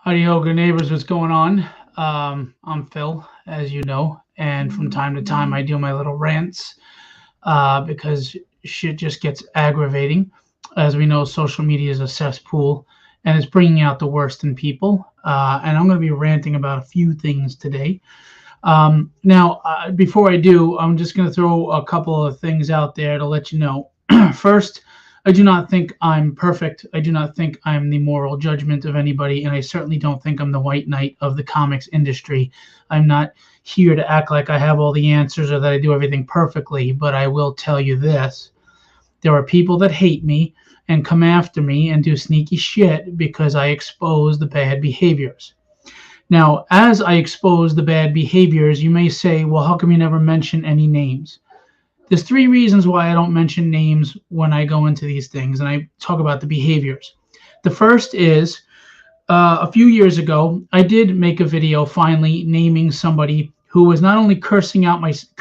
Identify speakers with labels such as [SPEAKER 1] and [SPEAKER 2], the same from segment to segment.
[SPEAKER 1] Howdy ho, good neighbors. What's going on? I'm Phil, as you know, and from time to time I do my little rants because shit just gets aggravating. As we know, social media is a cesspool and it's bringing out the worst in people. And I'm going to be ranting about a few things today. Now, before I do, I'm just going to throw a couple of things out there to let you know. First, I do not think I'm perfect. I do not think I'm the moral judgment of anybody, and I certainly don't think I'm the white knight of the comics industry. I'm not here to act like I have all the answers or that I do everything perfectly, but I will tell you this. There are people that hate me and come after me and do sneaky shit because I expose the bad behaviors. Now, as I expose the bad behaviors, you may say, well, how come you never mention any names? There's three reasons why I don't mention names when I go into these things and I talk about the behaviors. The first is a few years ago, I did make a video finally naming somebody who was not only cursed out my 6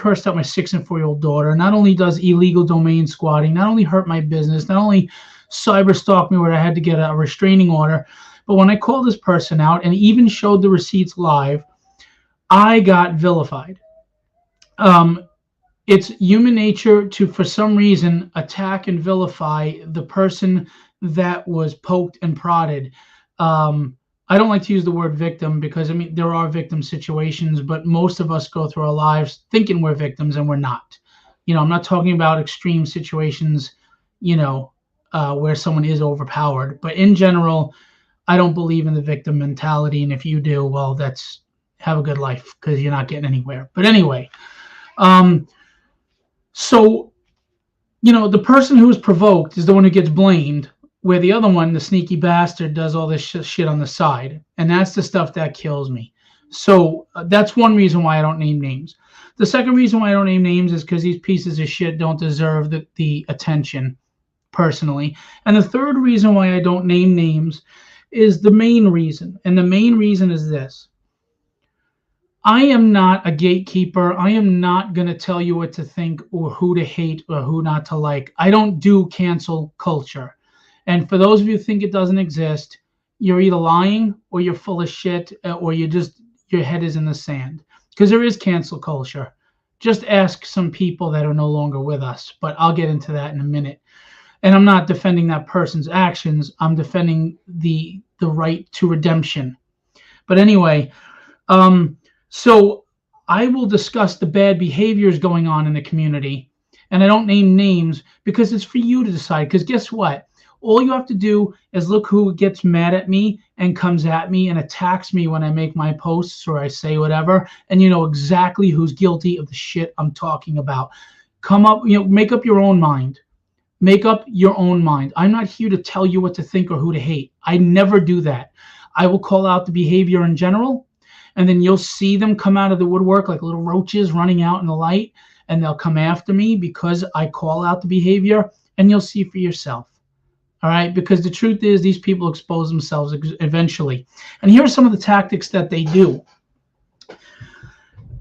[SPEAKER 1] and 4-year-old daughter, not only does illegal domain squatting, not only hurt my business, not only cyber stalked me where I had to get a restraining order, but when I called this person out and even showed the receipts live, I got vilified. It's human nature to, for some reason, attack and vilify the person that was poked and prodded. I don't like to use the word victim because, I mean, there are victim situations, but most of us go through our lives thinking we're victims and we're not. I'm not talking about extreme situations, where someone is overpowered. But in general, I don't believe in the victim mentality. And if you do, well, have a good life because you're not getting anywhere. But anyway, so, the person who is provoked is the one who gets blamed, where the other one, the sneaky bastard, does all this shit on the side. And that's the stuff that kills me. So that's one reason why I don't name names. The second reason why I don't name names is because these pieces of shit don't deserve the attention, personally. And the third reason why I don't name names is the main reason. And the main reason is this. I am not a gatekeeper. I am not going to tell you what to think or who to hate or who not to like. I don't do cancel culture. And for those of you who think it doesn't exist, you're either lying or you're full of shit or your head is in the sand. Because there is cancel culture. Just ask some people that are no longer with us. But I'll get into that in a minute. And I'm not defending that person's actions. I'm defending the right to redemption. But anyway, so I will discuss the bad behaviors going on in the community, and I don't name names because it's for you to decide. Because guess what? All you have to do is look who gets mad at me and comes at me and attacks me when I make my posts or I say whatever, and you know exactly who's guilty of the shit I'm talking about. Come up, make up your own mind. Make up your own mind. I'm not here to tell you what to think or who to hate. I never do that. I will call out the behavior in general, and then you'll see them come out of the woodwork like little roaches running out in the light, and they'll come after me because I call out the behavior, and you'll see for yourself. All right? Because the truth is these people expose themselves eventually. And here are some of the tactics that they do.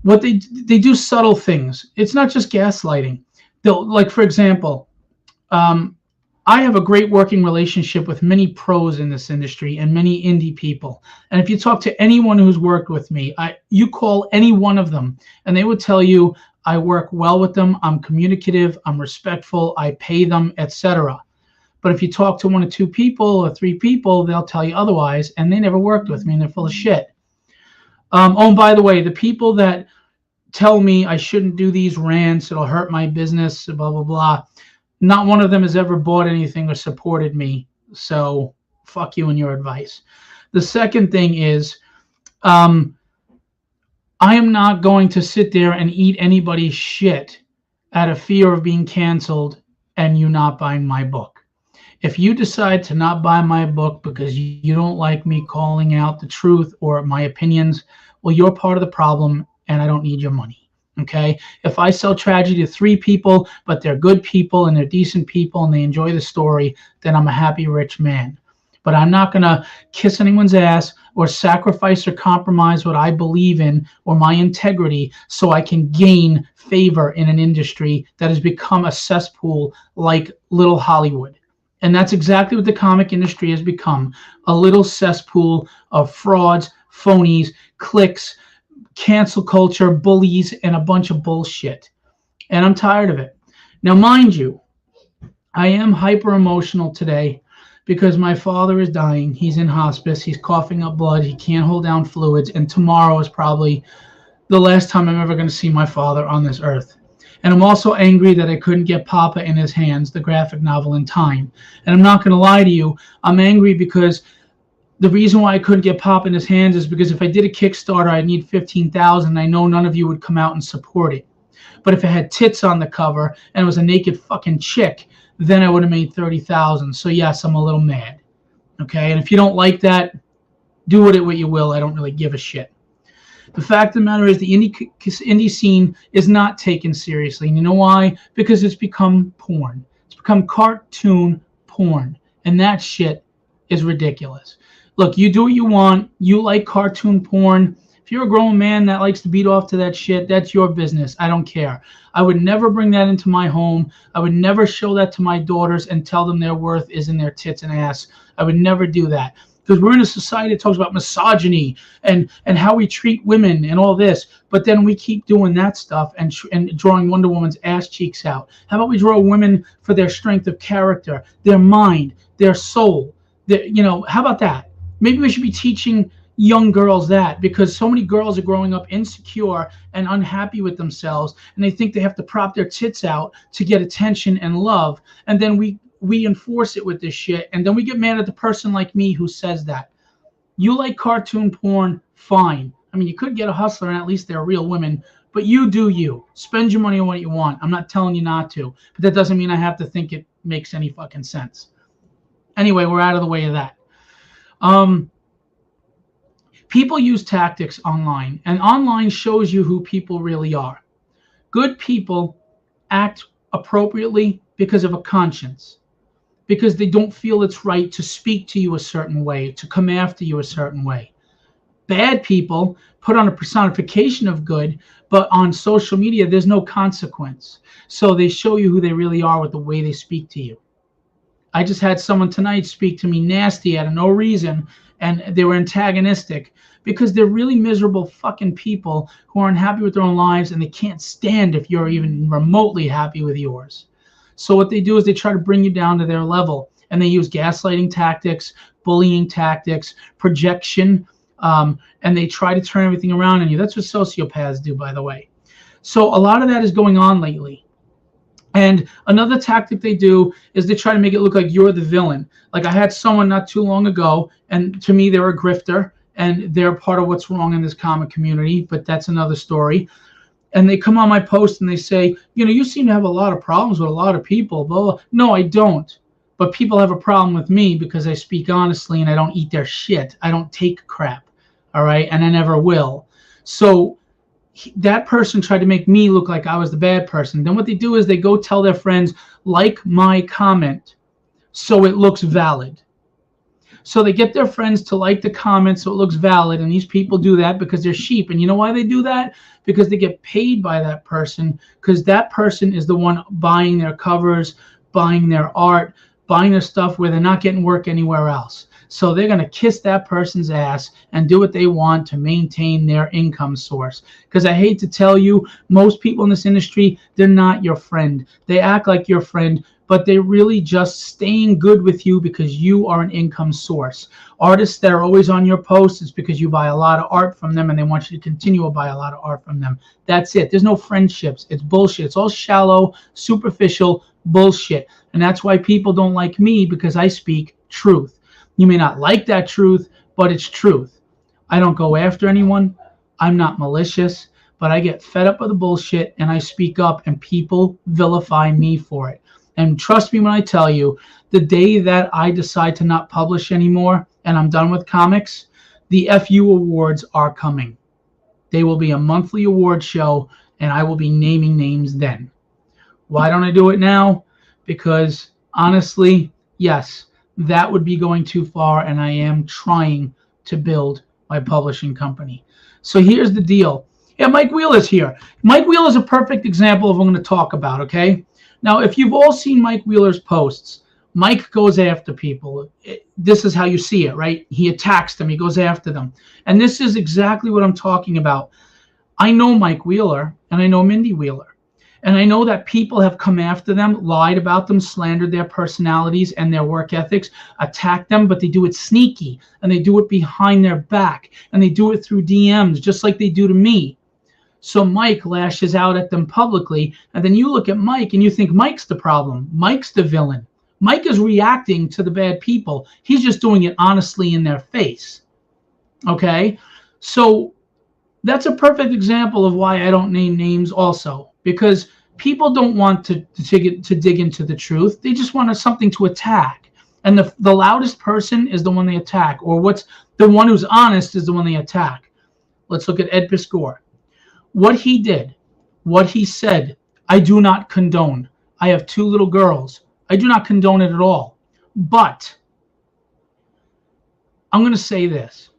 [SPEAKER 1] What they do subtle things. It's not just gaslighting. They'll, like, for example, I have a great working relationship with many pros in this industry and many indie people. And if you talk to anyone who's worked with me, you call any one of them and they would tell you I work well with them, I'm communicative, I'm respectful, I pay them, etc. But if you talk to 1 or 2 people or 3 people, they'll tell you otherwise, and they never worked with me and they're full of shit. Oh, and by the way, the people that tell me I shouldn't do these rants, it'll hurt my business, blah, blah, blah. Not one of them has ever bought anything or supported me. So fuck you and your advice. The second thing is I am not going to sit there and eat anybody's shit out of fear of being canceled and you not buying my book. If you decide to not buy my book because you don't like me calling out the truth or my opinions, well, you're part of the problem and I don't need your money. Okay, if I sell tragedy to 3 people, but they're good people and they're decent people and they enjoy the story, then I'm a happy rich man. But I'm not going to kiss anyone's ass or sacrifice or compromise what I believe in or my integrity so I can gain favor in an industry that has become a cesspool like Little Hollywood. And that's exactly what the comic industry has become, a little cesspool of frauds, phonies, cliques, cancel culture, bullies, and a bunch of bullshit. And I'm tired of it. Now, mind you, I am hyper emotional today because my father is dying. He's in hospice. He's coughing up blood. He can't hold down fluids. And tomorrow is probably the last time I'm ever going to see my father on this earth. And I'm also angry that I couldn't get Papa in his hands, the graphic novel, in time. And I'm not going to lie to you, I'm angry because the reason why I couldn't get Papa in his hands is because if I did a Kickstarter, I'd need 15,000. I know none of you would come out and support it. But if it had tits on the cover and it was a naked fucking chick, then I would have made 30,000. So yes, I'm a little mad. Okay, and if you don't like that, do with it what you will. I don't really give a shit. The fact of the matter is the indie scene is not taken seriously. And you know why? Because it's become porn. It's become cartoon porn. And that shit is ridiculous. Look, you do what you want. You like cartoon porn. If you're a grown man that likes to beat off to that shit, that's your business. I don't care. I would never bring that into my home. I would never show that to my daughters and tell them their worth is in their tits and ass. I would never do that. Because we're in a society that talks about misogyny and how we treat women and all this. But then we keep doing that stuff and drawing Wonder Woman's ass cheeks out. How about we draw women for their strength of character, their mind, their soul? How about that? Maybe we should be teaching young girls that, because so many girls are growing up insecure and unhappy with themselves, and they think they have to prop their tits out to get attention and love. And then we enforce it with this shit, and then we get mad at the person like me who says that. You like cartoon porn, fine. I mean, you could get a hustler and at least they're real women, but you do you. Spend your money on what you want. I'm not telling you not to, but that doesn't mean I have to think it makes any fucking sense. Anyway, we're out of the way of that. People use tactics online, and online shows you who people really are. Good people act appropriately because of a conscience, because they don't feel it's right to speak to you a certain way, to come after you a certain way. Bad people put on a personification of good, but on social media, there's no consequence. So they show you who they really are with the way they speak to you. I just had someone tonight speak to me nasty out of no reason, and they were antagonistic because they're really miserable fucking people who aren't happy with their own lives, and they can't stand if you're even remotely happy with yours. So what they do is they try to bring you down to their level, and they use gaslighting tactics, bullying tactics, projection, and they try to turn everything around on you. That's what sociopaths do, by the way. So a lot of that is going on lately. And another tactic they do is they try to make it look like you're the villain. Like I had someone not too long ago, and to me they're a grifter, and they're part of what's wrong in this comic community, but that's another story. And they come on my post and they say, you seem to have a lot of problems with a lot of people. Blah, blah. No, I don't. But people have a problem with me because I speak honestly and I don't eat their shit. I don't take crap. All right. And I never will. So that person tried to make me look like I was the bad person. Then what they do is they go tell their friends, like my comment, so it looks valid. So they get their friends to like the comment so it looks valid, and these people do that because they're sheep. And you know why they do that? Because they get paid by that person, because that person is the one buying their covers, buying their art, buying their stuff where they're not getting work anywhere else. So they're going to kiss that person's ass and do what they want to maintain their income source. Because I hate to tell you, most people in this industry, they're not your friend. They act like your friend, but they're really just staying good with you because you are an income source. Artists that are always on your posts, it's because you buy a lot of art from them and they want you to continue to buy a lot of art from them. That's it. There's no friendships. It's bullshit. It's all shallow, superficial bullshit. And that's why people don't like me, because I speak truth. You may not like that truth, but it's truth. I don't go after anyone. I'm not malicious, but I get fed up with the bullshit and I speak up, and people vilify me for it. And trust me when I tell you, the day that I decide to not publish anymore and I'm done with comics, the FU awards are coming. They will be a monthly award show, and I will be naming names then. Why don't I do it now? Because honestly, yes, that would be going too far, and I am trying to build my publishing company. So here's the deal. Yeah, Mike Wheeler's here. Mike Wheeler is a perfect example of what I'm going to talk about, okay? Now, if you've all seen Mike Wheeler's posts, Mike goes after people. This is how you see it, right? He attacks them. He goes after them. And this is exactly what I'm talking about. I know Mike Wheeler and I know Mindy Wheeler. And I know that people have come after them, lied about them, slandered their personalities and their work ethics, attacked them, but they do it sneaky and they do it behind their back and they do it through DMs, just like they do to me. So Mike lashes out at them publicly, and then you look at Mike and you think Mike's the problem. Mike's the villain. Mike is reacting to the bad people. He's just doing it honestly in their face. Okay? So that's a perfect example of why I don't name names also, because people don't want to dig into the truth. They just want something to attack. And the loudest person is the one they attack, or what's the one who's honest is the one they attack. Let's look at Ed Piscor. What he did, what he said, I do not condone. I have 2 little girls. I do not condone it at all. But I'm going to say this.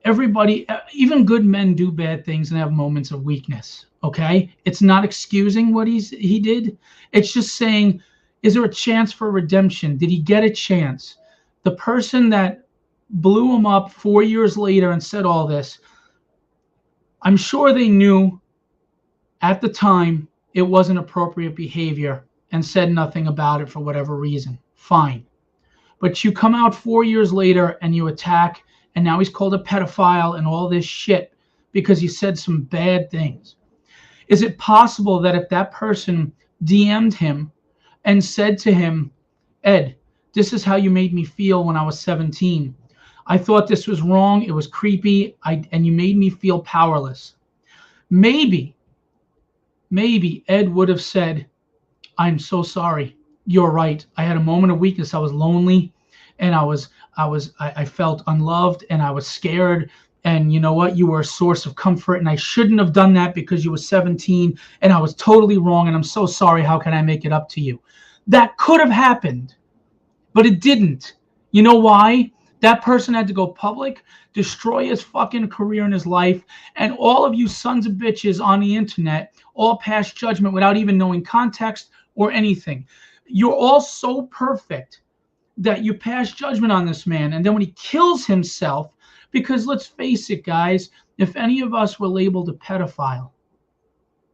[SPEAKER 1] Everybody, even good men do bad things and have moments of weakness, okay? It's not excusing what he did. It's just saying, is there a chance for redemption? Did he get a chance? The person that blew him up 4 years later and said all this, I'm sure they knew at the time it wasn't appropriate behavior and said nothing about it for whatever reason. Fine. But you come out 4 years later and you attack, and now he's called a pedophile and all this shit because he said some bad things. Is it possible that if that person DM'd him and said to him, Ed, this is how you made me feel when I was 17. I thought this was wrong. It was creepy. And you made me feel powerless. Maybe Ed would have said, I'm so sorry. You're right. I had a moment of weakness. I was lonely and I felt unloved and I was scared. And you know what? You were a source of comfort and I shouldn't have done that because you were 17 and I was totally wrong. And I'm so sorry. How can I make it up to you? That could have happened, but it didn't. You know why? That person had to go public, destroy his fucking career and his life, and all of you sons of bitches on the internet all pass judgment without even knowing context or anything. You're all so perfect that you pass judgment on this man, and then when he kills himself, because let's face it, guys, if any of us were labeled a pedophile,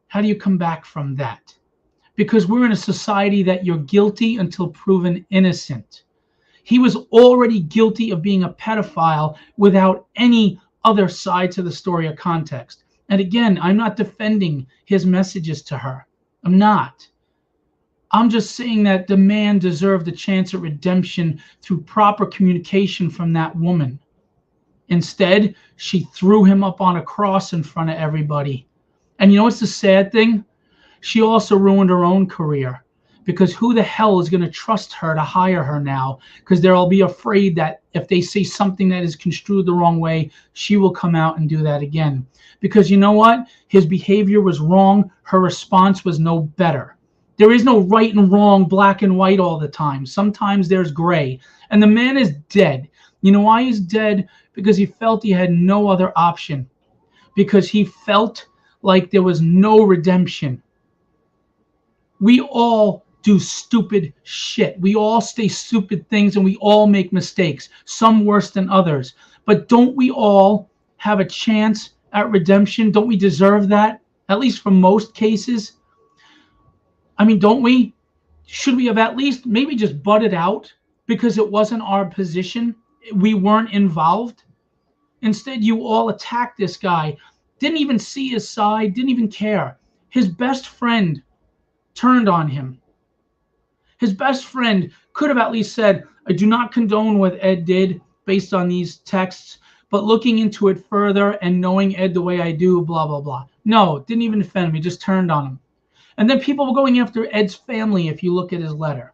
[SPEAKER 1] how do you come back from that? Because we're in a society that you're guilty until proven innocent. He was already guilty of being a pedophile without any other side to the story or context. And again, I'm not defending his messages to her. I'm not. I'm just saying that the man deserved a chance at redemption through proper communication from that woman. Instead, she threw him up on a cross in front of everybody. And you know what's the sad thing? She also ruined her own career. Because who the hell is going to trust her to hire her now? Because they'll be afraid that if they say something that is construed the wrong way, she will come out and do that again. Because you know what? His behavior was wrong. Her response was no better. There is no right and wrong, black and white all the time. Sometimes there's gray. And the man is dead. You know why he's dead? Because he felt he had no other option. Because he felt like there was no redemption. We all do stupid shit. We all say stupid things and we all make mistakes, some worse than others. But don't we all have a chance at redemption? Don't we deserve that? At least for most cases. I mean, don't we? Should we have at least maybe just butted out because it wasn't our position? We weren't involved. Instead, you all attacked this guy. Didn't even see his side, didn't even care. His best friend turned on him. His best friend could have at least said, I do not condone what Ed did based on these texts, but looking into it further and knowing Ed the way I do, blah, blah, blah. No, didn't even defend him. He just turned on him. And then people were going after Ed's family if you look at his letter.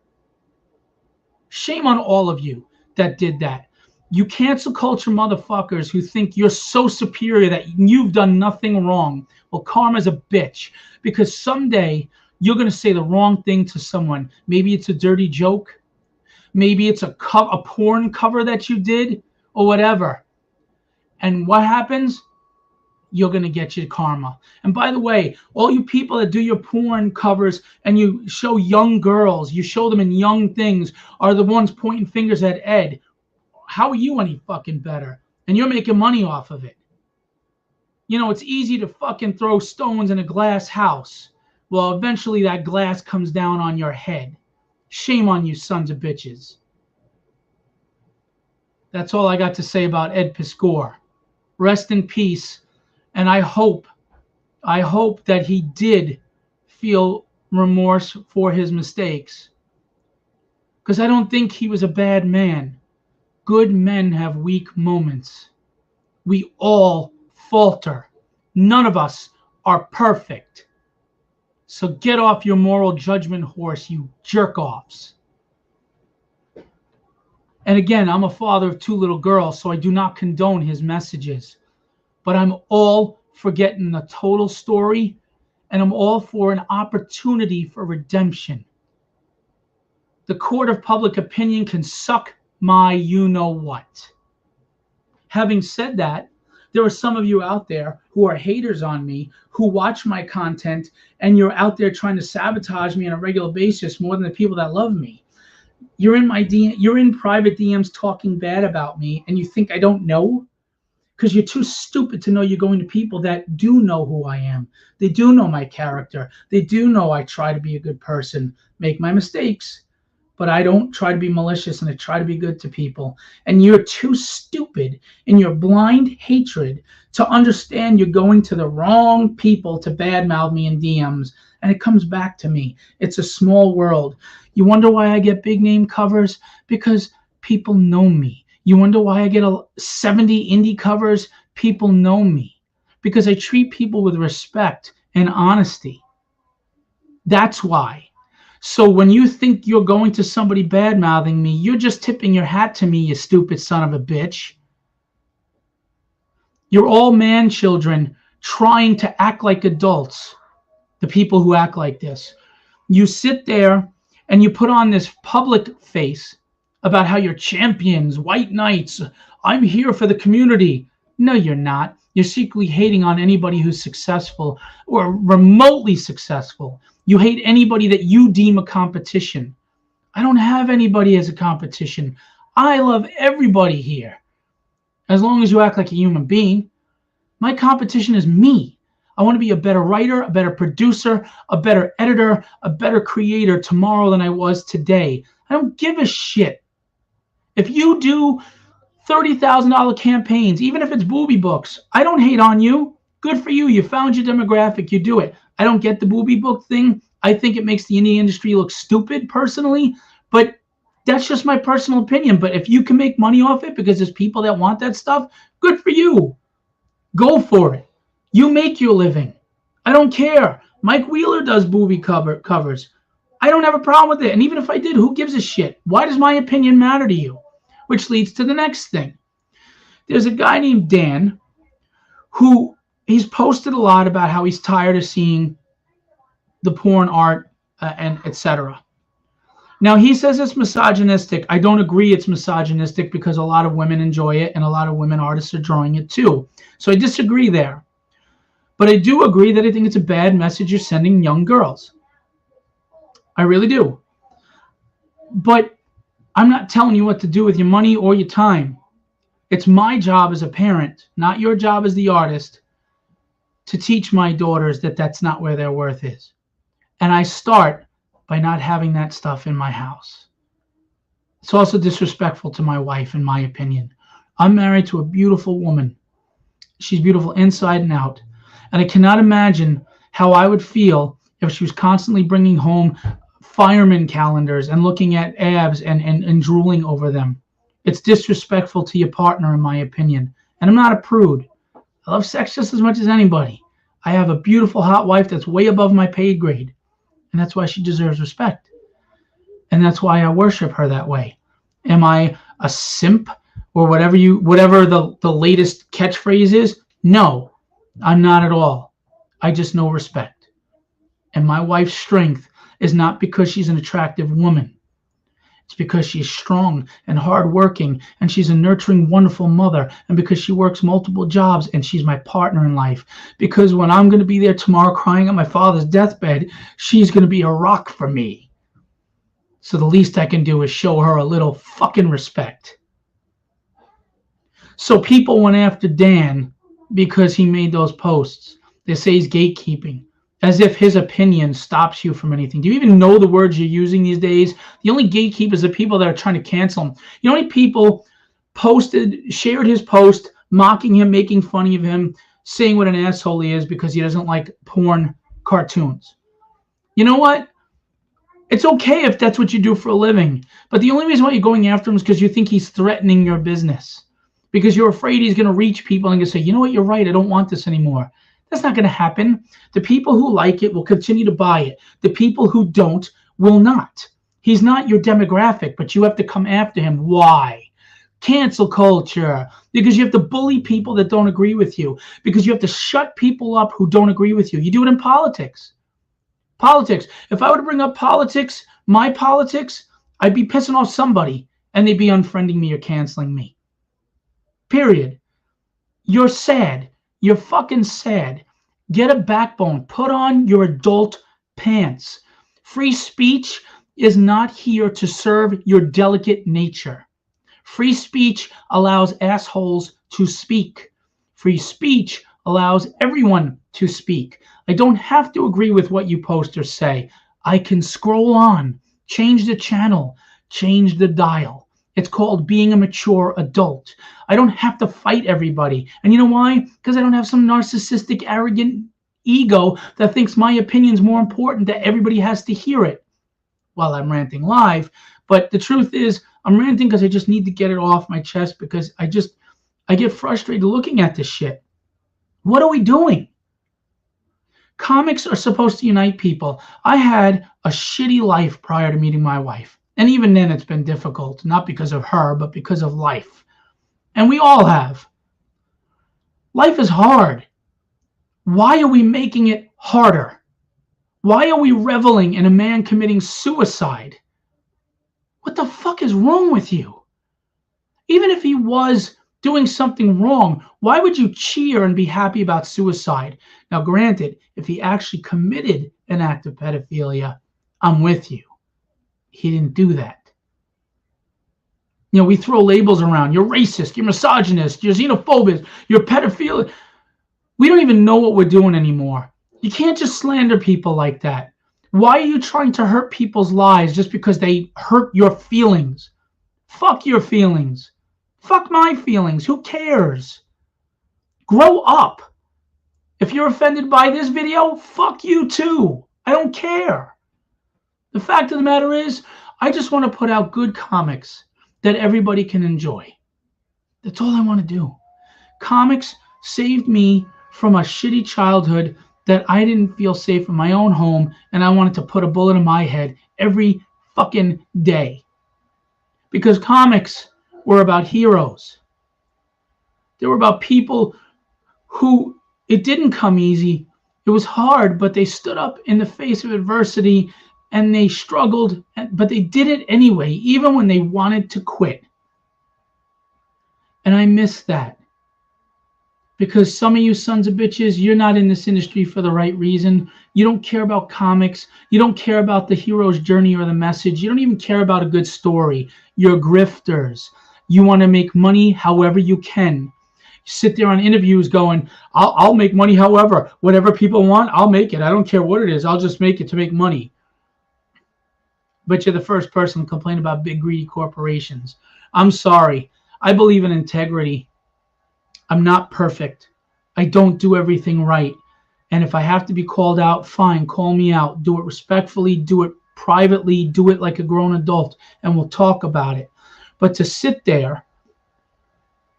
[SPEAKER 1] Shame on all of you that did that. You cancel culture motherfuckers who think you're so superior that you've done nothing wrong. Well, karma's a bitch, because someday you're going to say the wrong thing to someone. Maybe it's a dirty joke. Maybe it's a porn cover that you did or whatever. And what happens? you're going to get your karma. And by the way, all you people that do your porn covers and you show young girls, you show them in young things, are the ones pointing fingers at Ed. How are you any fucking better? And you're making money off of it. You know, it's easy to fucking throw stones in a glass house. Well, eventually that glass comes down on your head. Shame on you, sons of bitches. That's all I got to say about Ed Piscor. Rest in peace. And I hope that he did feel remorse for his mistakes. Because I don't think he was a bad man. Good men have weak moments. We all falter. None of us are perfect. So get off your moral judgment horse, you jerk-offs. And again, I'm a father of 2 little girls, so I do not condone his messages. But I'm all for getting the total story, and I'm all for an opportunity for redemption. The court of public opinion can suck my you-know-what. Having said that, there are some of you out there who are haters on me, who watch my content, and you're out there trying to sabotage me on a regular basis more than the people that love me. You're in private DMs talking bad about me, and you think I don't know? Because you're too stupid to know you're going to people that do know who I am. They do know my character. They do know I try to be a good person, make my mistakes, but I don't try to be malicious, and I try to be good to people. And you're too stupid in your blind hatred to understand you're going to the wrong people to badmouth me in DMs. And it comes back to me. It's a small world. You wonder why I get big name covers? Because people know me. You wonder why I get 70 indie covers? People know me. Because I treat people with respect and honesty. That's why. So when you think you're going to somebody bad-mouthing me, you're just tipping your hat to me, you stupid son of a bitch. You're all man children trying to act like adults, the people who act like this. You sit there and you put on this public face about how you're champions, white knights, I'm here for the community. No, you're not. You're secretly hating on anybody who's successful or remotely successful. You hate anybody that you deem a competition. I don't have anybody as a competition. I love everybody here, as long as you act like a human being. My competition is me. I want to be a better writer, a better producer, a better editor, a better creator tomorrow than I was today. I don't give a shit. If you do $30,000 campaigns, even if it's booby books, I don't hate on you. Good for you. You found your demographic. You do it. I don't get the booby book thing. I think it makes the indie industry look stupid personally, but that's just my personal opinion. But if you can make money off it because there's people that want that stuff, good for you. Go for it. You make your living. I don't care. Mike Wheeler does booby covers. I don't have a problem with it. And even if I did, who gives a shit? Why does my opinion matter to you? Which leads to the next thing. There's a guy named Dan who he's posted a lot about how he's tired of seeing the porn art and etc. Now, he says it's misogynistic. I don't agree it's misogynistic because a lot of women enjoy it and a lot of women artists are drawing it too. So I disagree there. But I do agree that I think it's a bad message you're sending young girls. I really do. But I'm not telling you what to do with your money or your time. It's my job as a parent, not your job as the artist, to teach my daughters that that's not where their worth is. And I start by not having that stuff in my house. It's also disrespectful to my wife, in my opinion. I'm married to a beautiful woman. She's beautiful inside and out. And I cannot imagine how I would feel if she was constantly bringing home fireman calendars and looking at abs and drooling over them. It's disrespectful to your partner, in my opinion. And I'm not a prude. I love sex just as much as anybody. I have a beautiful, hot wife that's way above my pay grade. And that's why she deserves respect. And that's why I worship her that way. Am I a simp or whatever the latest catchphrase is? No, I'm not at all. I just know respect. And my wife's strength is not because she's an attractive woman. It's because she's strong and hardworking, and she's a nurturing, wonderful mother, and because she works multiple jobs, and she's my partner in life. Because when I'm going to be there tomorrow crying on my father's deathbed, she's going to be a rock for me. So the least I can do is show her a little fucking respect. So people went after Dan because he made those posts. They say he's gatekeeping, as if his opinion stops you from anything. Do you even know the words you're using these days? The only gatekeepers are people that are trying to cancel him. You know how many people shared his post, mocking him, making fun of him, saying what an asshole he is because he doesn't like porn cartoons? You know what? It's okay if that's what you do for a living. But the only reason why you're going after him is because you think he's threatening your business. Because you're afraid he's going to reach people and say, you know what, you're right, I don't want this anymore. That's not going to happen. The people who like it will continue to buy it. The people who don't will not. He's not your demographic, but you have to come after him. Why? Cancel culture. Because you have to bully people that don't agree with you. Because you have to shut people up who don't agree with you. You do it in politics. Politics. If I were to bring up politics, my politics, I'd be pissing off somebody, and they'd be unfriending me or canceling me. Period. You're sad. You're fucking sad. Get a backbone. Put on your adult pants. Free speech is not here to serve your delicate nature. Free speech allows assholes to speak. Free speech allows everyone to speak. I don't have to agree with what you post or say. I can scroll on, change the channel, change the dial. It's called being a mature adult. I don't have to fight everybody. And you know why? Because I don't have some narcissistic, arrogant ego that thinks my opinion's more important, that everybody has to hear it while I'm ranting live. But the truth is, I'm ranting because I just need to get it off my chest, because I get frustrated looking at this shit. What are we doing? Comics are supposed to unite people. I had a shitty life prior to meeting my wife. And even then it's been difficult, not because of her, but because of life. And we all have. Life is hard. Why are we making it harder? Why are we reveling in a man committing suicide? What the fuck is wrong with you? Even if he was doing something wrong, why would you cheer and be happy about suicide? Now, granted, if he actually committed an act of pedophilia, I'm with you. He didn't do that. You know, we throw labels around. You're racist, you're misogynist, you're xenophobic, you're pedophile. We don't even know what we're doing anymore. You can't just slander people like that. Why are you trying to hurt people's lives just because they hurt your feelings? Fuck your feelings. Fuck my feelings. Who cares? Grow up. If you're offended by this video, fuck you too. I don't care. The fact of the matter is, I just want to put out good comics that everybody can enjoy. That's all I want to do. Comics saved me from a shitty childhood that I didn't feel safe in my own home, and I wanted to put a bullet in my head every fucking day. Because comics were about heroes. They were about people who, it didn't come easy. It was hard, but they stood up in the face of adversity, and they struggled, but they did it anyway, even when they wanted to quit. And I miss that. Because some of you sons of bitches, you're not in this industry for the right reason. You don't care about comics. You don't care about the hero's journey or the message. You don't even care about a good story. You're grifters. You want to make money however you can. You sit there on interviews going, I'll make money however. Whatever people want, I'll make it. I don't care what it is. I'll just make it to make money. But you're the first person to complain about big, greedy corporations. I'm sorry. I believe in integrity. I'm not perfect. I don't do everything right. And if I have to be called out, fine, call me out. Do it respectfully, do it privately, do it like a grown adult, and we'll talk about it. But to sit there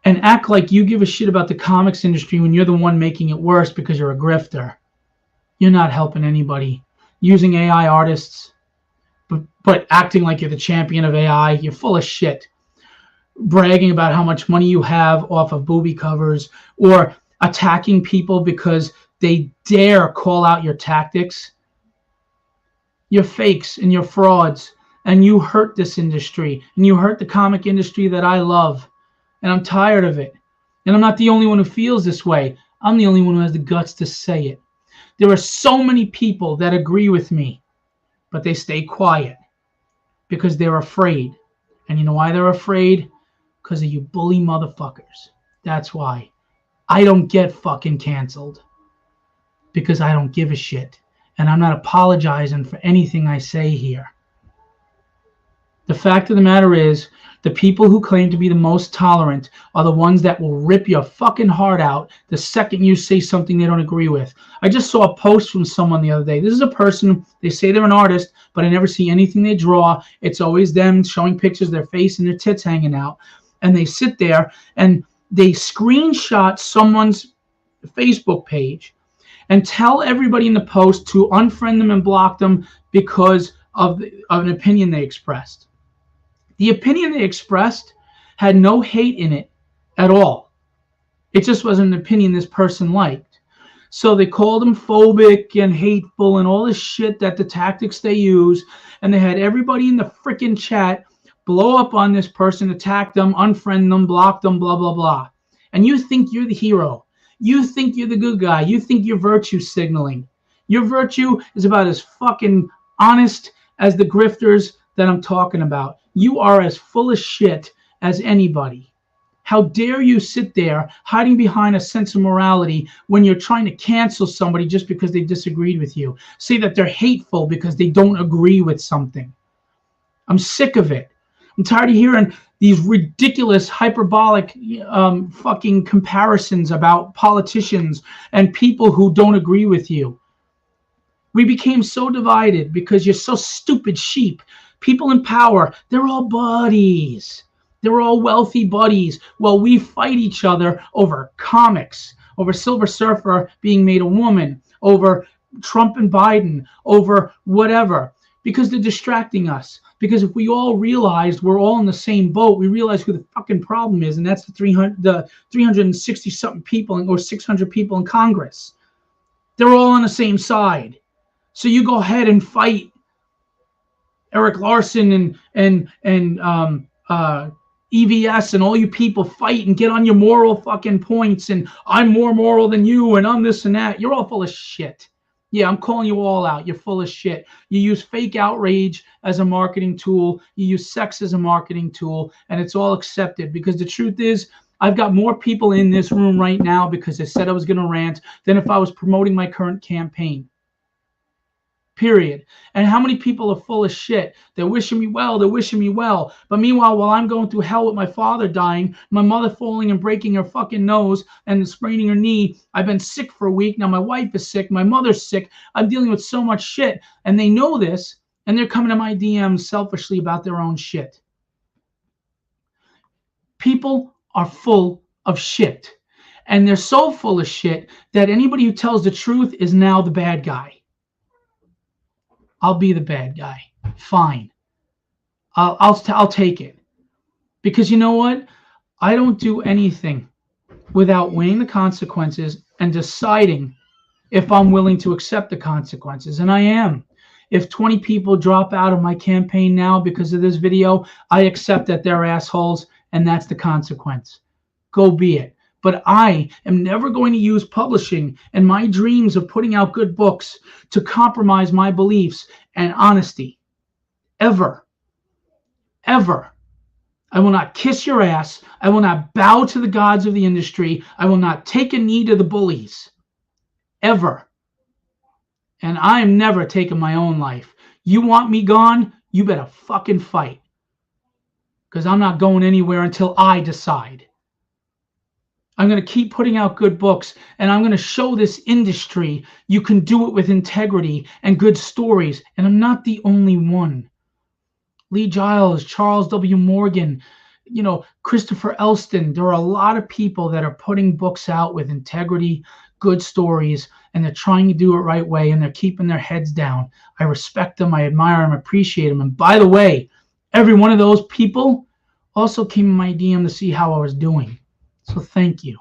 [SPEAKER 1] and act like you give a shit about the comics industry when you're the one making it worse because you're a grifter, you're not helping anybody. Using AI artists, but acting like you're the champion of AI, you're full of shit. Bragging about how much money you have off of booby covers, or attacking people because they dare call out your tactics. You're fakes and you're frauds. and you hurt this industry, and you hurt the comic industry that I love, and I'm tired of it. And I'm not the only one who feels this way. I'm the only one who has the guts to say it. There are so many people that agree with me, but they stay quiet because they're afraid. And you know why they're afraid? Because of you bully motherfuckers. That's why. I don't get fucking canceled because I don't give a shit. And I'm not apologizing for anything I say here. The fact of the matter is, the people who claim to be the most tolerant are the ones that will rip your fucking heart out the second you say something they don't agree with. I just saw a post from someone the other day. This is a person, they say they're an artist, but I never see anything they draw. It's always them showing pictures of their face and their tits hanging out. And they sit there and they screenshot someone's Facebook page and tell everybody in the post to unfriend them and block them because of an opinion they expressed. The opinion they expressed had no hate in it at all. It just wasn't an opinion this person liked. So they called him phobic and hateful and all this shit, that the tactics they use, and they had everybody in the freaking chat blow up on this person, attack them, unfriend them, block them, blah, blah, blah. And you think you're the hero. You think you're the good guy. You think you're virtue signaling. Your virtue is about as fucking honest as the grifters that I'm talking about. You are as full of shit as anybody. How dare you sit there hiding behind a sense of morality when you're trying to cancel somebody just because they disagreed with you? Say that they're hateful because they don't agree with something. I'm sick of it. I'm tired of hearing these ridiculous, hyperbolic fucking comparisons about politicians and people who don't agree with you. We became so divided because you're so stupid sheep. People in power, they're all buddies. They're all wealthy buddies. Well, we fight each other over comics, over Silver Surfer being made a woman, over Trump and Biden, over whatever, because they're distracting us. Because if we all realized we're all in the same boat, we realize who the fucking problem is, and that's the 360 something people or 600 people in Congress. They're all on the same side. So you go ahead and fight Eric Larson and EVS and all you people, fight and get on your moral fucking points, and I'm more moral than you and I'm this and that. You're all full of shit. Yeah, I'm calling you all out. You're full of shit. You use fake outrage as a marketing tool. You use sex as a marketing tool, and it's all accepted because the truth is, I've got more people in this room right now because I said I was going to rant than if I was promoting my current campaign. Period. And how many people are full of shit? They're wishing me well. They're wishing me well. But meanwhile, while I'm going through hell with my father dying, my mother falling and breaking her fucking nose and spraining her knee, I've been sick for a week. Now my wife is sick. My mother's sick. I'm dealing with so much shit. And they know this. And they're coming to my DMs selfishly about their own shit. People are full of shit. And they're so full of shit that anybody who tells the truth is now the bad guy. I'll be the bad guy. Fine. I'll take it. Because you know what? I don't do anything without weighing the consequences and deciding if I'm willing to accept the consequences. And I am. If 20 people drop out of my campaign now because of this video, I accept that they're assholes, and that's the consequence. Go be it. But I am never going to use publishing and my dreams of putting out good books to compromise my beliefs and honesty. Ever. Ever. I will not kiss your ass. I will not bow to the gods of the industry. I will not take a knee to the bullies. Ever. And I am never taking my own life. You want me gone? You better fucking fight. Because I'm not going anywhere until I decide. I'm going to keep putting out good books, and I'm going to show this industry you can do it with integrity and good stories. And I'm not the only one. Lee Giles, Charles W. Morgan, Christopher Elston. There are a lot of people that are putting books out with integrity, good stories, and they're trying to do it right way, and they're keeping their heads down. I respect them. I admire them. Appreciate them. And by the way, every one of those people also came in my DM to see how I was doing. So thank you.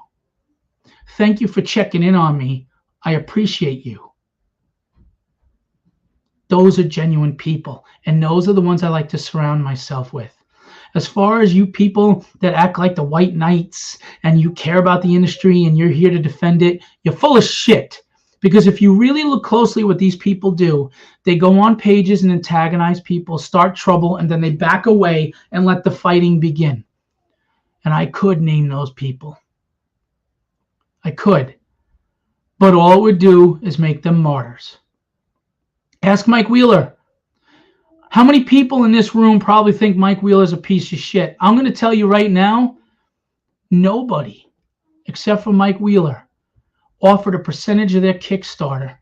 [SPEAKER 1] Thank you for checking in on me. I appreciate you. Those are genuine people, and those are the ones I like to surround myself with. As far as you people that act like the white knights and you care about the industry and you're here to defend it, you're full of shit. Because if you really look closely what these people do, they go on pages and antagonize people, start trouble, and then they back away and let the fighting begin. And I could name those people. I could. But all it would do is make them martyrs. Ask Mike Wheeler. How many people in this room probably think Mike Wheeler is a piece of shit? I'm going to tell you right now, nobody, except for Mike Wheeler, offered a percentage of their Kickstarter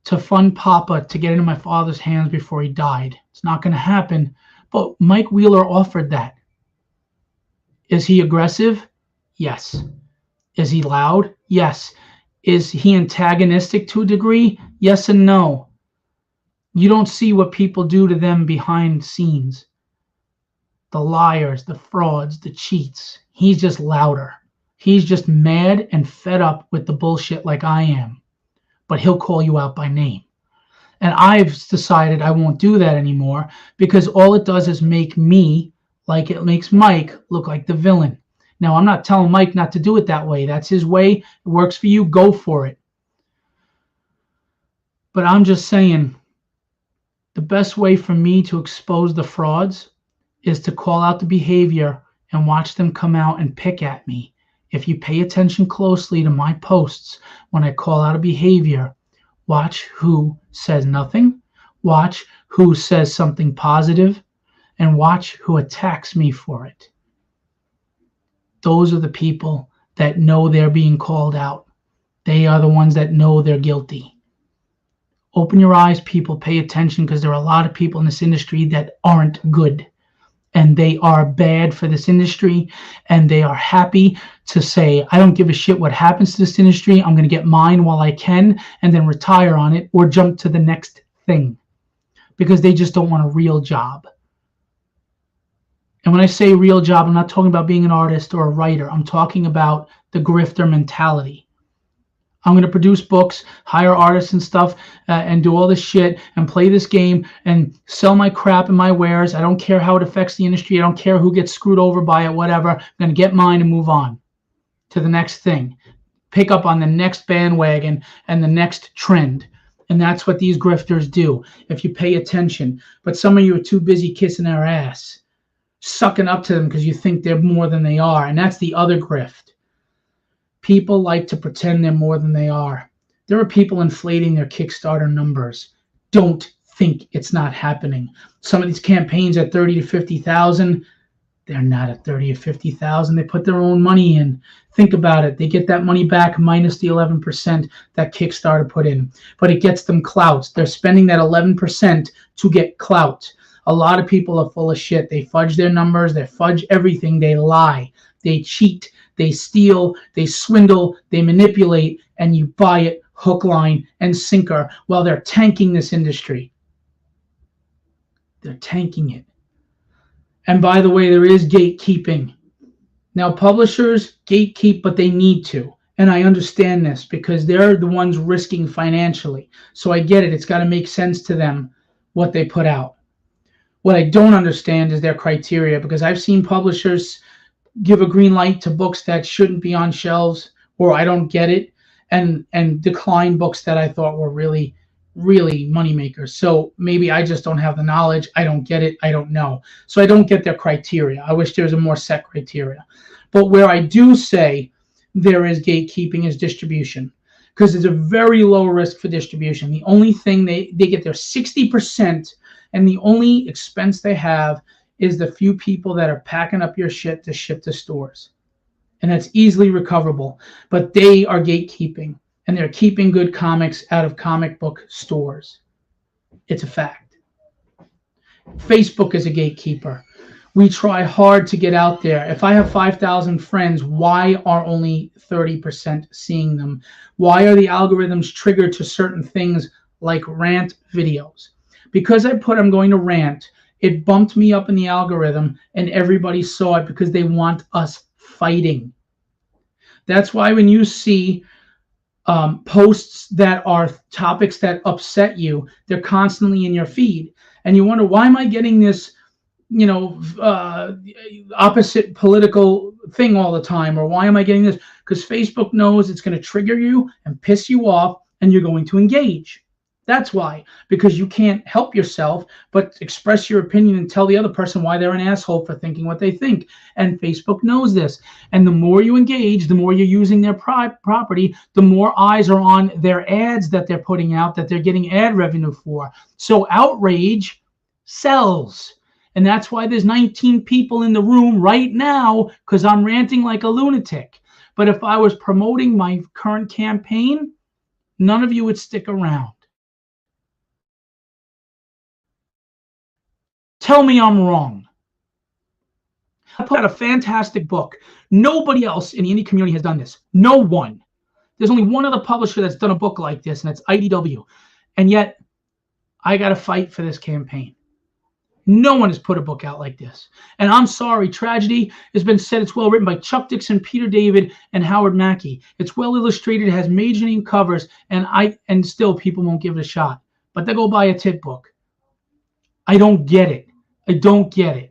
[SPEAKER 1] to fund Papa to get into my father's hands before he died. It's not going to happen, but Mike Wheeler offered that. Is he aggressive? Yes. Is he loud? Yes. Is he antagonistic to a degree? Yes and no. You don't see what people do to them behind the scenes. The liars, the frauds, the cheats. He's just louder. He's just mad and fed up with the bullshit like I am. But he'll call you out by name. And I've decided I won't do that anymore because all it does is make me, like it makes Mike, look like the villain. Now, I'm not telling Mike not to do it that way. That's his way. It works for you. Go for it. But I'm just saying, the best way for me to expose the frauds is to call out the behavior and watch them come out and pick at me. If you pay attention closely to my posts, when I call out a behavior, watch who says nothing, watch who says something positive, and watch who attacks me for it. Those are the people that know they're being called out. They are the ones that know they're guilty. Open your eyes, people. Pay attention, because there are a lot of people in this industry that aren't good. And they are bad for this industry. And they are happy to say, I don't give a shit what happens to this industry. I'm going to get mine while I can and then retire on it or jump to the next thing. Because they just don't want a real job. And when I say real job, I'm not talking about being an artist or a writer. I'm talking about the grifter mentality. I'm going to produce books, hire artists and stuff, and do all this shit and play this game and sell my crap and my wares. I don't care how it affects the industry. I don't care who gets screwed over by it, whatever. I'm going to get mine and move on to the next thing. Pick up on the next bandwagon and the next trend. And that's what these grifters do, if you pay attention. But some of you are too busy kissing their ass, sucking up to them because you think they're more than they are. And that's the other grift. People like to pretend they're more than they are. There are people inflating their Kickstarter numbers. Don't think it's not happening. Some of these campaigns at 30 to 50,000, they're not at 30 or 50,000. They put their own money in. Think about it. They get that money back minus the 11% that Kickstarter put in. But it gets them clout. They're spending that 11% to get clout. A lot of people are full of shit. They fudge their numbers. They fudge everything. They lie. They cheat. They steal, they swindle, they manipulate, and you buy it hook, line, and sinker while they're tanking this industry. They're tanking it. And by the way, there is gatekeeping. Now, publishers gatekeep, but they need to. And I understand this because they're the ones risking financially. So I get it. It's got to make sense to them what they put out. What I don't understand is their criteria, because I've seen publishers give a green light to books that shouldn't be on shelves, or I don't get it, and decline books that I thought were really, really moneymakers. So maybe I just don't have the knowledge. I don't get it. I don't know. So I don't get their criteria. I wish there was a more set criteria. But where I do say there is gatekeeping is distribution, because there's a very low risk for distribution. The only thing they get their 60%, and the only expense they have is the few people that are packing up your shit to ship to stores. And that's easily recoverable. But they are gatekeeping, and they're keeping good comics out of comic book stores. It's a fact. Facebook is a gatekeeper. We try hard to get out there. If I have 5,000 friends, why are only 30% seeing them? Why are the algorithms triggered to certain things like rant videos? Because I put I'm going to rant, it bumped me up in the algorithm, and everybody saw it because they want us fighting. That's why when you see posts that are topics that upset you. They're constantly in your feed, and you wonder, why am I getting this, opposite political thing all the time, or why am I getting this? Because Facebook knows it's going to trigger you and piss you off, and you're going to engage. That's why, because you can't help yourself but express your opinion and tell the other person why they're an asshole for thinking what they think. And Facebook knows this. And the more you engage, the more you're using their property, the more eyes are on their ads that they're putting out, that they're getting ad revenue for. So outrage sells. And that's why there's 19 people in the room right now, because I'm ranting like a lunatic. But if I was promoting my current campaign, none of you would stick around. Tell me I'm wrong. I put out a fantastic book. Nobody else in the indie community has done this. No one. There's only one other publisher that's done a book like this, and that's IDW. And yet, I got to fight for this campaign. No one has put a book out like this. And I'm sorry, Tragedy has been said. It's well written by Chuck Dixon, Peter David, and Howard Mackey. It's well illustrated. It has major name covers, and still people won't give it a shot. But they go buy a tit book. I don't get it. I don't get it.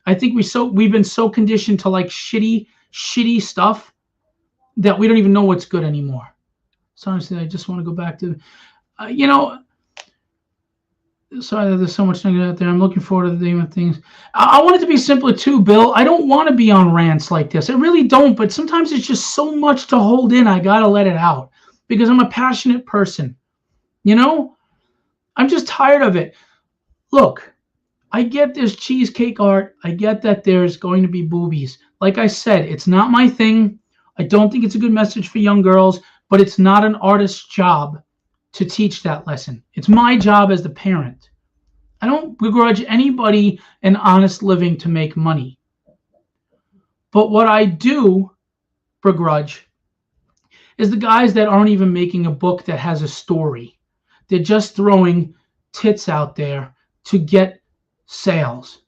[SPEAKER 1] I think we've been so conditioned to like shitty stuff that we don't even know what's good anymore. So honestly, I just want to go back to, sorry that there's so much negative out there. I'm looking forward to the day when things. I want it to be simpler too, Bill. I don't want to be on rants like this. I really don't. But sometimes it's just so much to hold in. I gotta let it out because I'm a passionate person. I'm just tired of it. Look. I get there's cheesecake art. I get that there's going to be boobies. Like I said, it's not my thing. I don't think it's a good message for young girls, but it's not an artist's job to teach that lesson. It's my job as the parent. I don't begrudge anybody an honest living to make money. But what I do begrudge is the guys that aren't even making a book that has a story. They're just throwing tits out there to get sales.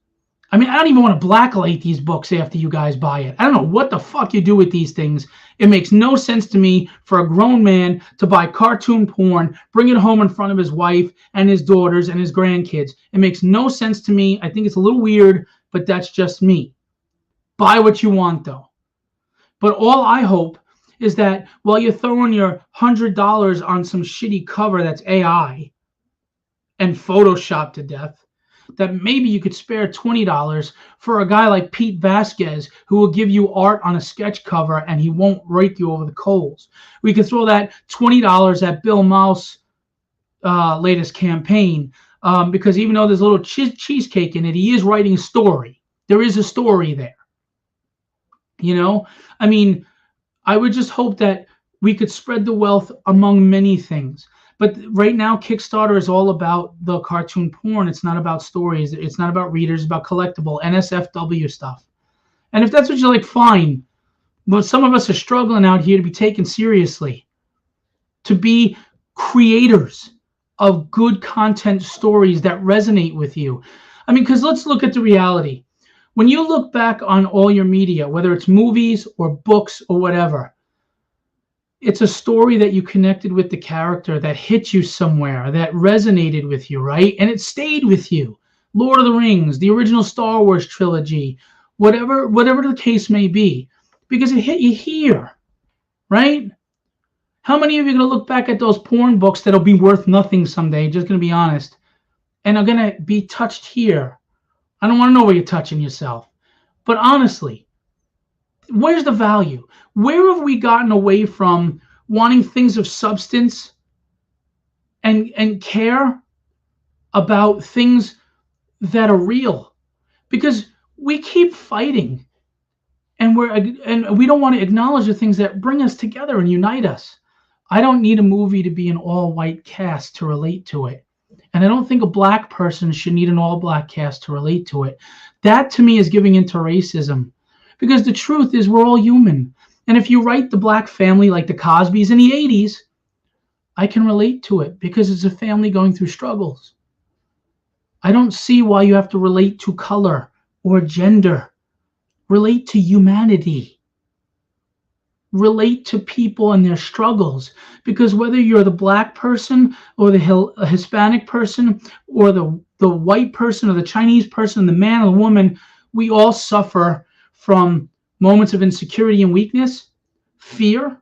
[SPEAKER 1] I mean, I don't even want to blacklight these books after you guys buy it. I don't know what the fuck you do with these things. It makes no sense to me for a grown man to buy cartoon porn, bring it home in front of his wife and his daughters and his grandkids. It makes no sense to me. I think it's a little weird, but that's just me. Buy what you want, though. But all I hope is that while you're throwing your $100 on some shitty cover that's AI and Photoshopped to death, that maybe you could spare $20 for a guy like Pete Vasquez, who will give you art on a sketch cover and he won't rake you over the coals. We could throw that $20 at Bill Maus' latest campaign, because even though there's a little cheesecake in it, he is writing a story. There is a story there. I mean, I would just hope that we could spread the wealth among many things. But right now, Kickstarter is all about the cartoon porn. It's not about stories. It's not about readers. It's about collectible NSFW stuff. And if that's what you like, fine. But some of us are struggling out here to be taken seriously, to be creators of good content stories that resonate with you. I mean, because let's look at the reality. When you look back on all your media, whether it's movies or books or whatever, it's a story that you connected with the character, that hit you somewhere, that resonated with you, right? And it stayed with you. Lord of the Rings, the original Star Wars trilogy, whatever the case may be, because it hit you here, right? How many of you are going to look back at those porn books that'll be worth nothing someday, just going to be honest, and are going to be touched here? I don't want to know where you're touching yourself. But honestly, where's the value? Where have we gotten away from wanting things of substance and care about things that are real? Because we keep fighting and we don't want to acknowledge the things that bring us together and unite us. I don't need a movie to be an all-white cast to relate to it. And I don't think a black person should need an all-black cast to relate to it. That to me is giving into racism. Because the truth is we're all human. And if you write the black family like the Cosbys in the 80s, I can relate to it because it's a family going through struggles. I don't see why you have to relate to color or gender. Relate to humanity. relate to people and their struggles, because whether you're the black person or the Hispanic person or the white person or the Chinese person, the man or the woman, we all suffer from moments of insecurity and weakness, fear,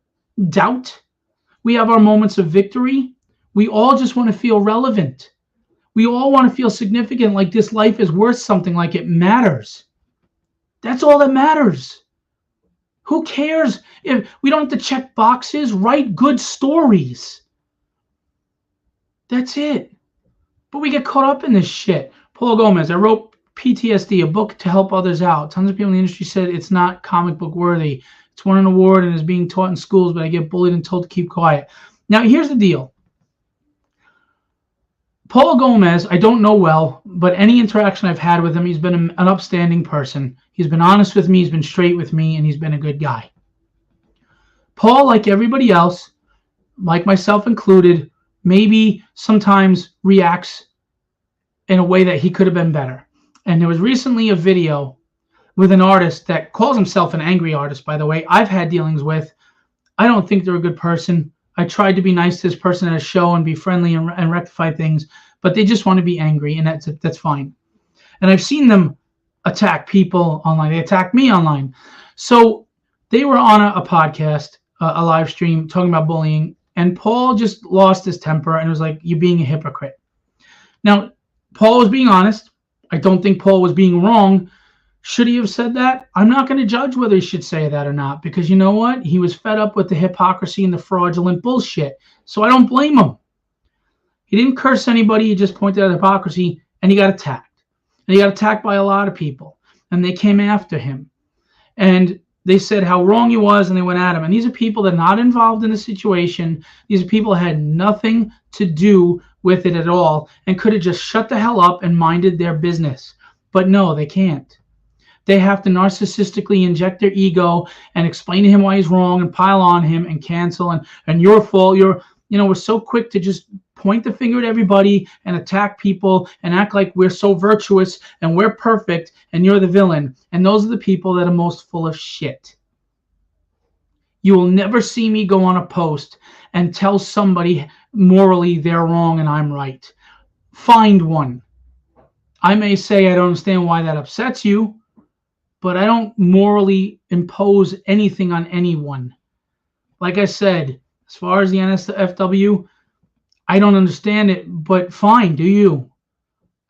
[SPEAKER 1] doubt. We have our moments of victory. We all just want to feel relevant. We all want to feel significant, like this life is worth something, like it matters. That's all that matters. Who cares if we don't have to check boxes? Write good stories. That's it. But we get caught up in this shit. Paulo Gomez, I wrote PTSD, a book to help others out. Tons of people in the industry said it's not comic book worthy. It's won an award and is being taught in schools, but I get bullied and told to keep quiet. Now, here's the deal. Paulo Gomez, I don't know well, but any interaction I've had with him, he's been an upstanding person. He's been honest with me, he's been straight with me, and he's been a good guy. Paul, like everybody else, like myself included, maybe sometimes reacts in a way that he could have been better. And there was recently a video with an artist that calls himself an angry artist, by the way, I've had dealings with. I don't think they're a good person. I tried to be nice to this person at a show and be friendly and rectify things, but they just want to be angry, and that's fine. And I've seen them attack people online. They attack me online. So they were on a podcast, a live stream, talking about bullying, and Paul just lost his temper and was like, "You're being a hypocrite." Now, Paul was being honest. I don't think Paul was being wrong. Should he have said that? I'm not going to judge whether he should say that or not, because you know what? He was fed up with the hypocrisy and the fraudulent bullshit. So I don't blame him. He didn't curse anybody. He just pointed out hypocrisy, and he got attacked. And he got attacked by a lot of people, and they came after him. And they said how wrong he was, and they went at him. And these are people that are not involved in the situation. These are people that had nothing to do with it at all and could have just shut the hell up and minded their business. But no, they can't. They have to narcissistically inject their ego and explain to him why he's wrong and pile on him and cancel and your fault. We're so quick to just point the finger at everybody and attack people and act like we're so virtuous and we're perfect and you're the villain. And those are the people that are most full of shit. You will never see me go on a post and tell somebody morally they're wrong and I'm right. Find one. I may say I don't understand why that upsets you, but I don't morally impose anything on anyone. Like I said, as far as the NSFW, I don't understand it, but fine, do you?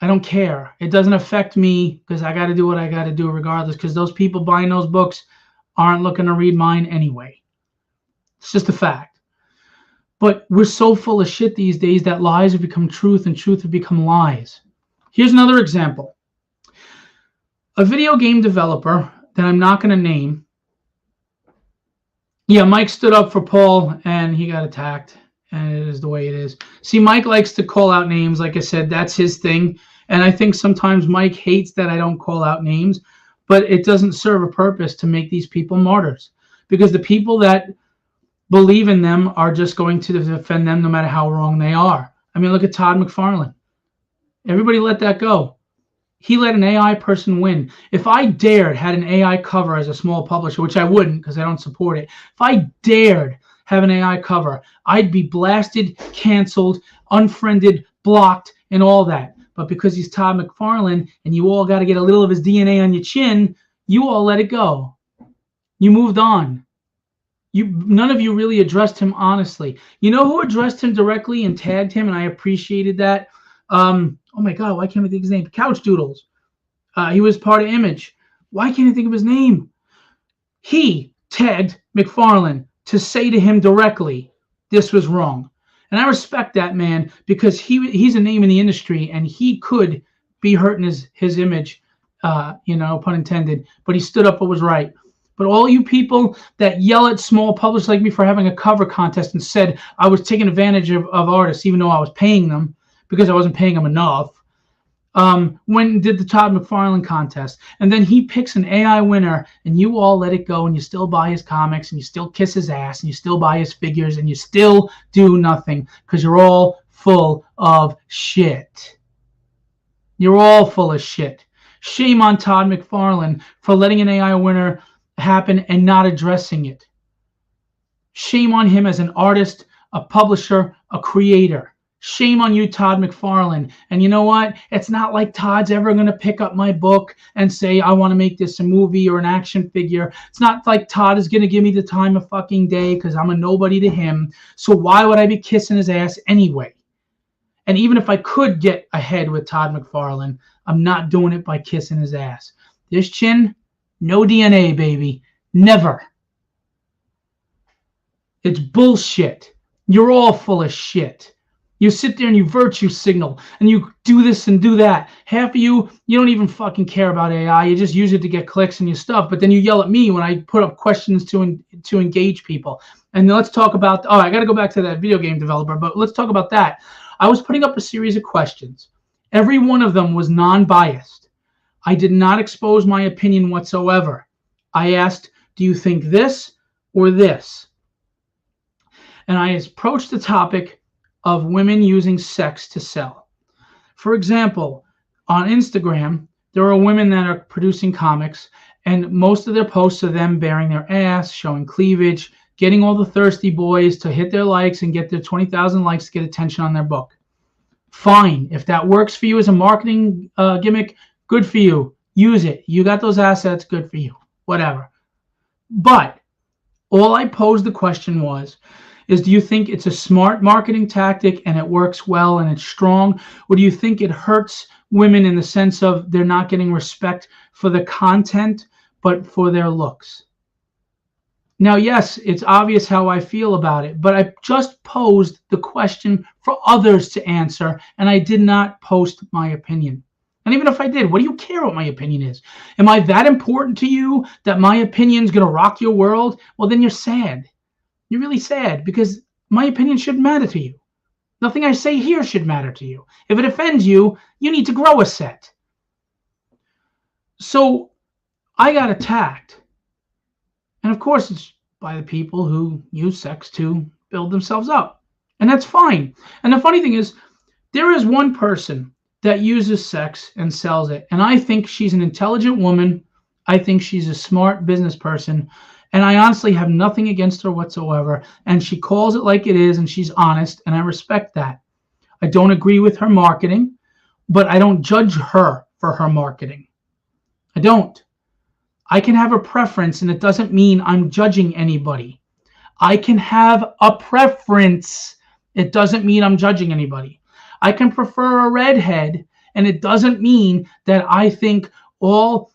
[SPEAKER 1] I don't care. It doesn't affect me because I got to do what I got to do regardless, because those people buying those books aren't looking to read mine anyway. It's just a fact. But we're so full of shit these days that lies have become truth and truth have become lies. Here's another example. A video game developer that I'm not going to name. Yeah, Mike stood up for Paul and he got attacked, and it is the way it is. See, Mike likes to call out names. Like I said, that's his thing. And I think sometimes Mike hates that I don't call out names, but it doesn't serve a purpose to make these people martyrs, because the people that believe in them are just going to defend them no matter how wrong they are. I mean, look at Todd McFarlane. Everybody let that go. He let an AI person win. If I dared had an AI cover as a small publisher, which I wouldn't because I don't support it. If I dared have an AI cover, I'd be blasted, canceled, unfriended, blocked, and all that. But because he's Todd McFarlane and you all got to get a little of his DNA on your chin, you all let it go. You moved on. None of you really addressed him honestly. You know who addressed him directly and tagged him, and I appreciated that? Oh my God, why can't I think of his name? Couch Doodles. He was part of Image. Why can't I think of his name? He tagged McFarlane to say to him directly, this was wrong. And I respect that man, because he's a name in the industry and he could be hurting his image, pun intended, but he stood up what was right. But all you people that yell at small publishers like me for having a cover contest and said I was taking advantage of artists, even though I was paying them, because I wasn't paying him enough, when did the Todd McFarlane contest. And then he picks an AI winner, and you all let it go, and you still buy his comics, and you still kiss his ass, and you still buy his figures, and you still do nothing, because you're all full of shit. You're all full of shit. Shame on Todd McFarlane for letting an AI winner happen and not addressing it. Shame on him as an artist, a publisher, a creator. Shame on you, Todd McFarlane. And you know what? It's not like Todd's ever going to pick up my book and say, I want to make this a movie or an action figure. It's not like Todd is going to give me the time of fucking day because I'm a nobody to him. So why would I be kissing his ass anyway? And even if I could get ahead with Todd McFarlane, I'm not doing it by kissing his ass. This chin, no DNA, baby. Never. It's bullshit. You're all full of shit. You sit there and you virtue signal and you do this and do that. Half of you don't even fucking care about AI. You just use it to get clicks and your stuff. But then you yell at me when I put up questions to engage people. And let's talk about, I got to go back to that video game developer, but let's talk about that. I was putting up a series of questions. Every one of them was non-biased. I did not expose my opinion whatsoever. I asked, do you think this or this? And I approached the topic of women using sex to sell. For example, on Instagram, there are women that are producing comics, and most of their posts are them bearing their ass, showing cleavage, getting all the thirsty boys to hit their likes and get their 20,000 likes to get attention on their book. Fine. If that works for you as a marketing gimmick, good for you. Use it. You got those assets, good for you. Whatever. But all I posed the question is, do you think it's a smart marketing tactic and it works well and it's strong? Or do you think it hurts women in the sense of they're not getting respect for the content, but for their looks? Now, yes, it's obvious how I feel about it, but I just posed the question for others to answer, and I did not post my opinion. And even if I did, what do you care what my opinion is? Am I that important to you that my opinion is going to rock your world? Well, then you're sad. You're really sad because my opinion shouldn't matter to you. Nothing I say here should matter to you. If it offends you, you need to grow a set. So I got attacked. And of course, it's by the people who use sex to build themselves up. And that's fine. And the funny thing is, there is one person that uses sex and sells it. And I think she's an intelligent woman. I think she's a smart business person. And I honestly have nothing against her whatsoever. And she calls it like it is, and she's honest, and I respect that. I don't agree with her marketing, but I don't judge her for her marketing. I don't. I can have a preference, and it doesn't mean I'm judging anybody. I can have a preference. It doesn't mean I'm judging anybody. I can prefer a redhead, and it doesn't mean that I think all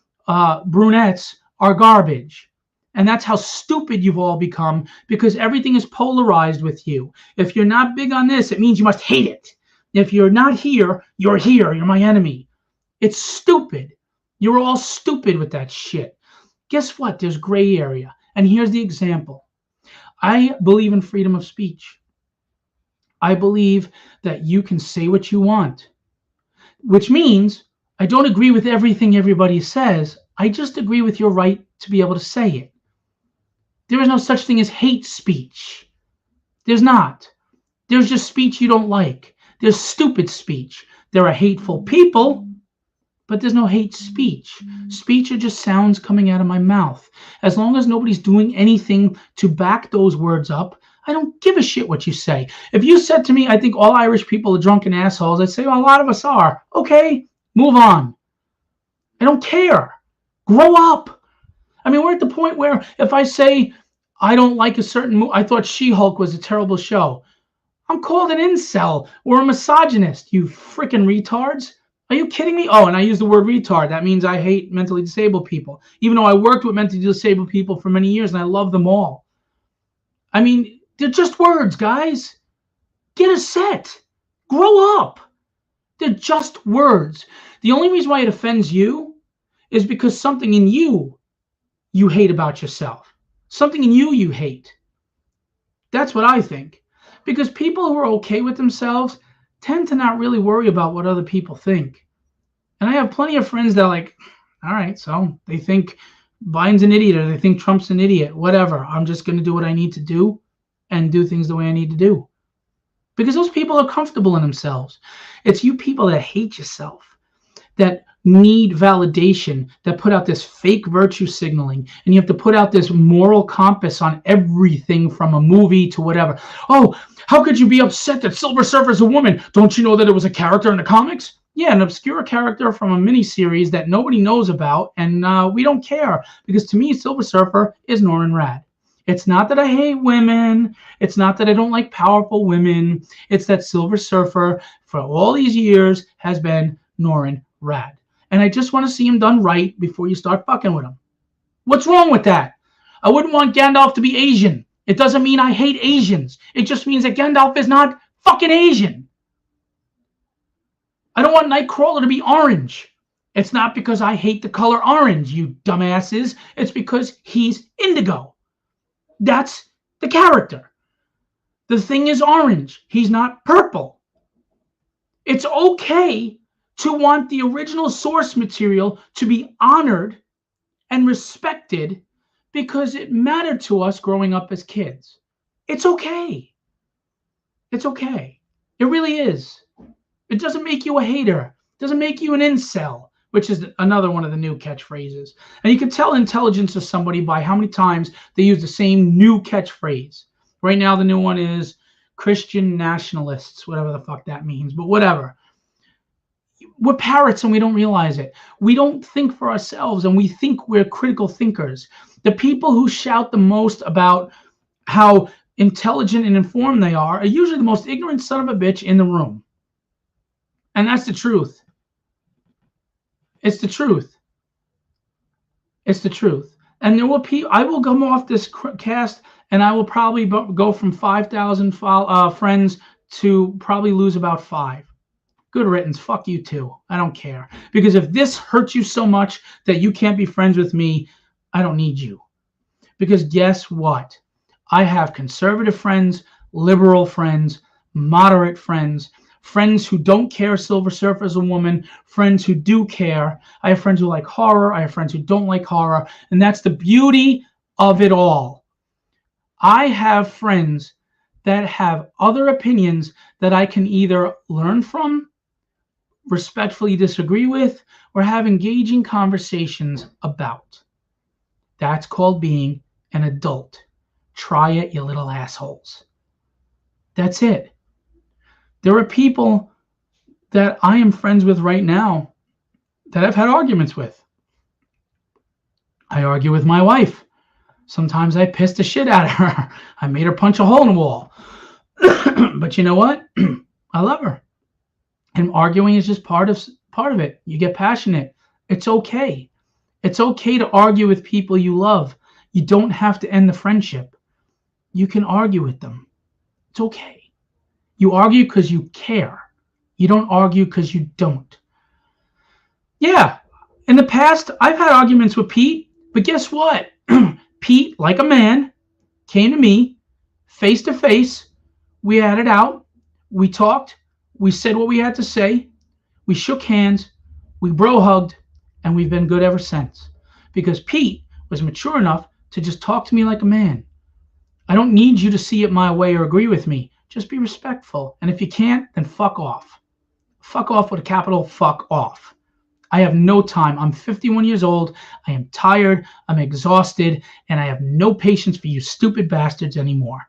[SPEAKER 1] brunettes are garbage. And that's how stupid you've all become, because everything is polarized with you. If you're not big on this, it means you must hate it. If you're not here, you're here. You're my enemy. It's stupid. You're all stupid with that shit. Guess what? There's gray area. And here's the example. I believe in freedom of speech. I believe that you can say what you want, which means I don't agree with everything everybody says. I just agree with your right to be able to say it. There is no such thing as hate speech. There's not. There's just speech you don't like. There's stupid speech. There are hateful people, but there's no hate speech. Speech are just sounds coming out of my mouth. As long as nobody's doing anything to back those words up, I don't give a shit what you say. If you said to me, I think all Irish people are drunken assholes, I'd say, well, a lot of us are. Okay, move on. I don't care. Grow up. I mean, we're at the point where if I say I don't like a certain movie, I thought She-Hulk was a terrible show, I'm called an incel or a misogynist, you freaking retards. Are you kidding me? Oh, and I use the word retard. That means I hate mentally disabled people, even though I worked with mentally disabled people for many years and I love them all. I mean, they're just words, guys. Get a set. Grow up. They're just words. The only reason why it offends you is because something in you hate about yourself. Something in you hate. That's what I think. Because people who are okay with themselves tend to not really worry about what other people think. And I have plenty of friends that are like, all right, so they think Biden's an idiot or they think Trump's an idiot, whatever. I'm just going to do what I need to do and do things the way I need to do. Because those people are comfortable in themselves. It's you people that hate yourself, that need validation that put out this fake virtue signaling, and you have to put out this moral compass on everything from a movie to whatever. Oh, how could you be upset that Silver Surfer's a woman? Don't you know that it was a character in the comics? Yeah, an obscure character from a miniseries that nobody knows about, and we don't care, because to me, Silver Surfer is Norrin Rad. It's not that I hate women. It's not that I don't like powerful women. It's that Silver Surfer, for all these years, has been Norrin Rad. And I just want to see him done right before you start fucking with him. What's wrong with that? I wouldn't want Gandalf to be Asian. It doesn't mean I hate Asians. It just means that Gandalf is not fucking Asian. I don't want Nightcrawler to be orange. It's not because I hate the color orange, you dumbasses. It's because he's indigo. That's the character. The thing is orange. He's not purple. It's okay to want the original source material to be honored and respected because it mattered to us growing up as kids. It's okay. It's okay. It really is. It doesn't make you a hater. It doesn't make you an incel, which is another one of the new catchphrases. And you can tell intelligence of somebody by how many times they use the same new catchphrase. Right now, the new one is Christian nationalists, whatever the fuck that means, but whatever. We're parrots and we don't realize it. We don't think for ourselves, and we think we're critical thinkers. The people who shout the most about how intelligent and informed they are usually the most ignorant son of a bitch in the room. And that's the truth. It's the truth. It's the truth. And there will be, I will come off this cast and I will probably go from 5,000 friends to probably lose about 5. Good riddance. Fuck you too. I don't care. Because if this hurts you so much that you can't be friends with me, I don't need you. Because guess what? I have conservative friends, liberal friends, moderate friends, friends who don't care Silver Surfer is a woman, friends who do care. I have friends who like horror. I have friends who don't like horror. And that's the beauty of it all. I have friends that have other opinions that I can either learn from, respectfully disagree with, or have engaging conversations about. That's called being an adult. Try it, you little assholes. That's it. There are people that I am friends with right now that I've had arguments with. I argue with my wife. Sometimes I piss the shit out of her. I made her punch a hole in the wall. But you know what? I love her. And arguing is just part of it. You get passionate. It's okay. It's okay to argue with people you love. You don't have to end the friendship. You can argue with them. It's okay. You argue because you care. You don't argue because you don't. Yeah, in the past, I've had arguments with Pete, but guess what? Pete, like a man, came to me face to face. We had it out. We talked. We said what we had to say. We shook hands. We bro hugged, and we've been good ever since. Because Pete was mature enough to just talk to me like a man. I don't need you to see it my way or agree with me. Just be respectful. And if you can't, then fuck off. Fuck off with a capital fuck off. I have no time. I'm 51 years old. I am tired. I'm exhausted. And I have no patience for you stupid bastards anymore.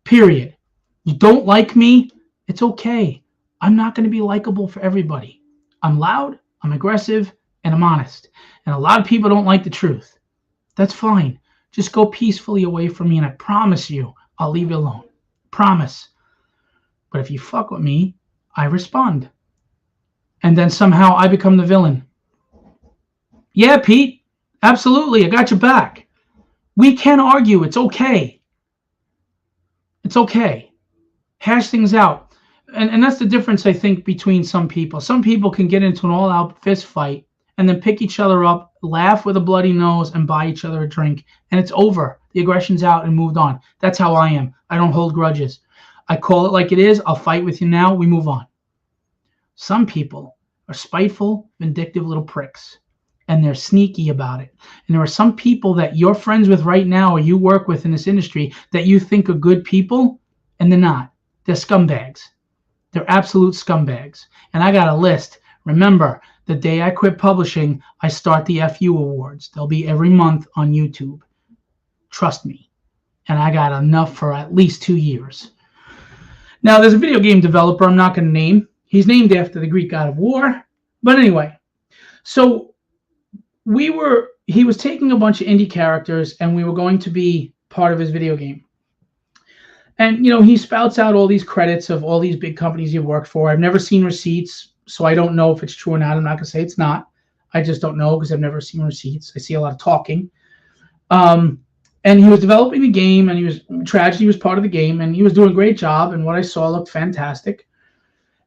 [SPEAKER 1] Period. You don't like me? It's okay. I'm not going to be likable for everybody. I'm loud, I'm aggressive, and I'm honest. And a lot of people don't like the truth. That's fine. Just go peacefully away from me, and I promise you, I'll leave you alone. Promise. But if you fuck with me, I respond. And then somehow I become the villain. Yeah, Pete, absolutely, I got your back. We can argue. It's okay. It's okay. Hash things out. And that's the difference, I think, between some people. Some people can get into an all-out fist fight and then pick each other up, laugh with a bloody nose, and buy each other a drink. And it's over. The aggression's out and moved on. That's how I am. I don't hold grudges. I call it like it is. I'll fight with you now. We move on. Some people are spiteful, vindictive little pricks. And they're sneaky about it. And there are some people that you're friends with right now or you work with in this industry that you think are good people, and they're not. They're scumbags. They're absolute scumbags. And I got a list. Remember, The day I quit publishing, I start the FU awards. They'll be every month on YouTube. Trust me. And I got enough for at least 2 years. Now, there's a video game developer I'm not going to name. He's named after the Greek god of war. But anyway, so he was taking a bunch of indie characters, and we were going to be part of his video game. And, he spouts out all these credits of all these big companies he worked for. I've never seen receipts, so I don't know if it's true or not. I'm not going to say it's not. I just don't know because I've never seen receipts. I see a lot of talking. And he was developing the game, and Tragedy was part of the game, and he was doing a great job, and what I saw looked fantastic.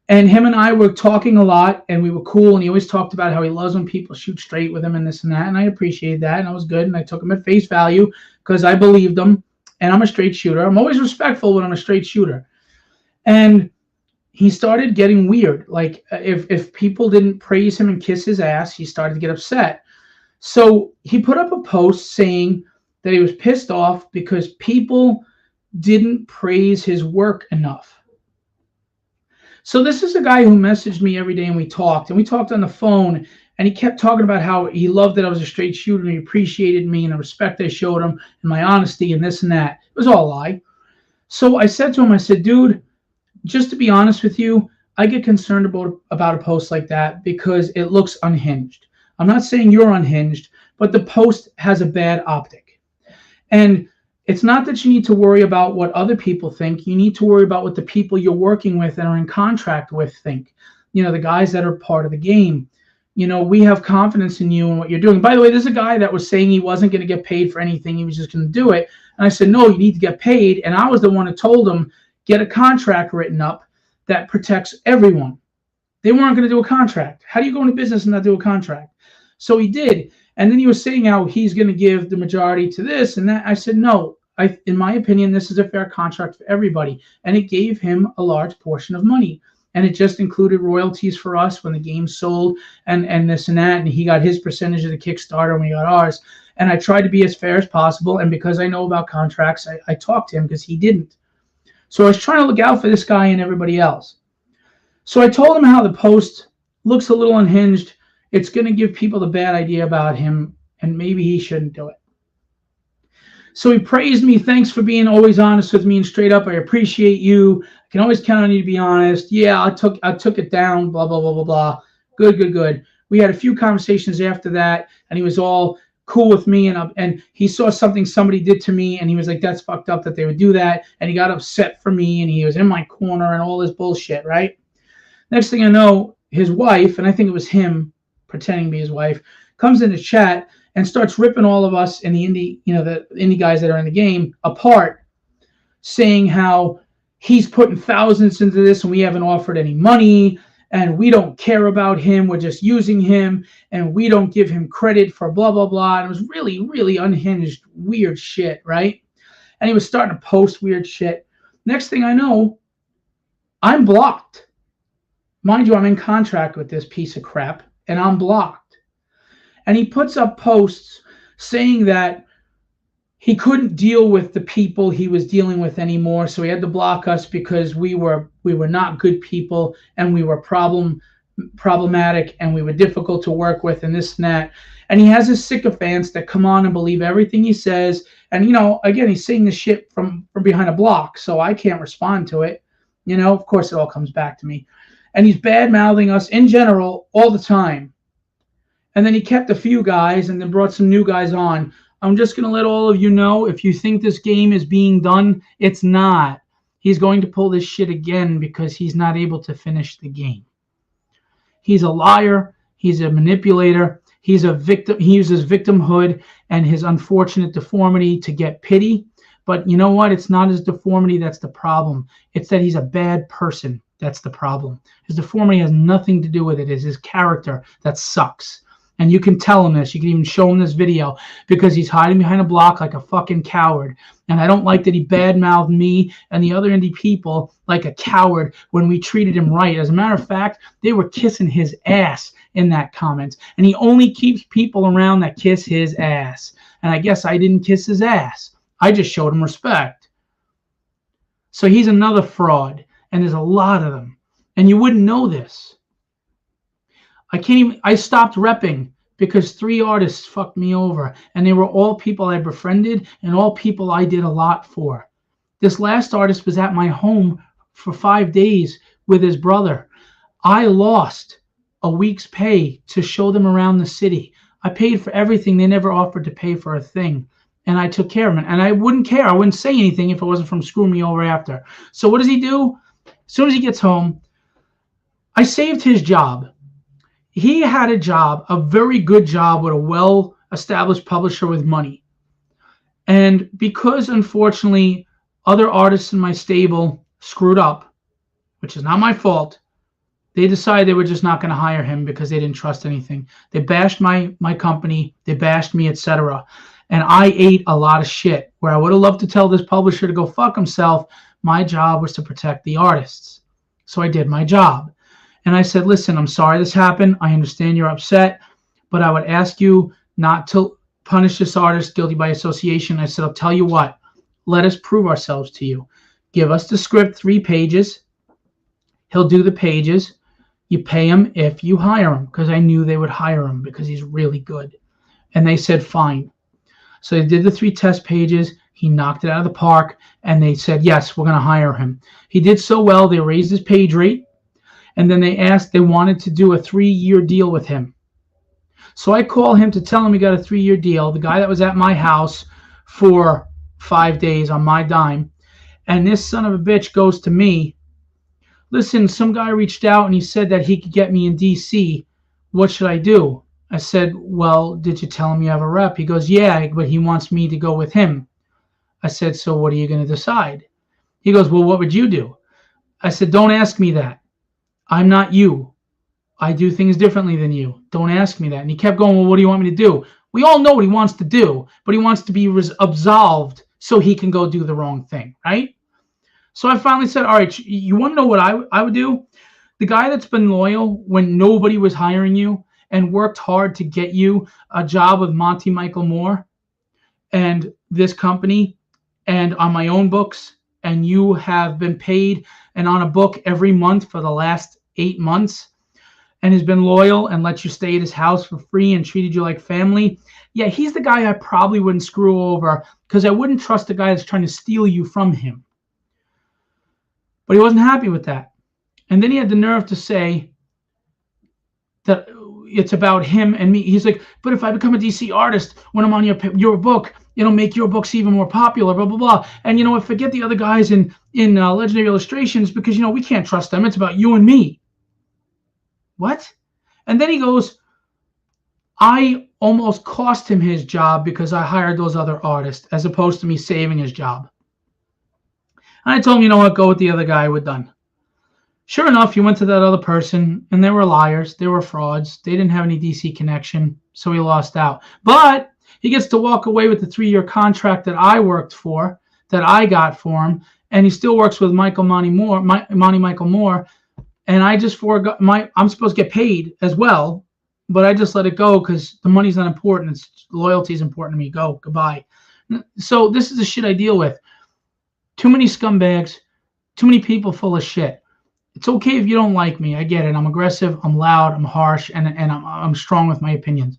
[SPEAKER 1] And him and I were talking a lot, and we were cool, and he always talked about how he loves when people shoot straight with him and this and that, and I appreciated that, and I was good, and I took him at face value because I believed him, and I'm a straight shooter. I'm always respectful when I'm a straight shooter. And he started getting weird. Like, if people didn't praise him and kiss his ass, he started to get upset. So he put up a post saying that he was pissed off because people didn't praise his work enough. So this is a guy who messaged me every day, and we talked on the phone, and he kept talking about how he loved that I was a straight shooter, and he appreciated me and the respect I showed him and my honesty and this and that. It was all a lie. So I said to him, I said, dude, just to be honest with you, I get concerned about a post like that because it looks unhinged. I'm not saying you're unhinged, but the post has a bad optic. And it's not that you need to worry about what other people think. You need to worry about what the people you're working with and are in contract with think. The guys that are part of the game. We have confidence in you and what you're doing. By the way, there's a guy that was saying he wasn't going to get paid for anything. He was just going to do it. And I said, no, you need to get paid. And I was the one who told him, get a contract written up that protects everyone. They weren't going to do a contract. How do you go into business and not do a contract? So he did. And then he was saying how he's going to give the majority to this and that. I said, no. In my opinion, this is a fair contract for everybody. And it gave him a large portion of money. And it just included royalties for us when the game sold and this and that. And he got his percentage of the Kickstarter and we got ours. And I tried to be as fair as possible. And because I know about contracts, I talked to him because he didn't. So I was trying to look out for this guy and everybody else. So I told him how the post looks a little unhinged. It's going to give people the bad idea about him. And maybe he shouldn't do it. So he praised me. Thanks for being always honest with me and straight up. I appreciate you. I can always count on you to be honest. Yeah, I took it down, blah, blah, blah, blah, blah. Good. We had a few conversations after that, and he was all cool with me. And he saw something somebody did to me, and he was like, that's fucked up that they would do that. And he got upset for me, and he was in my corner and all this bullshit, right? Next thing I know, his wife, and I think it was him pretending to be his wife, comes in the chat and starts ripping all of us and the indie guys that are in the game apart, saying how he's putting thousands into this and we haven't offered any money and we don't care about him. We're just using him and we don't give him credit for blah, blah, blah. And it was really, really unhinged, weird shit, right? And he was starting to post weird shit. Next thing I know, I'm blocked. Mind you, I'm in contract with this piece of crap and I'm blocked. And he puts up posts saying that he couldn't deal with the people he was dealing with anymore, so he had to block us because we were not good people and we were problematic and we were difficult to work with and this and that. And he has his sycophants that come on and believe everything he says. And again, he's saying this shit from behind a block, so I can't respond to it. Of course, it all comes back to me. And he's bad-mouthing us in general all the time. And then he kept a few guys and then brought some new guys on. I'm just going to let all of you know, if you think this game is being done, it's not. He's going to pull this shit again because he's not able to finish the game. He's a liar. He's a manipulator. He's a victim. He uses victimhood and his unfortunate deformity to get pity. But you know what? It's not his deformity that's the problem. It's that he's a bad person. That's the problem. His deformity has nothing to do with it. It's his character that sucks. And you can tell him this. You can even show him this video because he's hiding behind a block like a fucking coward. And I don't like that he badmouthed me and the other indie people like a coward when we treated him right. As a matter of fact, they were kissing his ass in that comment. And he only keeps people around that kiss his ass. And I guess I didn't kiss his ass. I just showed him respect. So he's another fraud. And there's a lot of them. And you wouldn't know this. I can't even. I stopped repping because 3 artists fucked me over, and they were all people I befriended and all people I did a lot for. This last artist was at my home for 5 days with his brother. I lost a week's pay to show them around the city. I paid for everything. They never offered to pay for a thing. And I took care of it. And I wouldn't care. I wouldn't say anything if it wasn't from screwing me over after. So what does he do? As soon as he gets home, I saved his job. He had a job, a very good job with a well-established publisher with money. And because, unfortunately, other artists in my stable screwed up, which is not my fault, they decided they were just not going to hire him because they didn't trust anything. They bashed my company, they bashed me, etc. And I ate a lot of shit where I would have loved to tell this publisher to go fuck himself. My job was to protect the artists. So I did my job. And I said, listen, I'm sorry this happened. I understand you're upset, but I would ask you not to punish this artist guilty by association. I said, I'll tell you what, let us prove ourselves to you. Give us the script, 3 pages. He'll do the pages. You pay him if you hire him, because I knew they would hire him because he's really good. And they said, fine. So they did the 3 test pages. He knocked it out of the park, and they said, yes, we're going to hire him. He did so well, they raised his page rate, and then they wanted to do a 3-year deal with him. So I call him to tell him we got a 3-year deal, the guy that was at my house for 5 days on my dime, and this son of a bitch goes to me, listen, some guy reached out and he said that he could get me in DC. What should I do? I said, well, did you tell him you have a rep? He goes, yeah, but he wants me to go with him. I said, so what are you going to decide? He goes, well, what would you do? I said, don't ask me that. I'm not you. I do things differently than you. Don't ask me that. And he kept going, well, what do you want me to do? We all know what he wants to do, but he wants to be absolved so he can go do the wrong thing, right? So I finally said, all right, you want to know what I would do? The guy that's been loyal when nobody was hiring you and worked hard to get you a job with Monty Michael Moore and this company and on my own books, and you have been paid and on a book every month for the last 8 months and has been loyal and let you stay at his house for free and treated you like family. Yeah, he's the guy I probably wouldn't screw over because I wouldn't trust the guy that's trying to steal you from him. But he wasn't happy with that. And then he had the nerve to say that it's about him and me. He's like, but if I become a DC artist, when I'm on your book, it'll make your books even more popular, blah, blah, blah. And, I forget the other guys in Legendary Illustrations because, we can't trust them. It's about you and me. What? And then he goes, I almost cost him his job because I hired those other artists as opposed to me saving his job. And I told him, you know what, go with the other guy, we're done. Sure enough, he went to that other person, and they were liars. They were frauds. They didn't have any DC connection, so he lost out. But he gets to walk away with the 3-year contract that I worked for, that I got for him, and he still works with Monty Michael Moore, and I just forgot I'm supposed to get paid as well, but I just let it go because the money's not important. Loyalty is important to me. Go, goodbye. So this is the shit I deal with. Too many scumbags, too many people full of shit. It's okay if you don't like me. I get it. I'm aggressive, I'm loud, I'm harsh, and I'm strong with my opinions.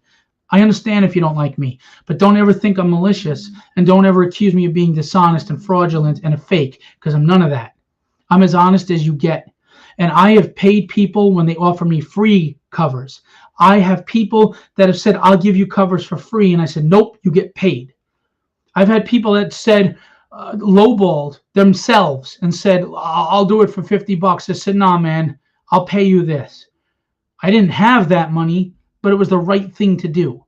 [SPEAKER 1] I understand if you don't like me, but don't ever think I'm malicious, and don't ever accuse me of being dishonest and fraudulent and a fake, because I'm none of that. I'm as honest as you get. And I have paid people when they offer me free covers. I have people that have said, I'll give you covers for free, and I said, nope, you get paid. I've had people that said, lowballed themselves and said, I'll do it for $50. I said, nah, man, I'll pay you this. I didn't have that money, but it was the right thing to do.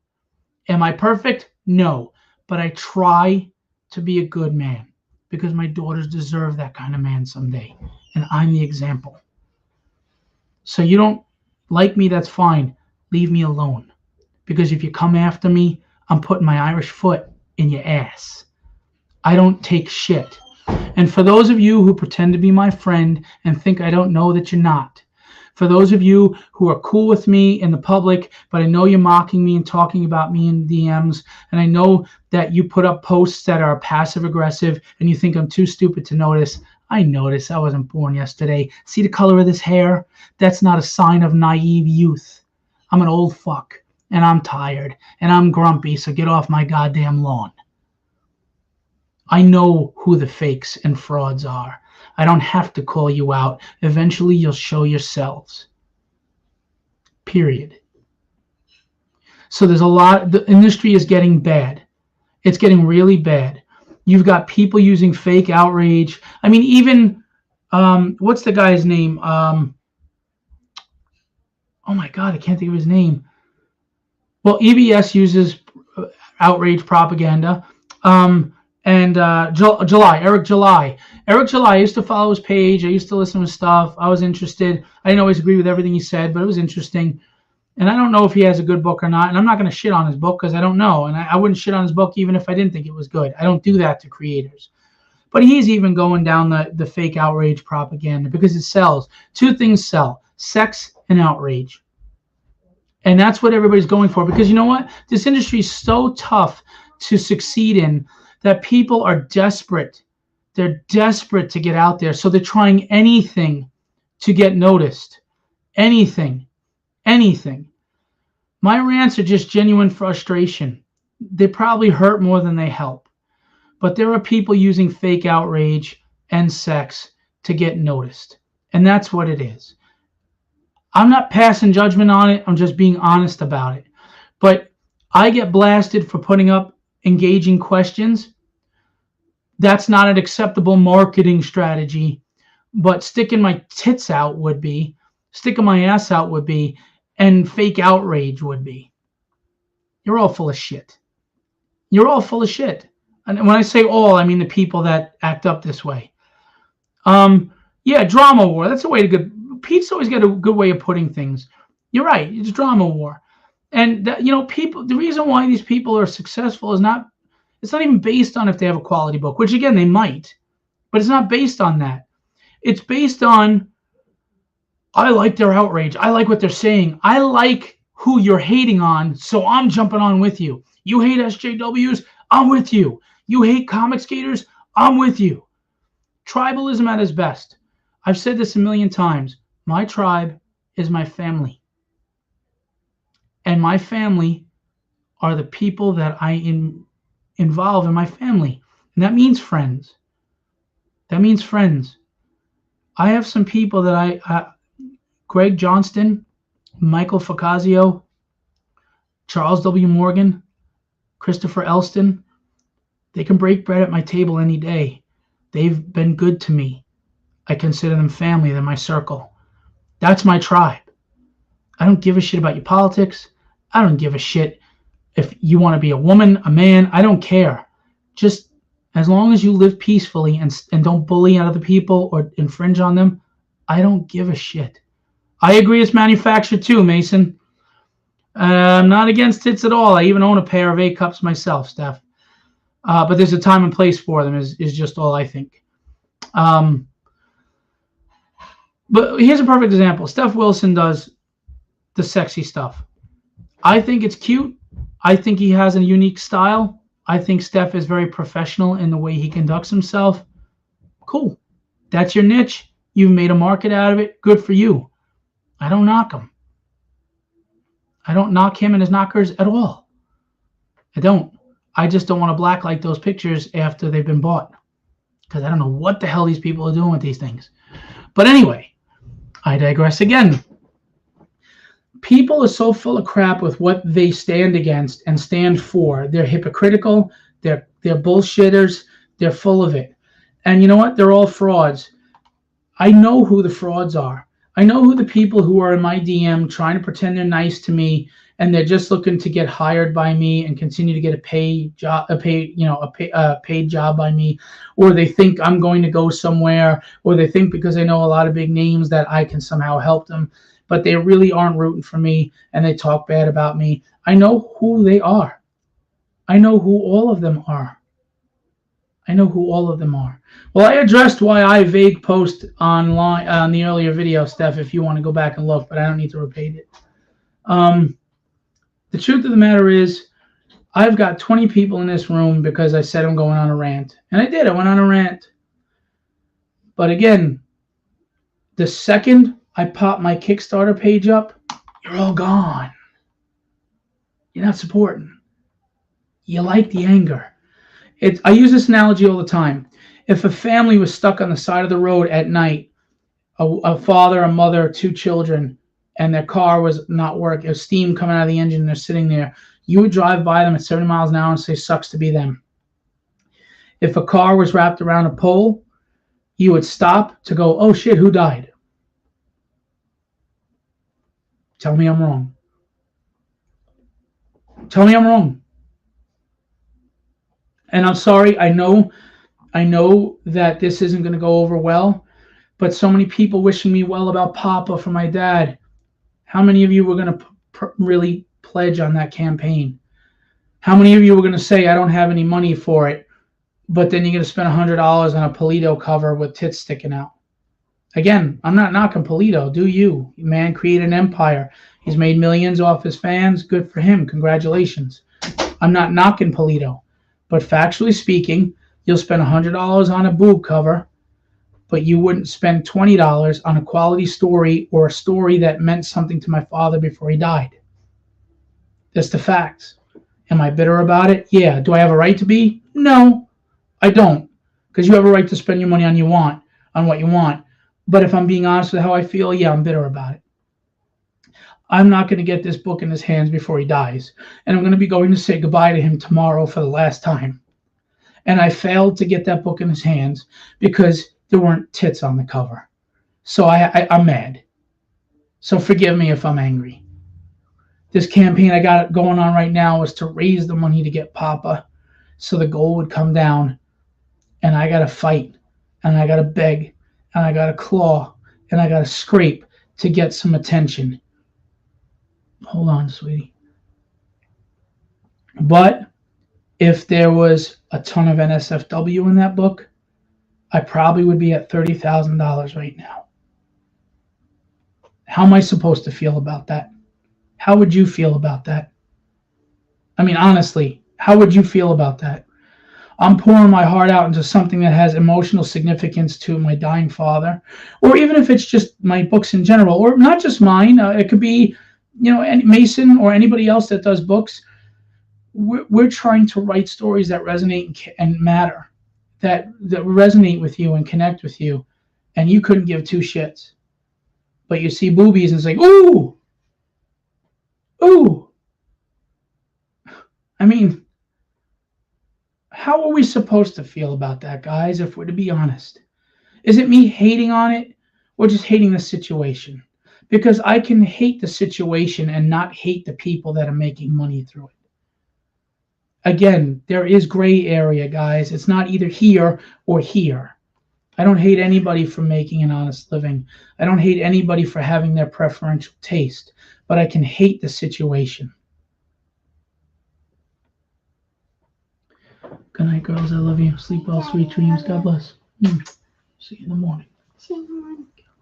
[SPEAKER 1] Am I perfect? No, but I try to be a good man because my daughters deserve that kind of man someday, and I'm the example. So you don't like me, that's fine. Leave me alone, because if you come after me, I'm putting my Irish foot in your ass. I don't take shit. And for those of you who pretend to be my friend and think I don't know that you're not, for those of you who are cool with me in the public, but I know you're mocking me and talking about me in DMs, and I know that you put up posts that are passive aggressive and you think I'm too stupid to notice, I notice. I wasn't born yesterday. See the color of this hair? That's not a sign of naive youth. I'm an old fuck, and I'm tired, and I'm grumpy, so get off my goddamn lawn. I know who the fakes and frauds are. I don't have to call you out. Eventually, you'll show yourselves. Period. So there's a lot. The industry is getting bad. It's getting really bad. You've got people using fake outrage. I mean, even what's the guy's name? Oh my God, I can't think of his name. Well, EBS uses outrage propaganda. And Eric July. Eric July, I used to follow his page. I used to listen to his stuff. I was interested. I didn't always agree with everything he said, but it was interesting. And I don't know if he has a good book or not. And I'm not going to shit on his book because I don't know. And I wouldn't shit on his book even if I didn't think it was good. I don't do that to creators. But he's even going down the fake outrage propaganda because it sells. Two things sell: sex and outrage. And that's what everybody's going for. Because you know what? This industry is so tough to succeed in that people are desperate. They're desperate to get out there. So they're trying anything to get noticed. Anything. My rants are just genuine frustration. They probably hurt more than they help. But there are people using fake outrage and sex to get noticed. And that's what it is. I'm not passing judgment on it. I'm just being honest about it. But I get blasted for putting up engaging questions. That's not an acceptable marketing strategy. But sticking my tits out would be. Sticking my ass out would be. And fake outrage would be. You're all full of shit. You're all full of shit. And when I say all, I mean the people that act up this way. Yeah, drama war. That's a way to go. Pete's always got a good way of putting things. You're right. It's drama war. And that, people. The reason why these people are successful is not. It's not even based on if they have a quality book, which again they might, but it's not based on that. It's based on. I like their outrage. I like what they're saying. I like who you're hating on, so I'm jumping on with you. You hate SJWs? I'm with you. You hate comic skaters? I'm with you. Tribalism at its best. I've said this a million times. My tribe is my family. And my family are the people that I involve in my family. And that means friends. That means friends. I have some people that Greg Johnston, Michael Facazio, Charles W. Morgan, Christopher Elston, they can break bread at my table any day. They've been good to me. I consider them family. They're my circle. That's my tribe. I don't give a shit about your politics. I don't give a shit if you want to be a woman, a man. I don't care. Just as long as you live peacefully and don't bully other people or infringe on them, I don't give a shit. I agree it's manufactured too, Mason. I'm not against tits at all. I even own a pair of A cups myself, Steph. But there's a time and place for them is just all I think. But here's a perfect example. Steph Wilson does the sexy stuff. I think it's cute. I think he has a unique style. I think Steph is very professional in the way he conducts himself. Cool. That's your niche. You've made a market out of it. Good for you. I don't knock him. I don't knock him and his knockers at all. I don't. I just don't want to blacklight those pictures after they've been bought. Because I don't know what the hell these people are doing with these things. But anyway, I digress again. People are so full of crap with what they stand against and stand for. They're hypocritical. They're bullshitters. They're full of it. And you know what? They're all frauds. I know who the frauds are. I know who the people who are in my DM trying to pretend they're nice to me and they're just looking to get hired by me and continue to get a paid job by me, or they think I'm going to go somewhere, or they think because I know a lot of big names that I can somehow help them, but they really aren't rooting for me and they talk bad about me. I know who they are. I know who all of them are. Well, I addressed why I vague post online on the earlier video, Steph, if you want to go back and look, but I don't need to repeat it. The truth of the matter is, I've got 20 people in this room because I said I'm going on a rant. And I did. I went on a rant. But again, the second I pop my Kickstarter page up, you're all gone. You're not supporting. You like the anger. I use this analogy all the time. If a family was stuck on the side of the road at night, a father, a mother, two children, and their car was not working, there's steam coming out of the engine, and they're sitting there, you would drive by them at 70 miles an hour and say, sucks to be them. If a car was wrapped around a pole, you would stop to go, oh shit, who died? Tell me I'm wrong. Tell me I'm wrong. And I'm sorry, I know that this isn't going to go over well, but so many people wishing me well about Papa for my dad. How many of you were going to really pledge on that campaign? How many of you were going to say, I don't have any money for it, but then you're going to spend $100 on a Polito cover with tits sticking out? Again, I'm not knocking Polito. Do you? Man created an empire. He's made millions off his fans. Good for him. Congratulations. I'm not knocking Polito. But factually speaking, you'll spend $100 on a boob cover, but you wouldn't spend $20 on a quality story or a story that meant something to my father before he died. That's the facts. Am I bitter about it? Yeah. Do I have a right to be? No, I don't. Because you have a right to spend your money on what you want. But if I'm being honest with how I feel, yeah, I'm bitter about it. I'm not going to get this book in his hands before he dies. And I'm going to be going to say goodbye to him tomorrow for the last time. And I failed to get that book in his hands because there weren't tits on the cover. So I'm mad. So forgive me if I'm angry. This campaign I got going on right now is to raise the money to get Papa so the goal would come down. And I got to fight. And I got to beg. And I got to claw. And I got to scrape to get some attention. Hold on, sweetie. But if there was a ton of NSFW in that book, I probably would be at $30,000 right now. How am I supposed to feel about that? How would you feel about that? I mean, honestly, how would you feel about that? I'm pouring my heart out into something that has emotional significance to my dying father, or even if it's just my books in general, or not just mine. It could be, Mason or anybody else that does books. We're trying to write stories that resonate and matter, that resonate with you and connect with you, and you couldn't give two shits. But you see boobies and it's like, ooh, ooh. I mean, how are we supposed to feel about that, guys, if we're to be honest? Is it me hating on it or just hating the situation? Because I can hate the situation and not hate the people that are making money through it. Again, there is gray area, guys. It's not either here or here. I don't hate anybody for making an honest living. I don't hate anybody for having their preferential taste, but I can hate the situation. Good night, girls. I love you. Sleep well, sweet dreams. God bless. See you in the morning.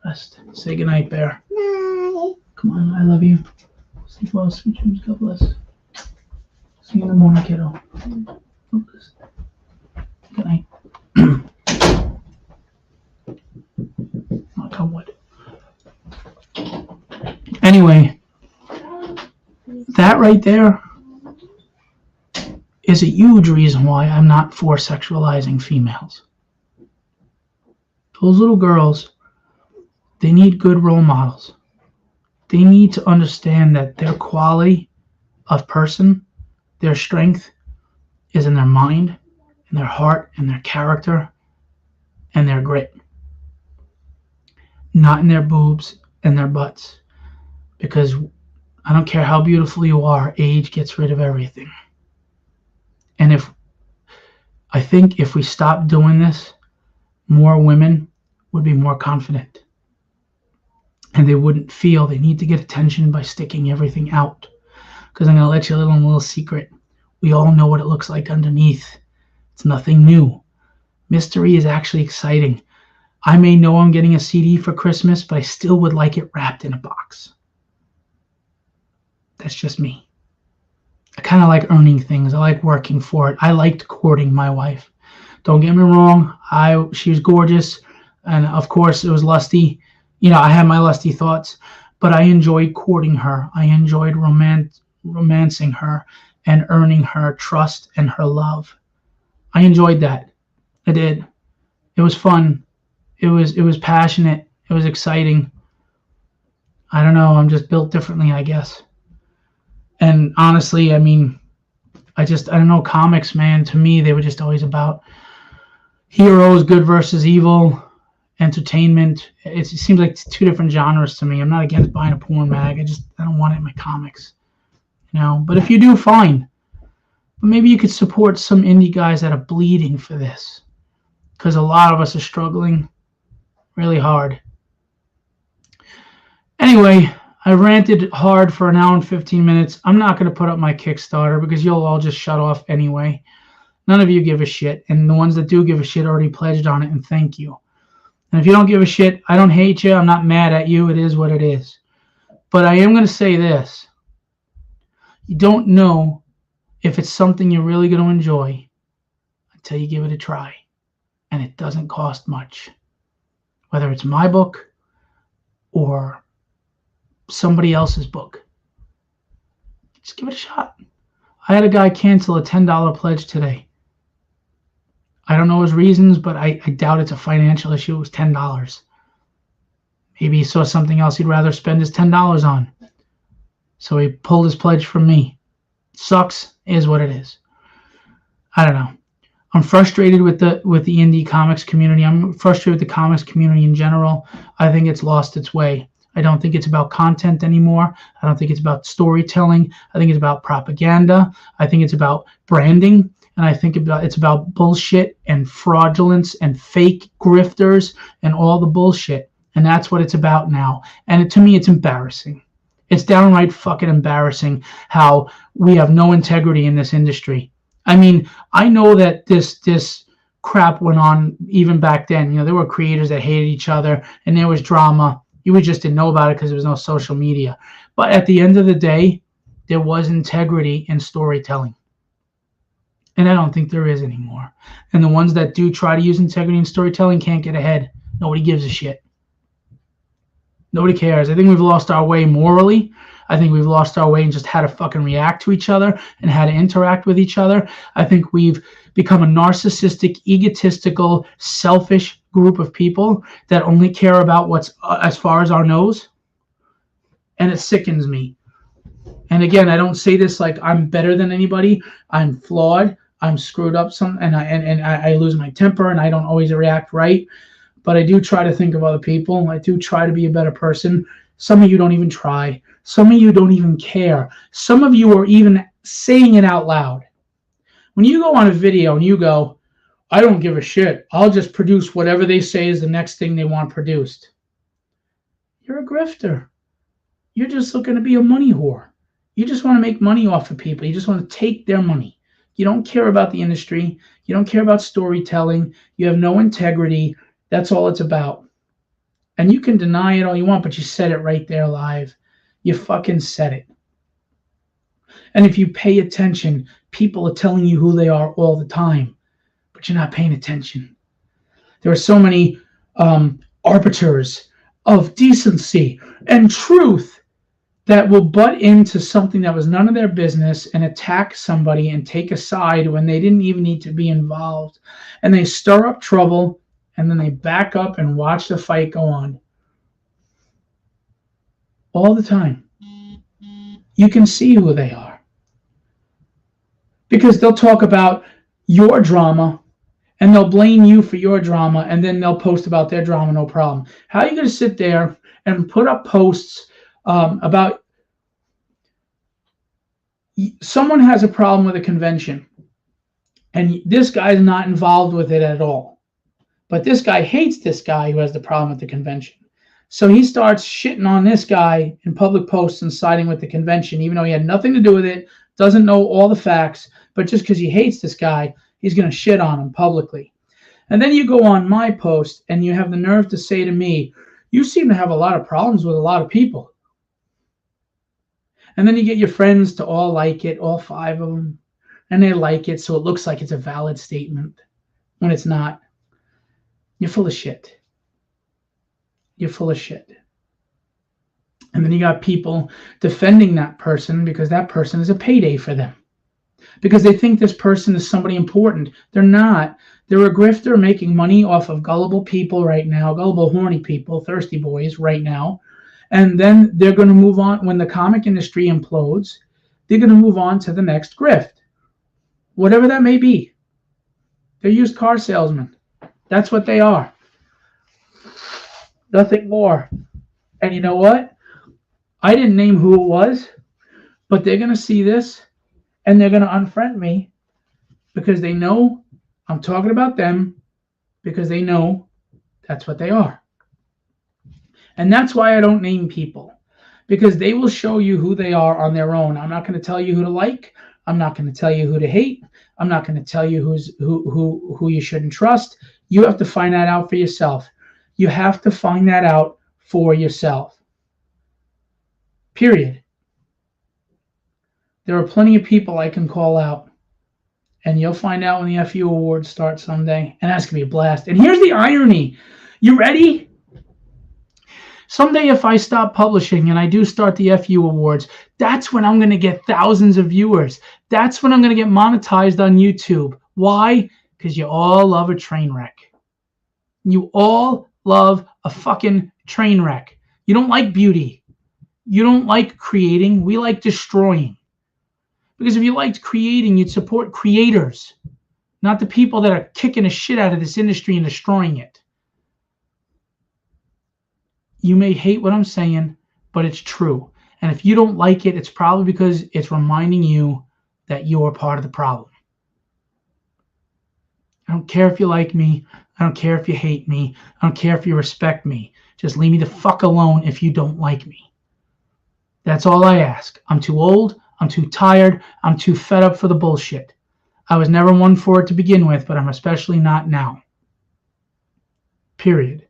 [SPEAKER 1] Rest. Say good night, Bear. Night. Come on, I love you. Sleep well, sweet dreams. God bless. See you in the morning, kiddo. Good night. Knock on wood. Anyway, that right there is a huge reason why I'm not for sexualizing females. Those little girls, they need good role models. They need to understand that their quality of person, their strength, is in their mind, in their heart, in their character, and their grit. Not in their boobs and their butts. Because I don't care how beautiful you are, age gets rid of everything. And I think if we stop doing this, more women would be more confident. And they wouldn't feel they need to get attention by sticking everything out. Because I'm going to let you in a little secret. We all know what it looks like underneath. It's nothing new. Mystery is actually exciting. I may know I'm getting a CD for Christmas, but I still would like it wrapped in a box. That's just me. I kind of like earning things. I like working for it. I liked courting my wife. Don't get me wrong. She was gorgeous. And of course, it was lusty. I had my lusty thoughts. But I enjoyed courting her. I enjoyed romancing her and earning her trust and her love. I enjoyed that. I did. It was fun. It was passionate. It was exciting. I don't know. I'm just built differently, I guess. And honestly, I mean, I don't know, comics, man. To me, they were just always about heroes, good versus evil, entertainment. It seems like two different genres to me. I'm not against buying a porn mag. I don't want it in my comics, you know. But if you do, fine. But maybe you could support some indie guys that are bleeding for this, because a lot of us are struggling really hard. Anyway, I ranted hard for an hour and 15 minutes. I'm not going to put up my Kickstarter because you'll all just shut off anyway. None of you give a shit, and the ones that do give a shit already pledged on it, and thank you. And if you don't give a shit, I don't hate you. I'm not mad at you. It is what it is. But I am going to say this. You don't know if it's something you're really going to enjoy until you give it a try. And it doesn't cost much. Whether it's my book or somebody else's book. Just give it a shot. I had a guy cancel a $10 pledge today. I don't know his reasons, but I doubt it's a financial issue. It was $10. Maybe he saw something else he'd rather spend his $10 on. So he pulled his pledge from me. Sucks, is what it is. I don't know. I'm frustrated with the indie comics community. I'm frustrated with the comics community in general. I think it's lost its way. I don't think it's about content anymore. I don't think it's about storytelling. I think it's about propaganda. I think it's about branding. And I think it's about bullshit and fraudulence and fake grifters and all the bullshit. And that's what it's about now. And to me, it's embarrassing. It's downright fucking embarrassing how we have no integrity in this industry. I mean, I know that this crap went on even back then. You know, there were creators that hated each other and there was drama. You just didn't know about it because there was no social media. But at the end of the day, there was integrity in storytelling. And I don't think there is anymore. And the ones that do try to use integrity in storytelling can't get ahead. Nobody gives a shit. Nobody cares. I think we've lost our way morally. I think we've lost our way in just how to fucking react to each other and how to interact with each other. I think we've become a narcissistic, egotistical, selfish group of people that only care about what's as far as our nose. And it sickens me. And again, I don't say this like I'm better than anybody. I'm flawed. I'm screwed up and I lose my temper and I don't always react right. But I do try to think of other people. I do try to be a better person. Some of you don't even try. Some of you don't even care. Some of you are even saying it out loud. When you go on a video and you go, I don't give a shit. I'll just produce whatever they say is the next thing they want produced. You're a grifter. You're just looking to be a money whore. You just want to make money off of people. You just want to take their money. You don't care about the industry. You don't care about storytelling. You have no integrity. That's all it's about. And you can deny it all you want, but you said it right there live. You fucking said it. And if you pay attention, people are telling you who they are all the time, but you're not paying attention. There are so many arbiters of decency and truth that will butt into something that was none of their business and attack somebody and take a side when they didn't even need to be involved. And they stir up trouble, and then they back up and watch the fight go on. All the time. You can see who they are. Because they'll talk about your drama, and they'll blame you for your drama, and then they'll post about their drama, no problem. How are you going to sit there and put up posts about someone has a problem with a convention and this guy's not involved with it at all, but this guy hates this guy who has the problem with the convention, so he starts shitting on this guy in public posts and siding with the convention even though he had nothing to do with it, doesn't know all the facts, but just because he hates this guy, he's going to shit on him publicly. And then you go on my post and you have the nerve to say to me, you seem to have a lot of problems with a lot of people. And then you get your friends to all like it, all 5 of them, and they like it, so it looks like it's a valid statement when it's not. You're full of shit. You're full of shit. And then you got people defending that person because that person is a payday for them. Because they think this person is somebody important. They're not. They're a grifter making money off of gullible people right now, gullible, horny people, thirsty boys right now. And then they're going to move on. When the comic industry implodes, they're going to move on to the next grift, whatever that may be. They're used car salesmen. That's what they are. Nothing more. And you know what? I didn't name who it was, but they're going to see this and they're going to unfriend me because they know I'm talking about them, because they know that's what they are. And that's why I don't name people, because they will show you who they are on their own. I'm not going to tell you who to like. I'm not going to tell you who to hate. I'm not going to tell you who you shouldn't trust. You have to find that out for yourself. You have to find that out for yourself. Period. There are plenty of people I can call out, and you'll find out when the FU Awards start someday, and that's going to be a blast. And here's the irony. You ready? Someday if I stop publishing and I do start the FU Awards, that's when I'm going to get thousands of viewers. That's when I'm going to get monetized on YouTube. Why? Because you all love a train wreck. You all love a fucking train wreck. You don't like beauty. You don't like creating. We like destroying. Because if you liked creating, you'd support creators, not the people that are kicking the shit out of this industry and destroying it. You may hate what I'm saying, but it's true. And if you don't like it, it's probably because it's reminding you that you're part of the problem. I don't care if you like me. I don't care if you hate me. I don't care if you respect me. Just leave me the fuck alone if you don't like me. That's all I ask. I'm too old. I'm too tired. I'm too fed up for the bullshit. I was never one for it to begin with, but I'm especially not now. Period.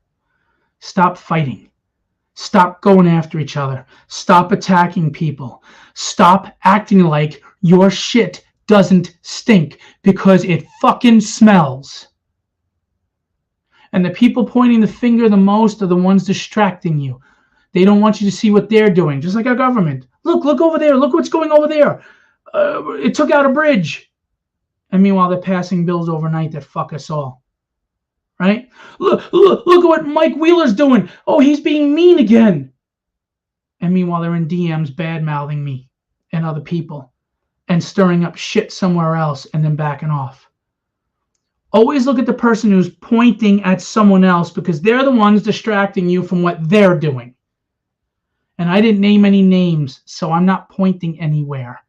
[SPEAKER 1] Stop fighting. Stop going after each other. Stop attacking people. Stop acting like your shit doesn't stink, because it fucking smells. And the people pointing the finger the most are the ones distracting you. They don't want you to see what they're doing, just like our government. Look over there. Look what's going over there. It took out a bridge. And meanwhile, they're passing bills overnight that fuck us all. Right? Look at what Mike Wheeler's doing. Oh, he's being mean again. And meanwhile, they're in DMs bad-mouthing me and other people and stirring up shit somewhere else and then backing off. Always look at the person who's pointing at someone else, because they're the ones distracting you from what they're doing. And I didn't name any names, so I'm not pointing anywhere.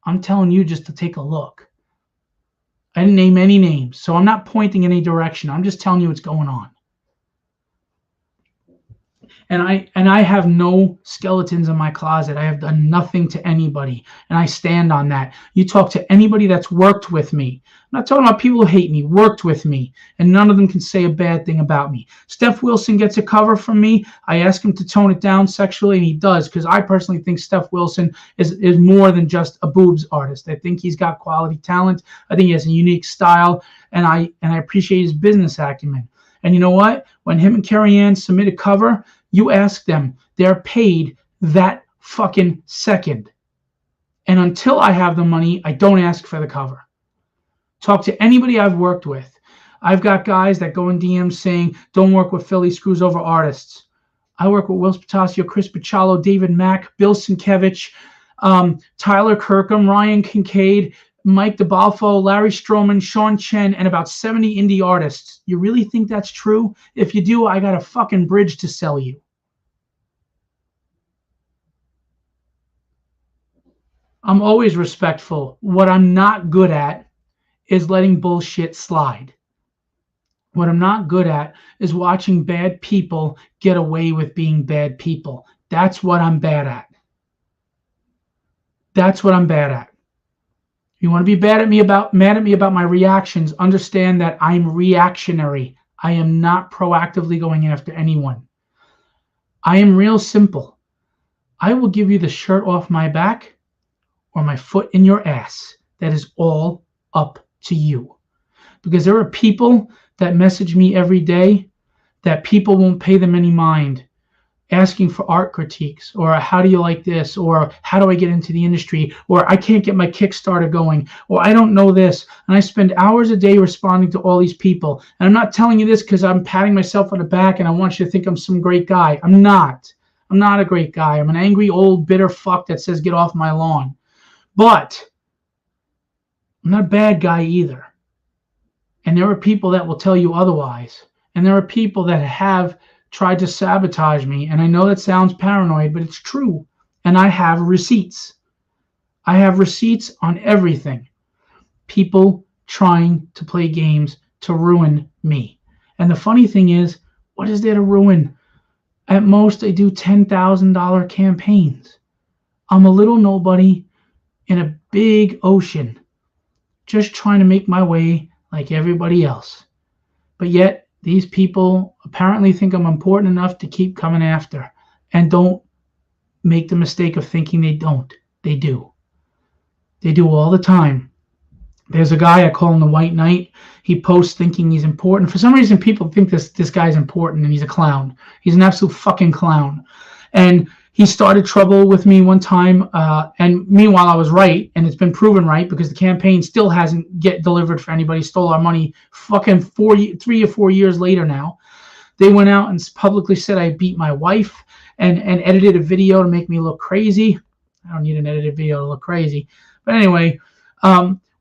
[SPEAKER 1] I'm telling you just to take a look. I didn't name any names, so I'm not pointing in any direction. I'm just telling you what's going on. And I have no skeletons in my closet. I have done nothing to anybody, and I stand on that. You talk to anybody that's worked with me. I'm not talking about people who hate me, worked with me, and none of them can say a bad thing about me. Steph Wilson gets a cover from me. I ask him to tone it down sexually, and he does, because I personally think Steph Wilson is more than just a boobs artist. I think he's got quality talent. I think he has a unique style, and I appreciate his business acumen. And you know what? When him and Carrie Ann submit a cover, you ask them. They're paid that fucking second. And until I have the money, I don't ask for the cover. Talk to anybody I've worked with. I've got guys that go in DMs saying, don't work with Philly, screws over artists. I work with Will Spatasio, Chris Picciolo, David Mack, Bill Sienkiewicz, Tyler Kirkham, Ryan Kincaid, Mike DeBalfo, Larry Stroman, Sean Chen, and about 70 indie artists. You really think that's true? If you do, I got a fucking bridge to sell you. I'm always respectful. What I'm not good at is letting bullshit slide. What I'm not good at is watching bad people get away with being bad people. That's what I'm bad at. That's what I'm bad at. You want to be mad at me about my reactions, understand that I'm reactionary. I am not proactively going after anyone. I am real simple. I will give you the shirt off my back or my foot in your ass. That is all up to you. Because there are people that message me every day that people won't pay them any mind. asking for art critiques, or how do you like this, or how do I get into the industry, or I can't get my Kickstarter going, or I don't know this. And I spend hours a day responding to all these people. And I'm not telling you this because I'm patting myself on the back and I want you to think I'm some great guy. I'm not. I'm not a great guy. I'm an angry, old, bitter fuck that says get off my lawn. But I'm not a bad guy either. And there are people that will tell you otherwise. And there are people that have tried to sabotage me. And I know that sounds paranoid, but it's true. And I have receipts. I have receipts on everything. People trying to play games to ruin me. And the funny thing is, what is there to ruin? At most, I do $10,000 campaigns. I'm a little nobody in a big ocean, just trying to make my way like everybody else. But yet, these people apparently think I'm important enough to keep coming after. And don't make the mistake of thinking they don't. They do. They do all the time. There's a guy, I call him the White Knight. He posts thinking he's important. For some reason, people think this guy's important, and he's a clown. He's an absolute fucking clown. And he started trouble with me one time, and meanwhile I was right, and it's been proven right because the campaign still hasn't get delivered for anybody. Stole our money fucking 3 or 4 years later now. They went out and publicly said I beat my wife and edited a video to make me look crazy. I don't need an edited video to look crazy. But anyway,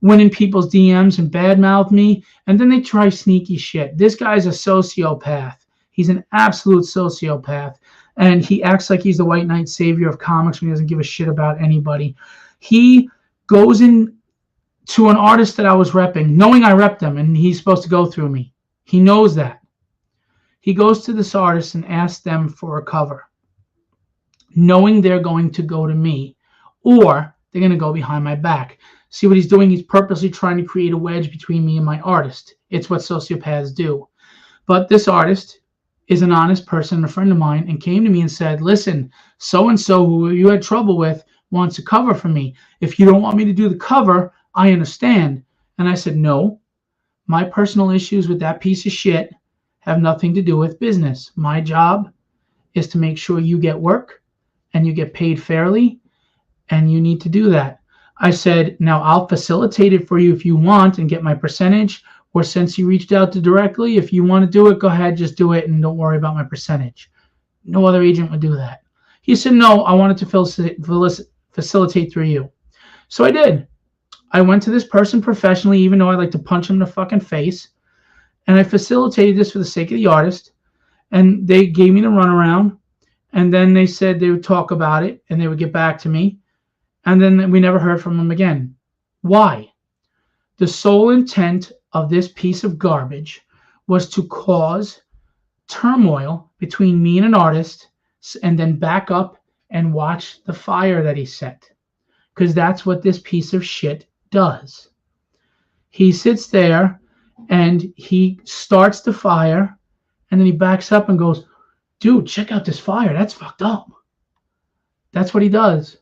[SPEAKER 1] went in people's DMs and badmouthed me, and then they try sneaky shit. This guy's a sociopath. He's an absolute sociopath. And he acts like he's the White Knight savior of comics when he doesn't give a shit about anybody. He goes in to an artist that I was repping, knowing I repped them, and he's supposed to go through me. He knows that. He goes to this artist and asks them for a cover, knowing they're going to go to me, or they're going to go behind my back. See what he's doing? He's purposely trying to create a wedge between me and my artist. It's what sociopaths do. But this artist is an honest person, a friend of mine, and came to me and said, listen, so-and-so who you had trouble with wants a cover for me. If you don't want me to do the cover, I understand. And I said, no, my personal issues with that piece of shit have nothing to do with business. My job is to make sure you get work and you get paid fairly, and you need to do that. I said, now I'll facilitate it for you if you want and get my percentage, or since you reached out to directly, if you want to do it, go ahead, just do it, and don't worry about my percentage. No other agent would do that. He said, no, I wanted to facilitate through you. So I did. I went to this person professionally, even though I like to punch him in the fucking face, and I facilitated this for the sake of the artist, and they gave me the runaround, and then they said they would talk about it, and they would get back to me, and then we never heard from them again. Why? The sole intent of this piece of garbage was to cause turmoil between me and an artist, and then back up and watch the fire that he set. Because that's what this piece of shit does. He sits there and he starts the fire, and then he backs up and goes, dude, check out this fire. That's fucked up. That's what he does.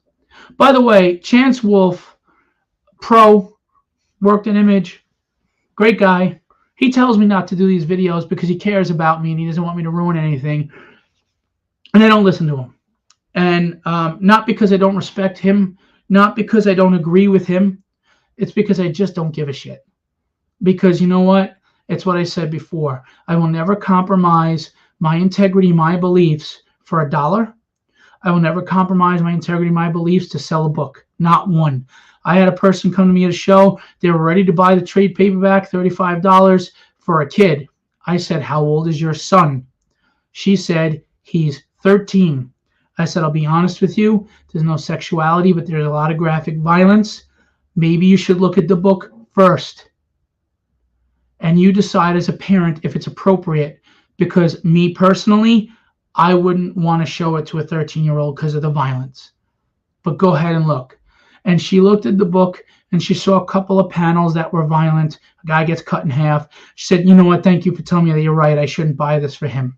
[SPEAKER 1] By the way, Chance Wolf, pro, worked in Image, great guy. He tells me not to do these videos because he cares about me and he doesn't want me to ruin anything. And I don't listen to him. And not because I don't respect him, not because I don't agree with him. It's because I just don't give a shit. Because you know what? It's what I said before. I will never compromise my integrity, my beliefs for $1. I will never compromise my integrity, my beliefs to sell a book. Not one. I had a person come to me at a show. They were ready to buy the trade paperback, $35 for a kid. I said, how old is your son? She said, he's 13. I said, I'll be honest with you. There's no sexuality, but there's a lot of graphic violence. Maybe you should look at the book first. And you decide as a parent if it's appropriate. Because me personally, I wouldn't want to show it to a 13-year-old because of the violence. But go ahead and look. And she looked at the book and she saw a couple of panels that were violent. A guy gets cut in half. She said, you know what? Thank you for telling me that you're right. I shouldn't buy this for him.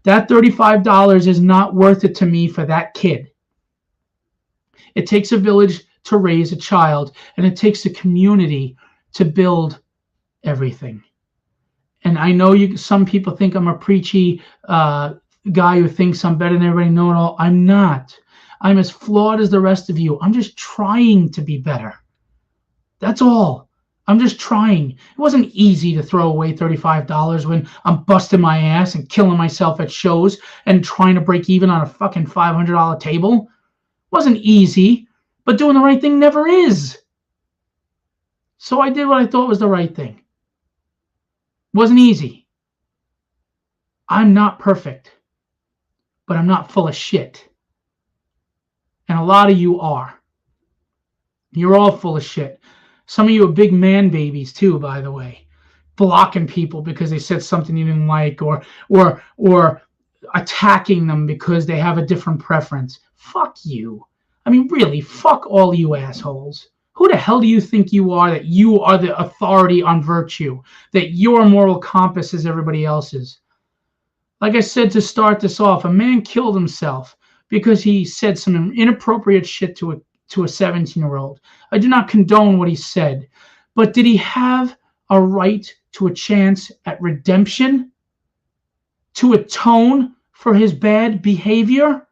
[SPEAKER 1] That $35 is not worth it to me for that kid. It takes a village to raise a child, and it takes a community to build everything. And I know some people think I'm a preachy guy who thinks I'm better than everybody, know it all. I'm not. I'm as flawed as the rest of you. I'm just trying to be better. That's all. I'm just trying. It wasn't easy to throw away $35 when I'm busting my ass and killing myself at shows and trying to break even on a fucking $500 table. It wasn't easy, but doing the right thing never is. So I did what I thought was the right thing. It wasn't easy. I'm not perfect, but I'm not full of shit. And a lot of you are. You're all full of shit. Some of you are big man babies too, by the way, blocking people because they said something you didn't like, or attacking them because they have a different preference. Fuck you. I mean, really, fuck all you assholes. Who the hell do you think you are, that you are the authority on virtue, that your moral compass is everybody else's? Like I said to start this off, a man killed himself because he said some inappropriate shit to a 17-year-old. I do not condone what he said, but did he have a right to a chance at redemption, to atone for his bad behavior?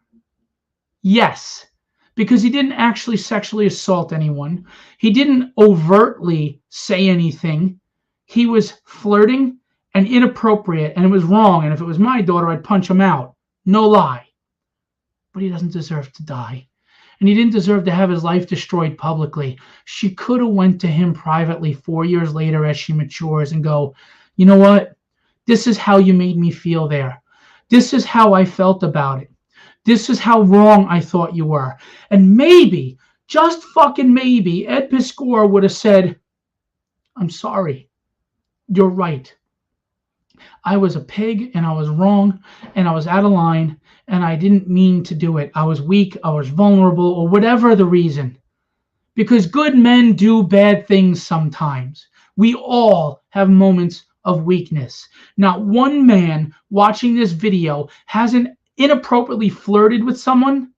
[SPEAKER 1] Yes, because he didn't actually sexually assault anyone. He didn't overtly say anything. He was flirting and inappropriate, and it was wrong, and if it was my daughter, I'd punch him out. No lie. But he doesn't deserve to die. And he didn't deserve to have his life destroyed publicly. She could have went to him privately 4 years later as she matures and go, you know what? This is how you made me feel there. This is how I felt about it. This is how wrong I thought you were. And maybe, just fucking maybe, Ed Piscor would have said, I'm sorry. You're right. I was a pig and I was wrong and I was out of line and I didn't mean to do it. I was weak, I was vulnerable, or whatever the reason. Because good men do bad things sometimes. We all have moments of weakness. Not one man watching this video hasn't inappropriately flirted with someone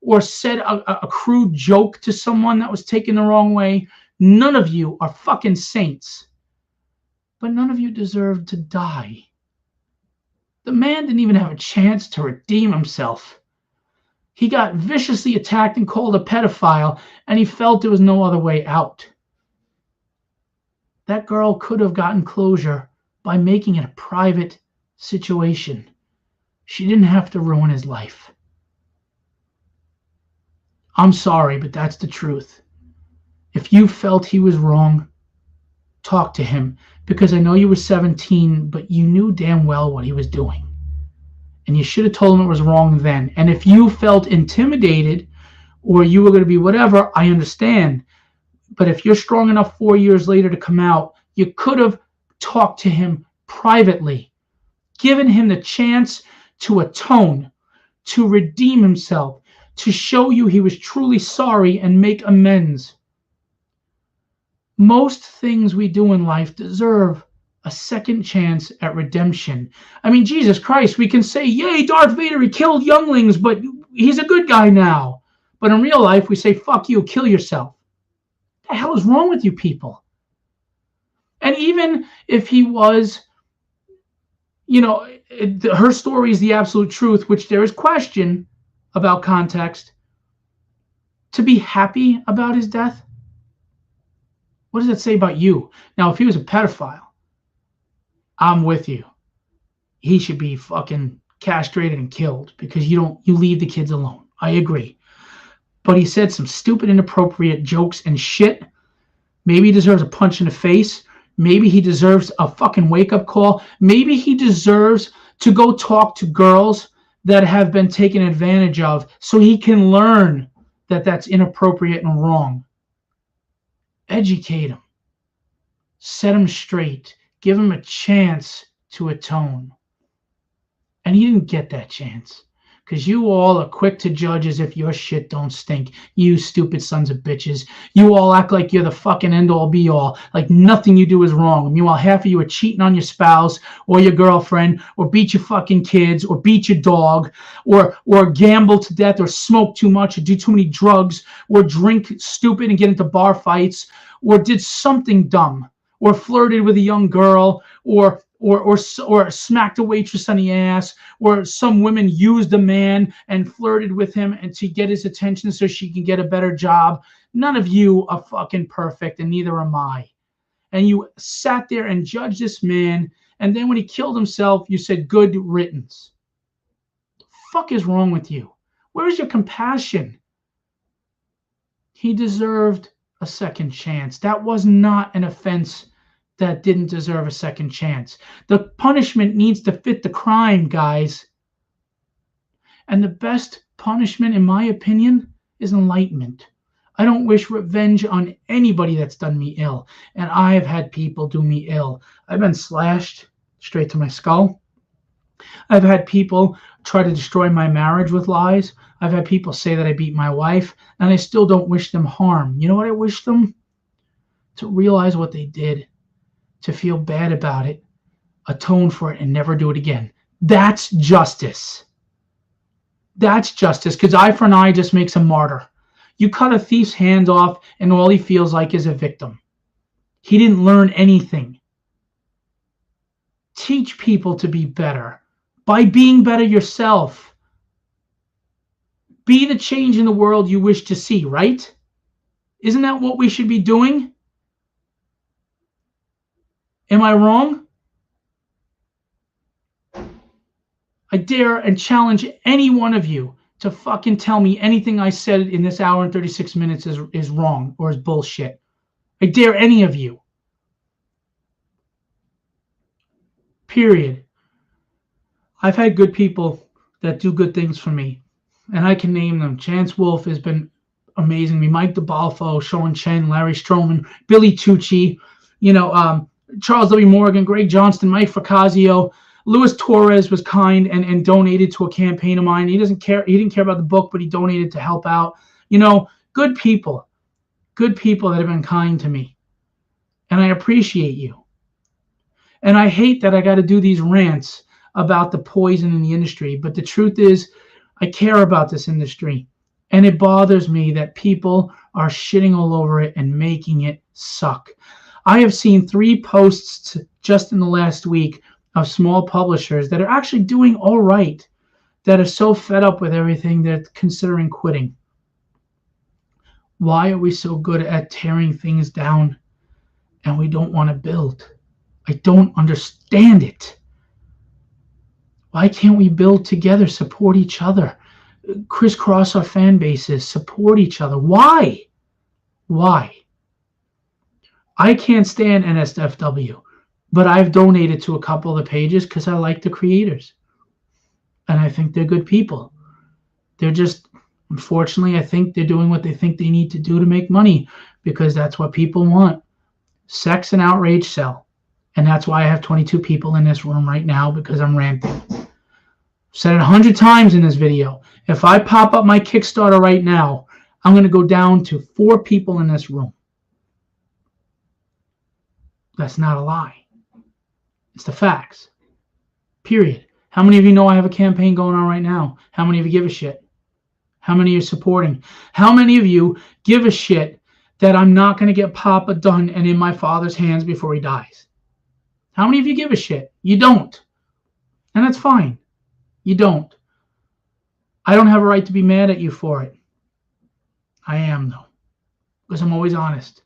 [SPEAKER 1] or said a crude joke to someone that was taken the wrong way. None of you are fucking saints. But none of you deserve to die. The man didn't even have a chance to redeem himself. He got viciously attacked and called a pedophile, and he felt there was no other way out. That girl could have gotten closure by making it a private situation. She didn't have to ruin his life. I'm sorry, but that's the truth. If you felt he was wrong, talk to him, because I know you were 17, but you knew damn well what he was doing. And you should have told him it was wrong then. And if you felt intimidated or you were going to be whatever, I understand. But if you're strong enough 4 years later to come out, you could have talked to him privately, given him the chance to atone, to redeem himself, to show you he was truly sorry and make amends. Most things we do in life deserve a second chance at redemption. I mean, Jesus Christ, we can say, yay, Darth Vader, he killed younglings, but he's a good guy now. But in real life, we say, fuck you, kill yourself. What the hell is wrong with you people? And even if he was, her story is the absolute truth, which there is question about context, to be happy about his death, what does that say about you? Now, if he was a pedophile, I'm with you. He should be fucking castrated and killed because you leave the kids alone. I agree. But he said some stupid, inappropriate jokes and shit. Maybe he deserves a punch in the face. Maybe he deserves a fucking wake-up call. Maybe he deserves to go talk to girls that have been taken advantage of so he can learn that that's inappropriate and wrong. Educate him. Set him straight. Give him a chance to atone. And he didn't get that chance. Because you all are quick to judge as if your shit don't stink. You stupid sons of bitches. You all act like you're the fucking end-all be-all. Like nothing you do is wrong. Meanwhile, half of you are cheating on your spouse or your girlfriend or beat your fucking kids or beat your dog or gamble to death or smoke too much or do too many drugs or drink stupid and get into bar fights or did something dumb or flirted with a young girl or or smacked a waitress on the ass, or some women used a man and flirted with him and to get his attention so she can get a better job. None of you are fucking perfect, and neither am I. And you sat there and judged this man, and then when he killed himself, you said good riddance. The fuck is wrong with you? Where is your compassion? He deserved a second chance. That was not an offense that didn't deserve a second chance. The punishment needs to fit the crime, guys. And the best punishment, in my opinion, is enlightenment. I don't wish revenge on anybody that's done me ill. And I have had people do me ill. I've been slashed straight to my skull. I've had people try to destroy my marriage with lies. I've had people say that I beat my wife, and I still don't wish them harm. You know what I wish them? To realize what they did, to feel bad about it, atone for it, and never do it again. That's justice. That's justice, because eye for an eye just makes a martyr. You cut a thief's hand off, and all he feels like is a victim. He didn't learn anything. Teach people to be better by being better yourself. Be the change in the world you wish to see, right? Isn't that what we should be doing? Am I wrong? I dare and challenge any one of you to fucking tell me anything I said in this hour and 36 minutes is wrong or is bullshit. I dare any of you. Period. I've had good people that do good things for me, and I can name them. Chance Wolf has been amazing me. Mike DeBalfo, Sean Chen, Larry Stroman, Billy Tucci, Charles W. Morgan, Greg Johnston, Mike Fracasio. Luis Torres was kind and donated to a campaign of mine. He doesn't care. He didn't care about the book, but he donated to help out. Good people that have been kind to me, and I appreciate you. And I hate that I got to do these rants about the poison in the industry, but the truth is, I care about this industry, and it bothers me that people are shitting all over it and making it suck. I have seen 3 posts just in the last week of small publishers that are actually doing all right, that are so fed up with everything they're considering quitting. Why are we so good at tearing things down and we don't want to build? I don't understand it. Why can't we build together, support each other, crisscross our fan bases, support each other? Why? I can't stand NSFW, but I've donated to a couple of the pages because I like the creators. And I think they're good people. They're just, unfortunately, I think they're doing what they think they need to do to make money because that's what people want. Sex and outrage sell. And that's why I have 22 people in this room right now, because I'm ranting. I've said it 100 times in this video. If I pop up my Kickstarter right now, I'm going to go down to 4 people in this room. That's not a lie. It's the facts. Period. How many of you know I have a campaign going on right now? How many of you give a shit? How many are supporting? How many of you give a shit that I'm not going to get Papa done and in my father's hands before he dies? How many of you give a shit? You don't. And that's fine. You don't. I don't have a right to be mad at you for it. I am, though, because I'm always honest.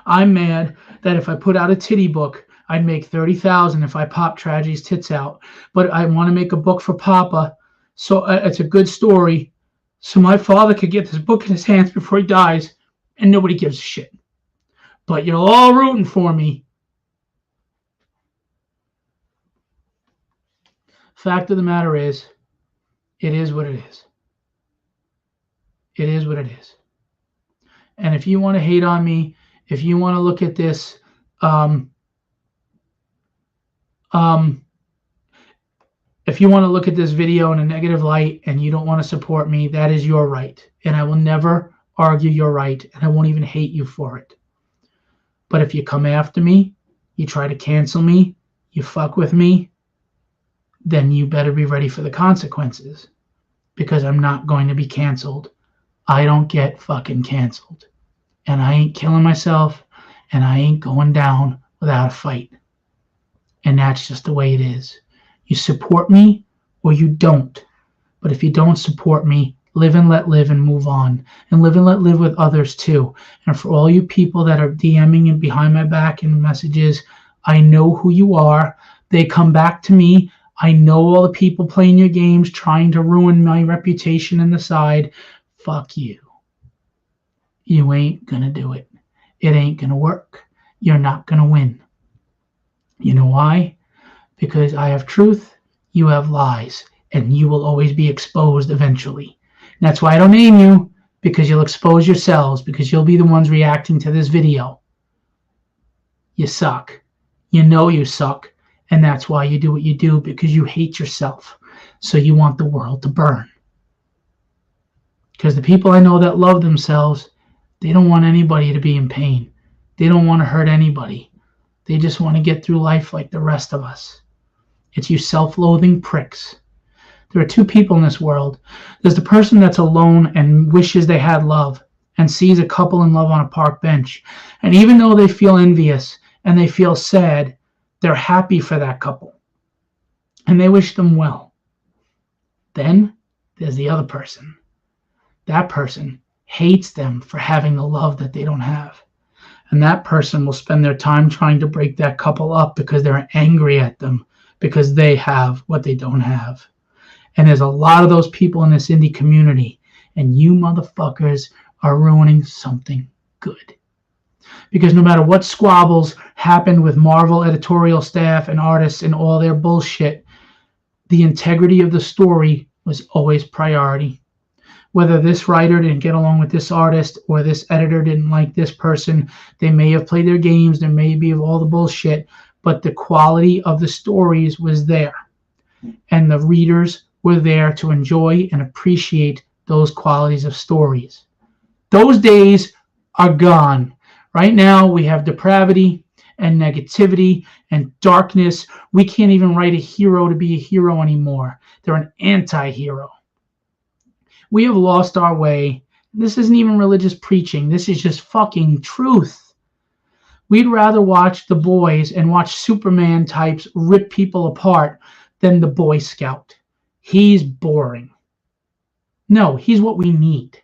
[SPEAKER 1] I'm mad that if I put out a titty book, I'd make $30,000 if I pop Tragedy's tits out. But I want to make a book for Papa, so it's a good story, so my father could get this book in his hands before he dies, and nobody gives a shit. But you're all rooting for me. Fact of the matter is, it is what it is. It is what it is. And if you want to hate on me, if you want to look at this, if you want to look at this video in a negative light and you don't want to support me, that is your right. And I will never argue your right, and I won't even hate you for it. But if you come after me, you try to cancel me, you fuck with me, then you better be ready for the consequences, because I'm not going to be canceled. I don't get fucking canceled. And I ain't killing myself, and I ain't going down without a fight. And that's just the way it is. You support me or you don't. But if you don't support me, live and let live and move on. And live and let live with others too. And for all you people that are DMing and behind my back in messages, I know who you are. They come back to me. I know all the people playing your games, trying to ruin my reputation in the side. Fuck you. You ain't gonna do it. It ain't gonna work. You're not gonna win. You know why? Because I have truth, you have lies, and you will always be exposed eventually. And that's why I don't name you, because you'll expose yourselves, because you'll be the ones reacting to this video. You suck. You know you suck, and that's why you do what you do, because you hate yourself. So you want the world to burn. Because the people I know that love themselves, they don't want anybody to be in pain. They don't want to hurt anybody. They just want to get through life like the rest of us. It's you self-loathing pricks. There are two people in this world. There's the person that's alone and wishes they had love and sees a couple in love on a park bench. And even though they feel envious and they feel sad, they're happy for that couple. And they wish them well. Then there's the other person. That person hates them for having the love that they don't have. And that person will spend their time trying to break that couple up because they're angry at them because they have what they don't have. And there's a lot of those people in this indie community, and you motherfuckers are ruining something good. Because no matter what squabbles happened with Marvel editorial staff and artists and all their bullshit, the integrity of the story was always priority. Whether this writer didn't get along with this artist or this editor didn't like this person, they may have played their games, there may be all the bullshit, but the quality of the stories was there. And the readers were there to enjoy and appreciate those qualities of stories. Those days are gone. Right now we have depravity and negativity and darkness. We can't even write a hero to be a hero anymore. They're an anti-hero. We have lost our way. This isn't even religious preaching. This is just fucking truth. We'd rather watch The Boys and watch Superman types rip people apart than the Boy Scout. He's boring. No, he's what we need.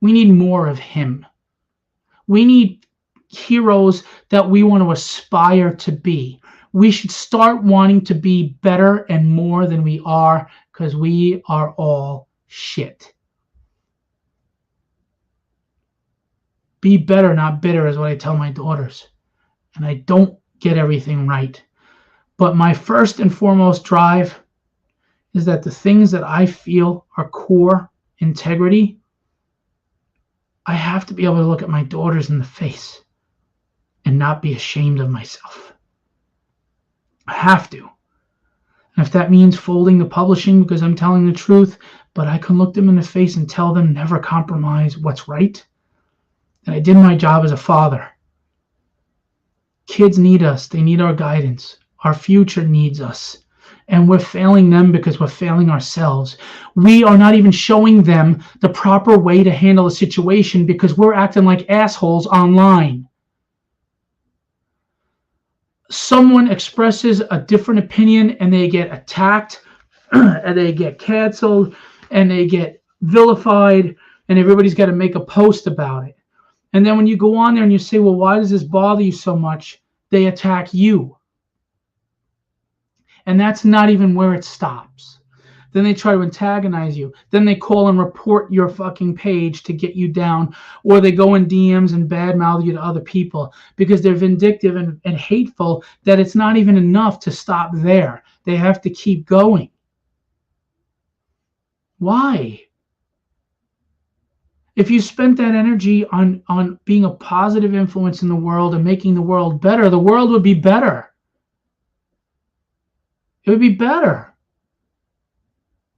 [SPEAKER 1] We need more of him. We need heroes that we want to aspire to be. We should start wanting to be better and more than we are, because we are all shit. Be better, not bitter, is what I tell my daughters. And I don't get everything right. But my first and foremost drive is that the things that I feel are core integrity, I have to be able to look at my daughters in the face and not be ashamed of myself. I have to. And if that means folding the publishing because I'm telling the truth, but I can look them in the face and tell them never compromise what's right, then I did my job as a father. Kids need us. They need our guidance. Our future needs us. And we're failing them because we're failing ourselves. We are not even showing them the proper way to handle a situation because we're acting like assholes online. Someone expresses a different opinion and they get attacked and they get canceled and they get vilified and everybody's got to make a post about it. And then when you go on there and you say, well, why does this bother you so much? They attack you. And that's not even where it stops. Then they try to antagonize you. Then they call and report your fucking page to get you down. Or they go in DMs and badmouth you to other people because they're vindictive and hateful that it's not even enough to stop there. They have to keep going. Why? If you spent that energy on being a positive influence in the world and making the world better, the world would be better. It would be better.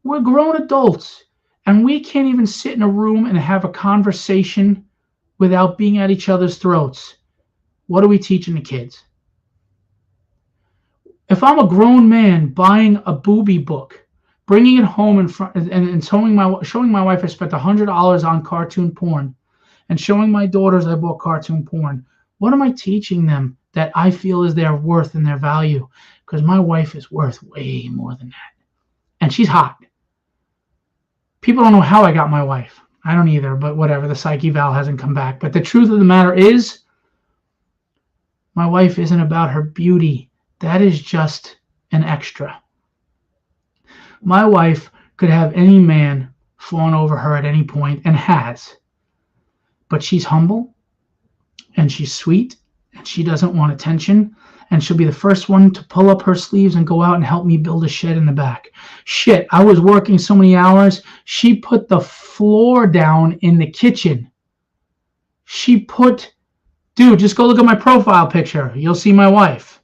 [SPEAKER 1] We're grown adults, and we can't even sit in a room and have a conversation without being at each other's throats. What are we teaching the kids? If I'm a grown man buying a booby book, bringing it home in front and showing my wife I spent $100 on cartoon porn, and showing my daughters I bought cartoon porn, what am I teaching them that I feel is their worth and their value, because my wife is worth way more than that. And she's hot. People don't know how I got my wife. I don't either, but whatever. The psych eval hasn't come back. But the truth of the matter is, my wife isn't about her beauty. That is just an extra. My wife could have any man fawn over her at any point, and has. But she's humble, and she's sweet, and she doesn't want attention, and she'll be the first one to pull up her sleeves and go out and help me build a shed in the back. Shit, I was working so many hours, she put the floor down in the kitchen. Dude, just go look at my profile picture. You'll see my wife.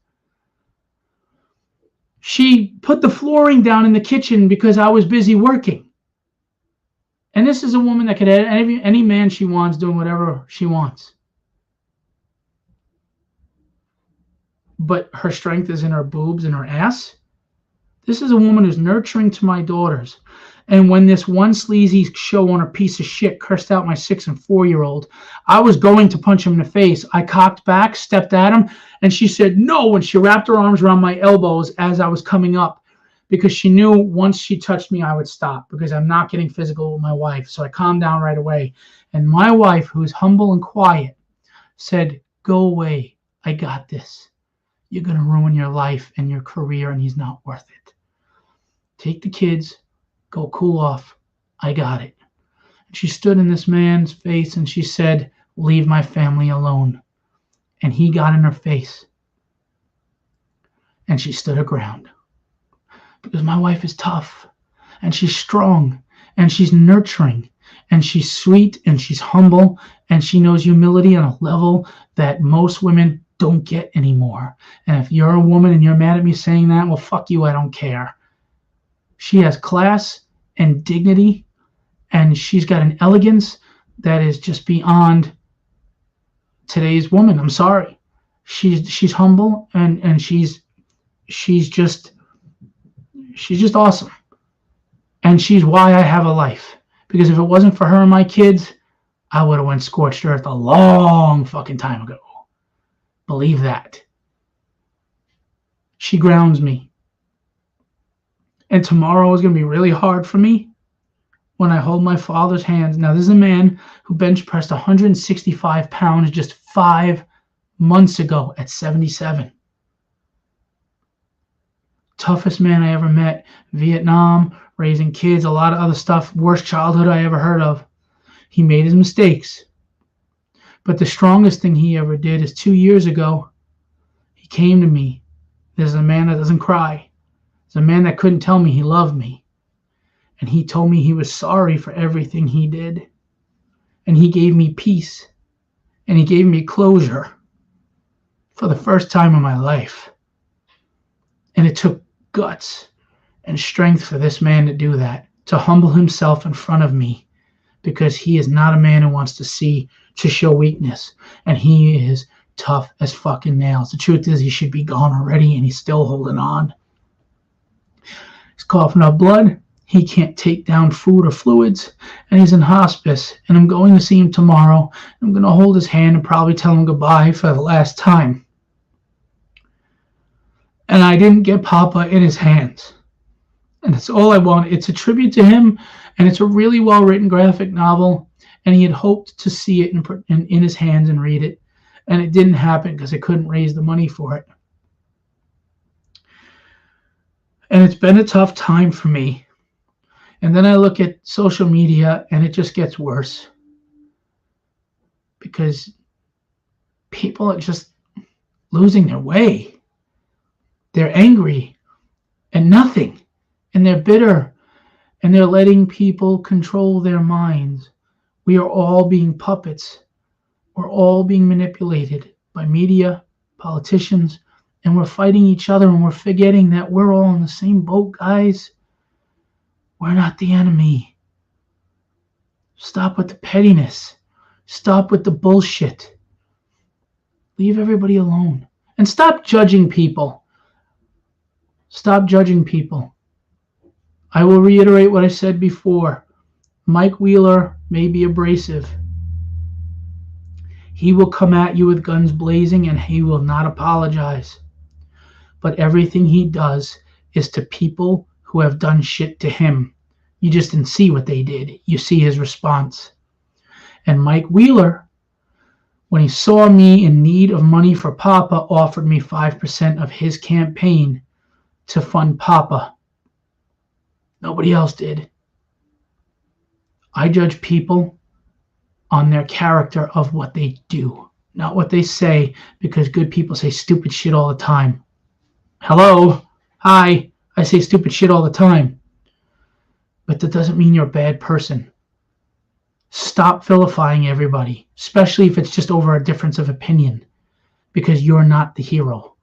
[SPEAKER 1] She put the flooring down in the kitchen because I was busy working. And this is a woman that could have any man she wants doing whatever she wants. But her strength is in her boobs and her ass. This is a woman who's nurturing to my daughters. And when this one sleazy show owner piece of shit cursed out my 6 and 4-year-old, I was going to punch him in the face. I cocked back, stepped at him, and she said no, and she wrapped her arms around my elbows as I was coming up, because she knew once she touched me, I would stop, because I'm not getting physical with my wife. So I calmed down right away. And my wife, who's humble and quiet, said, go away. I got this. You're going to ruin your life and your career, and he's not worth it. Take the kids. Go cool off. I got it. She stood in this man's face and she said, leave my family alone. And he got in her face. And she stood her ground. Because my wife is tough. And she's strong. And she's nurturing. And she's sweet. And she's humble. And she knows humility on a level that most women don't get anymore. And if you're a woman and you're mad at me saying that, well, fuck you, I don't care. She has class and dignity, and she's got an elegance that is just beyond today's woman. I'm sorry. She's humble, and she's just awesome. And she's why I have a life. Because if it wasn't for her and my kids, I would have went scorched earth a long fucking time ago. Believe that. She grounds me. And tomorrow is going to be really hard for me when I hold my father's hands. Now, this is a man who bench pressed 165 pounds just 5 months ago at 77. Toughest man I ever met. Vietnam, raising kids, a lot of other stuff. Worst childhood I ever heard of. He made his mistakes. But the strongest thing he ever did is 2 years ago, he came to me. There's a man that doesn't cry. There's a man that couldn't tell me he loved me. And he told me he was sorry for everything he did. And he gave me peace. And he gave me closure for the first time in my life. And it took guts and strength for this man to do that, to humble himself in front of me, because he is not a man who wants to show weakness. And he is tough as fucking nails. The truth is, he should be gone already, and he's still holding on. He's coughing up blood. He can't take down food or fluids, and he's in hospice. And I'm going to see him tomorrow. I'm going to hold his hand and probably tell him goodbye for the last time. And I didn't get Papa in his hands. And that's all I want. It's a tribute to him, and it's a really well-written graphic novel. And he had hoped to see it in his hands and read it. And it didn't happen because I couldn't raise the money for it. And it's been a tough time for me. And then I look at social media and it just gets worse. Because people are just losing their way. They're angry and nothing. And they're bitter. And they're letting people control their minds. We are all being puppets. We're all being manipulated by media, politicians, and we're fighting each other, and we're forgetting that we're all in the same boat, guys. We're not the enemy. Stop with the pettiness. Stop with the bullshit. Leave everybody alone. And stop judging people. Stop judging people. I will reiterate what I said before. Mike Wheeler may be abrasive. He will come at you with guns blazing and he will not apologize. But everything he does is to people who have done shit to him. You just didn't see what they did. You see his response. And Mike Wheeler, when he saw me in need of money for Papa, offered me 5% of his campaign to fund Papa. Nobody else did. I judge people on their character of what they do, not what they say, because good people say stupid shit all the time. Hello? Hi. I say stupid shit all the time. But that doesn't mean you're a bad person. Stop vilifying everybody, especially if it's just over a difference of opinion, because you're not the hero.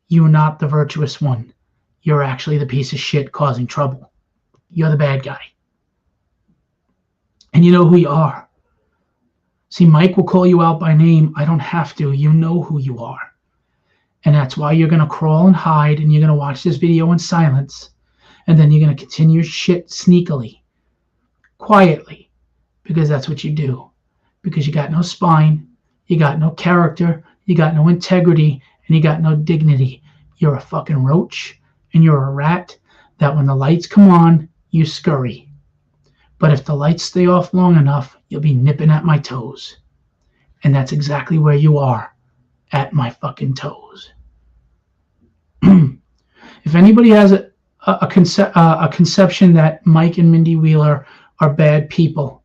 [SPEAKER 1] You're not the virtuous one. You're actually the piece of shit causing trouble. You're the bad guy. And you know who you are. See, Mike will call you out by name. I don't have to. You know who you are. And that's why you're going to crawl and hide, and you're going to watch this video in silence, and then you're going to continue shit sneakily, quietly, because that's what you do. Because you got no spine, you got no character, you got no integrity, and you got no dignity. You're a fucking roach, and you're a rat that when the lights come on, you scurry. But if the lights stay off long enough, you'll be nipping at my toes. And that's exactly where you are, at my fucking toes. If anybody has a conception that Mike and Mindy Wheeler are bad people,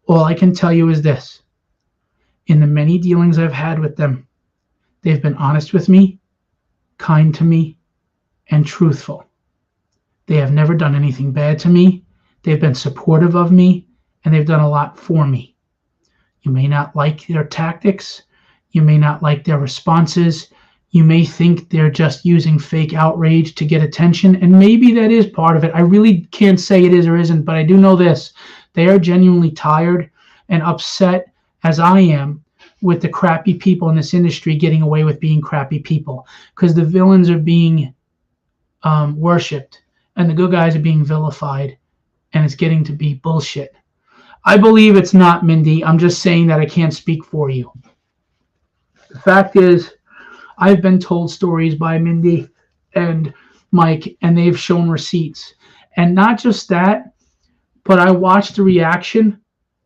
[SPEAKER 1] all I can tell you is this. In the many dealings I've had with them, they've been honest with me, kind to me, and truthful. They have never done anything bad to me. They've been supportive of me, and they've done a lot for me. You may not like their tactics. You may not like their responses. You may think they're just using fake outrage to get attention, and maybe that is part of it. I really can't say it is or isn't, but I do know this. They are genuinely tired and upset, as I am, with the crappy people in this industry getting away with being crappy people, because the villains are being worshipped and the good guys are being vilified, and it's getting to be bullshit. I believe it's not, Mindy. I'm just saying that I can't speak for you. The fact is, I've been told stories by Mindy and Mike, and they've shown receipts. And not just that, but I watch the reaction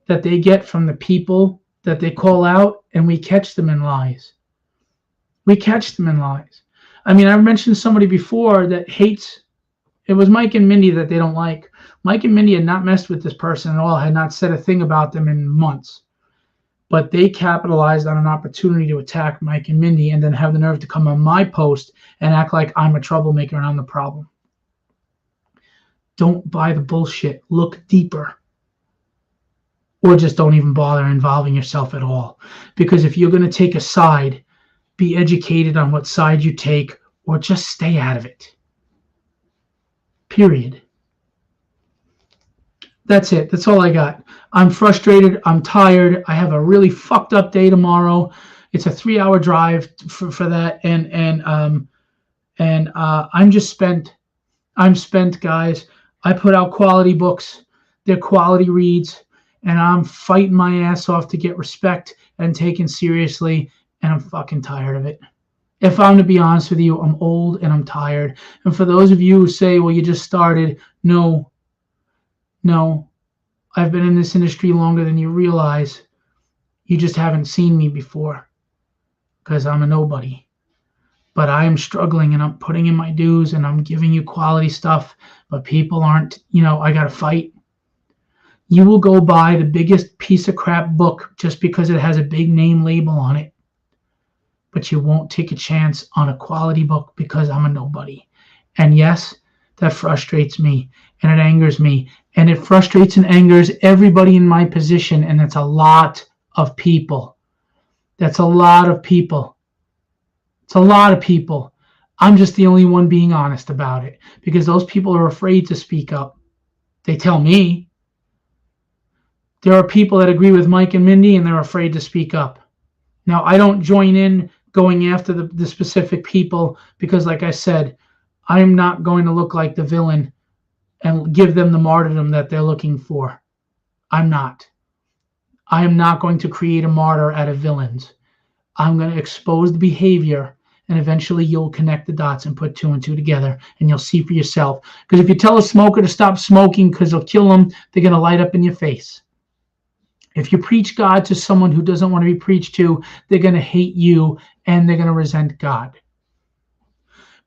[SPEAKER 1] that they get from the people that they call out, and we catch them in lies. We catch them in lies. I mean, I mentioned somebody before that hates. It was Mike and Mindy that they don't like. Mike and Mindy had not messed with this person at all, had not said a thing about them in months. But they capitalized on an opportunity to attack Mike and Mindy and then have the nerve to come on my post and act like I'm a troublemaker and I'm the problem. Don't buy the bullshit. Look deeper. Or just don't even bother involving yourself at all. Because if you're going to take a side, be educated on what side you take, or just stay out of it. Period. That's it. That's all I got. I'm frustrated. I'm tired. I have a really fucked up day tomorrow. It's a 3-hour drive for that, and I'm just spent. I'm spent, guys. I put out quality books. They're quality reads, and I'm fighting my ass off to get respect and taken seriously, and I'm fucking tired of it. If I'm to be honest with you, I'm old and I'm tired. And for those of you who say, well, you just started, no, I've been in this industry longer than you realize. You just haven't seen me before because I'm a nobody. But I am struggling and I'm putting in my dues and I'm giving you quality stuff, but people aren't, I got to fight. You will go buy the biggest piece of crap book just because it has a big name label on it. But you won't take a chance on a quality book because I'm a nobody. And yes, that frustrates me and it angers me. And it frustrates and angers everybody in my position. And that's a lot of people. That's a lot of people. It's a lot of people. I'm just the only one being honest about it because those people are afraid to speak up. They tell me. There are people that agree with Mike and Mindy and they're afraid to speak up. Now, I don't join in going after the specific people because, like I said, I am not going to look like the villain and give them the martyrdom that they're looking for. I'm not. I am not going to create a martyr out of villains. I'm going to expose the behavior, and eventually you'll connect the dots and put two and two together, and you'll see for yourself. Because if you tell a smoker to stop smoking because it'll kill them, they're going to light up in your face. If you preach God to someone who doesn't want to be preached to, they're going to hate you and they're going to resent God.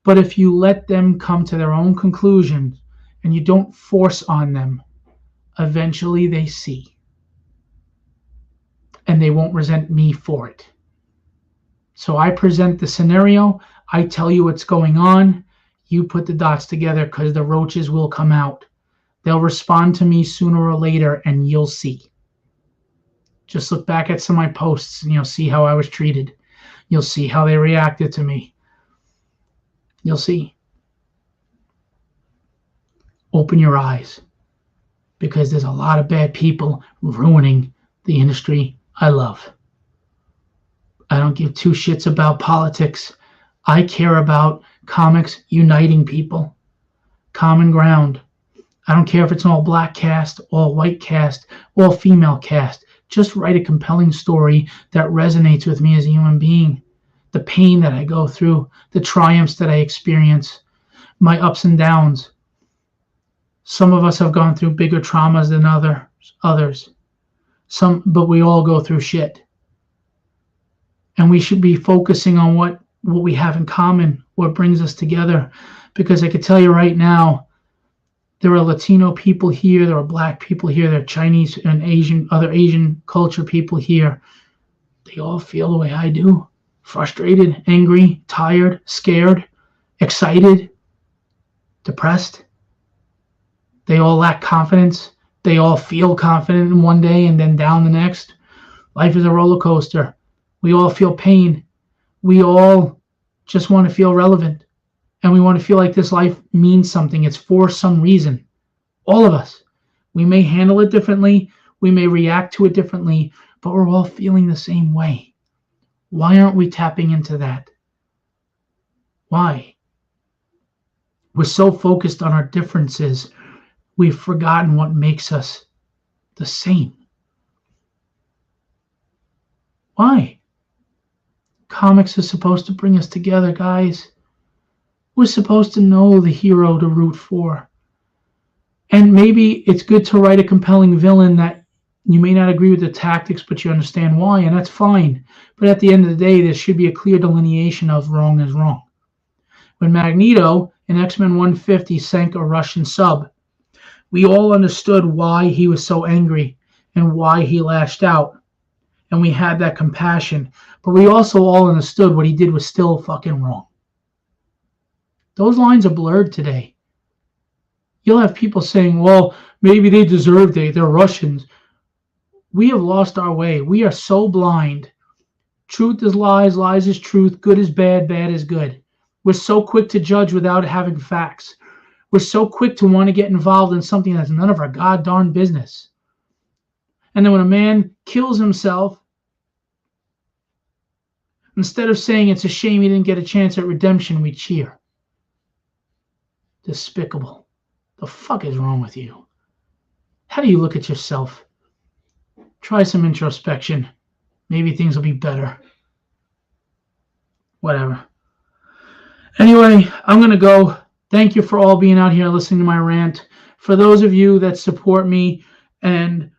[SPEAKER 1] But if you let them come to their own conclusion and you don't force on them, eventually they see. And they won't resent me for it. So I present the scenario. I tell you what's going on. You put the dots together because the roaches will come out. They'll respond to me sooner or later, and you'll see. Just look back at some of my posts and you'll see how I was treated. You'll see how they reacted to me. You'll see. Open your eyes, because there's a lot of bad people ruining the industry I love. I don't give two shits about politics. I care about comics uniting people. Common ground. I don't care if it's an all black cast, all white cast, all female cast. Just write a compelling story that resonates with me as a human being. The pain that I go through, the triumphs that I experience, my ups and downs. Some of us have gone through bigger traumas than others. But we all go through shit. And we should be focusing on what we have in common, what brings us together. Because I can tell you right now, there are Latino people here, there are black people here, there are Chinese and other Asian culture people here. They all feel the way I do. Frustrated, angry, tired, scared, excited, depressed. They all lack confidence. They all feel confident in one day and then down the next. Life is a roller coaster. We all feel pain. We all just want to feel relevant. And we want to feel like this life means something. It's for some reason. All of us. We may handle it differently. We may react to it differently. But we're all feeling the same way. Why aren't we tapping into that? Why? We're so focused on our differences, we've forgotten what makes us the same. Why? Comics are supposed to bring us together, guys. We're supposed to know the hero to root for. And maybe it's good to write a compelling villain that you may not agree with the tactics, but you understand why, and that's fine. But at the end of the day, there should be a clear delineation of wrong is wrong. When Magneto in X-Men 150 sank a Russian sub, we all understood why he was so angry and why he lashed out. And we had that compassion. But we also all understood what he did was still fucking wrong. Those lines are blurred today. You'll have people saying, well, maybe they deserved it. They're Russians. We have lost our way. We are so blind. Truth is lies, lies is truth, good is bad, bad is good. We're so quick to judge without having facts. We're so quick to want to get involved in something that's none of our goddamn business. And then when a man kills himself, instead of saying it's a shame he didn't get a chance at redemption, we cheer. Despicable. The fuck is wrong with you? How do you look at yourself? Try some introspection. Maybe things will be better. Whatever. Anyway, I'm going to go. Thank you for all being out here listening to my rant. For those of you that support me and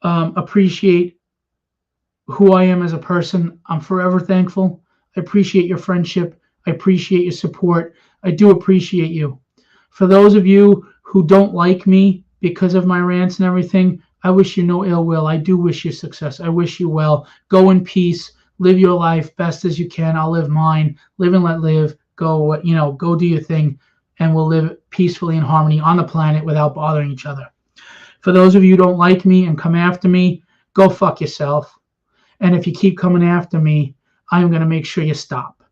[SPEAKER 1] appreciate who I am as a person, I'm forever thankful. I appreciate your friendship. I appreciate your support. I do appreciate you. For those of you who don't like me because of my rants and everything, I wish you no ill will. I do wish you success. I wish you well. Go in peace. Live your life best as you can. I'll live mine. Live and let live. Go, go do your thing, and we'll live peacefully in harmony on the planet without bothering each other. For those of you who don't like me and come after me, go fuck yourself. And if you keep coming after me, I'm going to make sure you stop.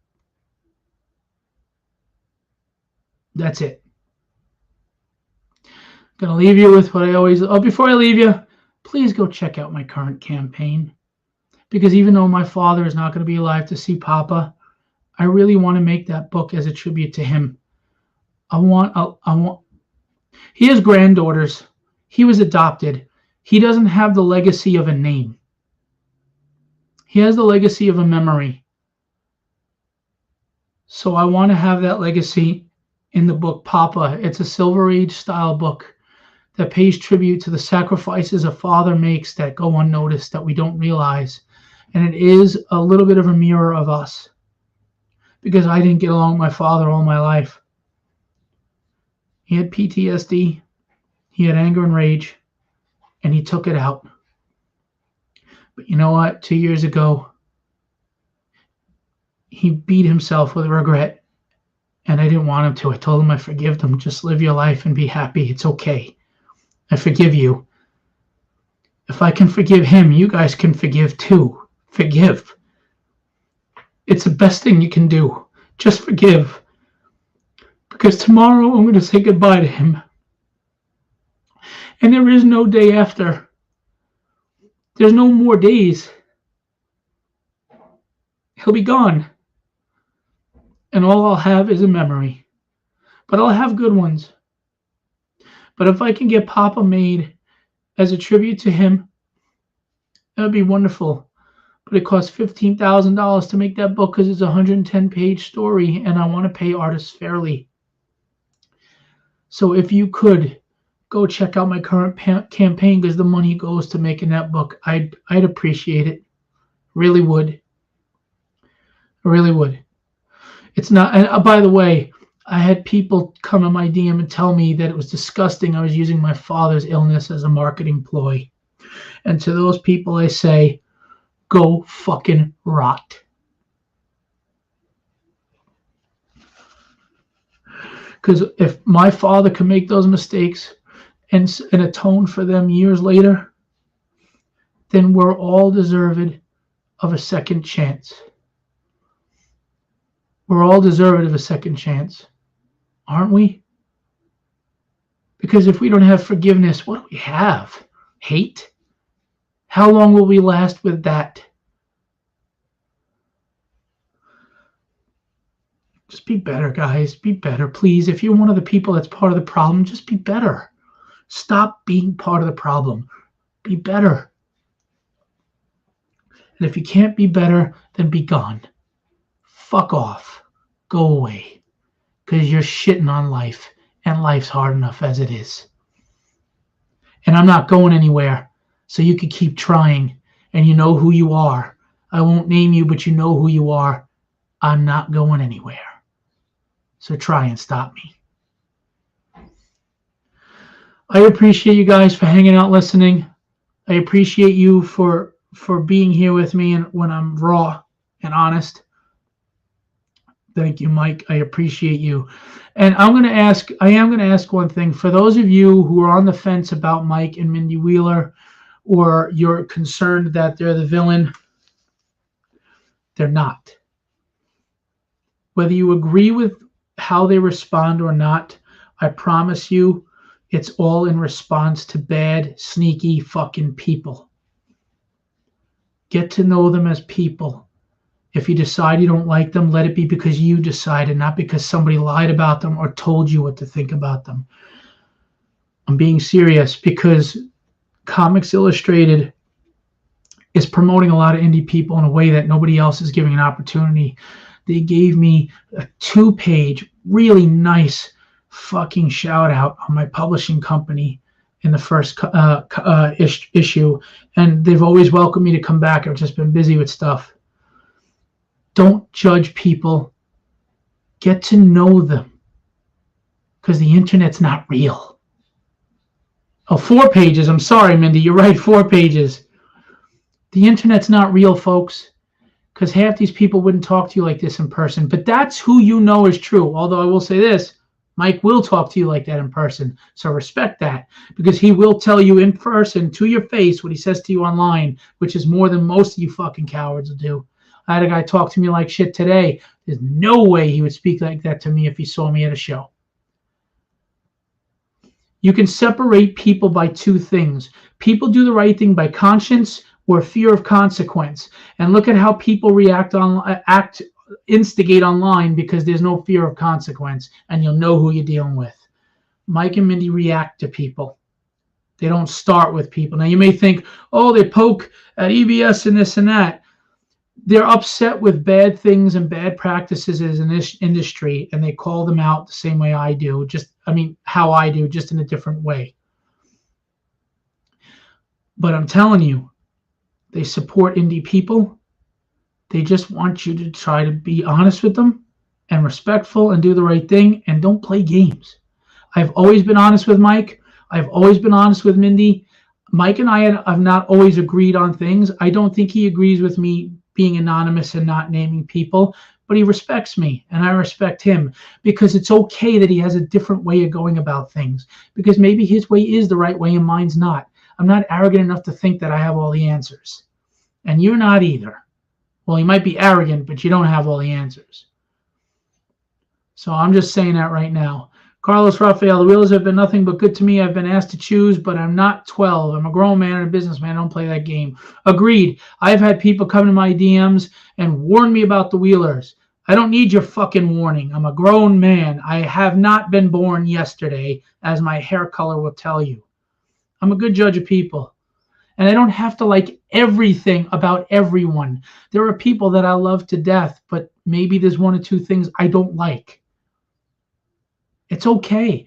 [SPEAKER 1] That's it. I'm going to leave you with what I always... Oh, before I leave you, please go check out my current campaign. Because even though my father is not going to be alive to see Papa, I really want to make that book as a tribute to him. I want. He has granddaughters. He was adopted. He doesn't have the legacy of a name. He has the legacy of a memory. So I want to have that legacy in the book Papa. It's a Silver Age style book that pays tribute to the sacrifices a father makes that go unnoticed, that we don't realize. And it is a little bit of a mirror of us, because I didn't get along with my father all my life. He had PTSD, he had anger and rage, and he took it out. But you know what? 2 years ago, he beat himself with regret, and I didn't want him to. I told him I forgive him. Just live your life and be happy. It's okay. I forgive you. If I can forgive him, you guys can forgive too. Forgive. It's the best thing you can do. Just forgive. Because tomorrow I'm going to say goodbye to him. And there is no day after. There's no more days. He'll be gone. And all I'll have is a memory. But I'll have good ones. But if I can get Papa made as a tribute to him, that would be wonderful. But it costs $15,000 to make that book because it's a 110-page story, and I want to pay artists fairly. So if you could go check out my current campaign, because the money goes to making that book, I'd appreciate it. Really would. I really would. It's not. And by the way, I had people come in my DM and tell me that it was disgusting I was using my father's illness as a marketing ploy. And to those people, I say, go fucking rot. Because if my father can make those mistakes and atone for them years later, then we're all deserved of a second chance. We're all deserved of a second chance, aren't we? Because if we don't have forgiveness, what do we have? Hate? How long will we last with that? Just be better, guys. Be better, please. If you're one of the people that's part of the problem, just be better. Stop being part of the problem. Be better. And if you can't be better, then be gone. Fuck off. Go away. Because you're shitting on life. And life's hard enough as it is. And I'm not going anywhere. So you can keep trying. And you know who you are. I won't name you, but you know who you are. I'm not going anywhere. So try and stop me. I appreciate you guys for hanging out, listening. I appreciate you for being here with me and when I'm raw and honest. Thank you, Mike. I appreciate you. And I am going to ask one thing. For those of you who are on the fence about Mike and Mindy Wheeler, or you're concerned that they're the villain, they're not. Whether you agree with how they respond or not, I promise you, it's all in response to bad, sneaky fucking people. Get to know them as people. If you decide you don't like them, let it be because you decided, not because somebody lied about them or told you what to think about them. I'm being serious because Comics Illustrated is promoting a lot of indie people in a way that nobody else is giving an opportunity. They gave me a 2-page, really nice fucking shout out on my publishing company in the first issue, and they've always welcomed me to come back. I've just been busy with stuff. Don't judge people. Get to know them, because the internet's not real. Oh, 4 pages. I'm sorry, Mindy. You're right, 4 pages. The internet's not real, folks, because half these people wouldn't talk to you like this in person. But that's who you know is true. Although I will say this, Mike will talk to you like that in person. So respect that, because he will tell you in person to your face what he says to you online, which is more than most of you fucking cowards will do. I had a guy talk to me like shit today. There's no way he would speak like that to me if he saw me at a show. You can separate people by 2 things. People do the right thing by conscience or fear of consequence. And look at how people instigate online because there's no fear of consequence, and you'll know who you're dealing with. Mike and Mindy react to people. They don't start with people. Now you may think, oh, they poke at EBS and this and that. they're upset with bad things and bad practices in this industry, and they call them out the same way I do. How I do, just in a different way. But I'm telling you, they support indie people. They just want you to try to be honest with them and respectful and do the right thing and don't play games. I've always been honest with Mike. I've always been honest with Mindy. Mike and I have not always agreed on things. I don't think he agrees with me being anonymous and not naming people, but he respects me and I respect him, because it's okay that he has a different way of going about things, because maybe his way is the right way and mine's not. I'm not arrogant enough to think that I have all the answers. And you're not either. Well, you might be arrogant, but you don't have all the answers. So I'm just saying that right now. Carlos Rafael, the Wheelers have been nothing but good to me. I've been asked to choose, but I'm not 12. I'm a grown man and a businessman. I don't play that game. Agreed. I've had people come to my DMs and warn me about the Wheelers. I don't need your fucking warning. I'm a grown man. I have not been born yesterday, as my hair color will tell you. I'm a good judge of people. And I don't have to like everything about everyone. There are people that I love to death, but maybe there's one or two things I don't like. It's okay.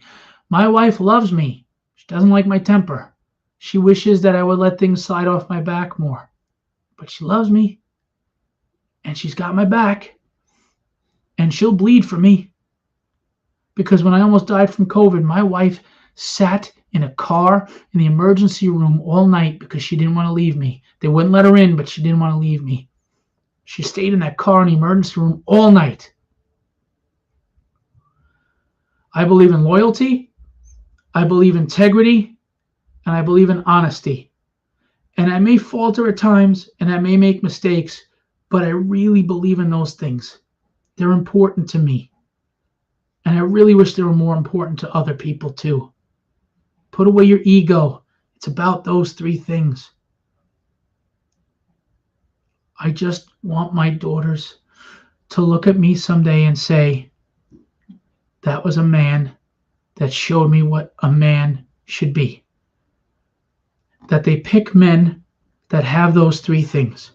[SPEAKER 1] My wife loves me. She doesn't like my temper. She wishes that I would let things slide off my back more. But she loves me. And she's got my back. And she'll bleed for me. Because when I almost died from COVID, my wife sat in a car in the emergency room all night because she didn't want to leave me. They wouldn't let her in, but she didn't want to leave me. She stayed in that car in the emergency room all night. I believe in loyalty, I believe in integrity, and I believe in honesty. And I may falter at times, and I may make mistakes, but I really believe in those things. They're important to me. And I really wish they were more important to other people too. Put away your ego. It's about those three things. I just want my daughters to look at me someday and say, that was a man that showed me what a man should be. That they pick men that have those three things.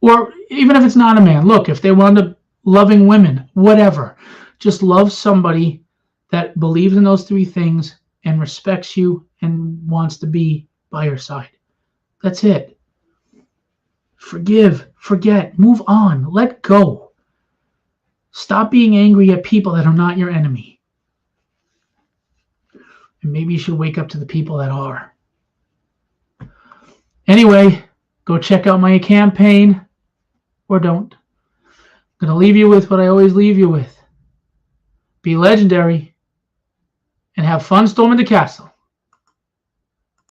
[SPEAKER 1] Or even if it's not a man, look, if they wound up loving women, whatever, just love somebody that believes in those three things and respects you and wants to be by your side. That's it. Forgive, forget, move on, let go. Stop being angry at people that are not your enemy. And maybe you should wake up to the people that are. Anyway, go check out my campaign, or don't. I'm going to leave you with what I always leave you with. Be legendary and have fun storming the castle.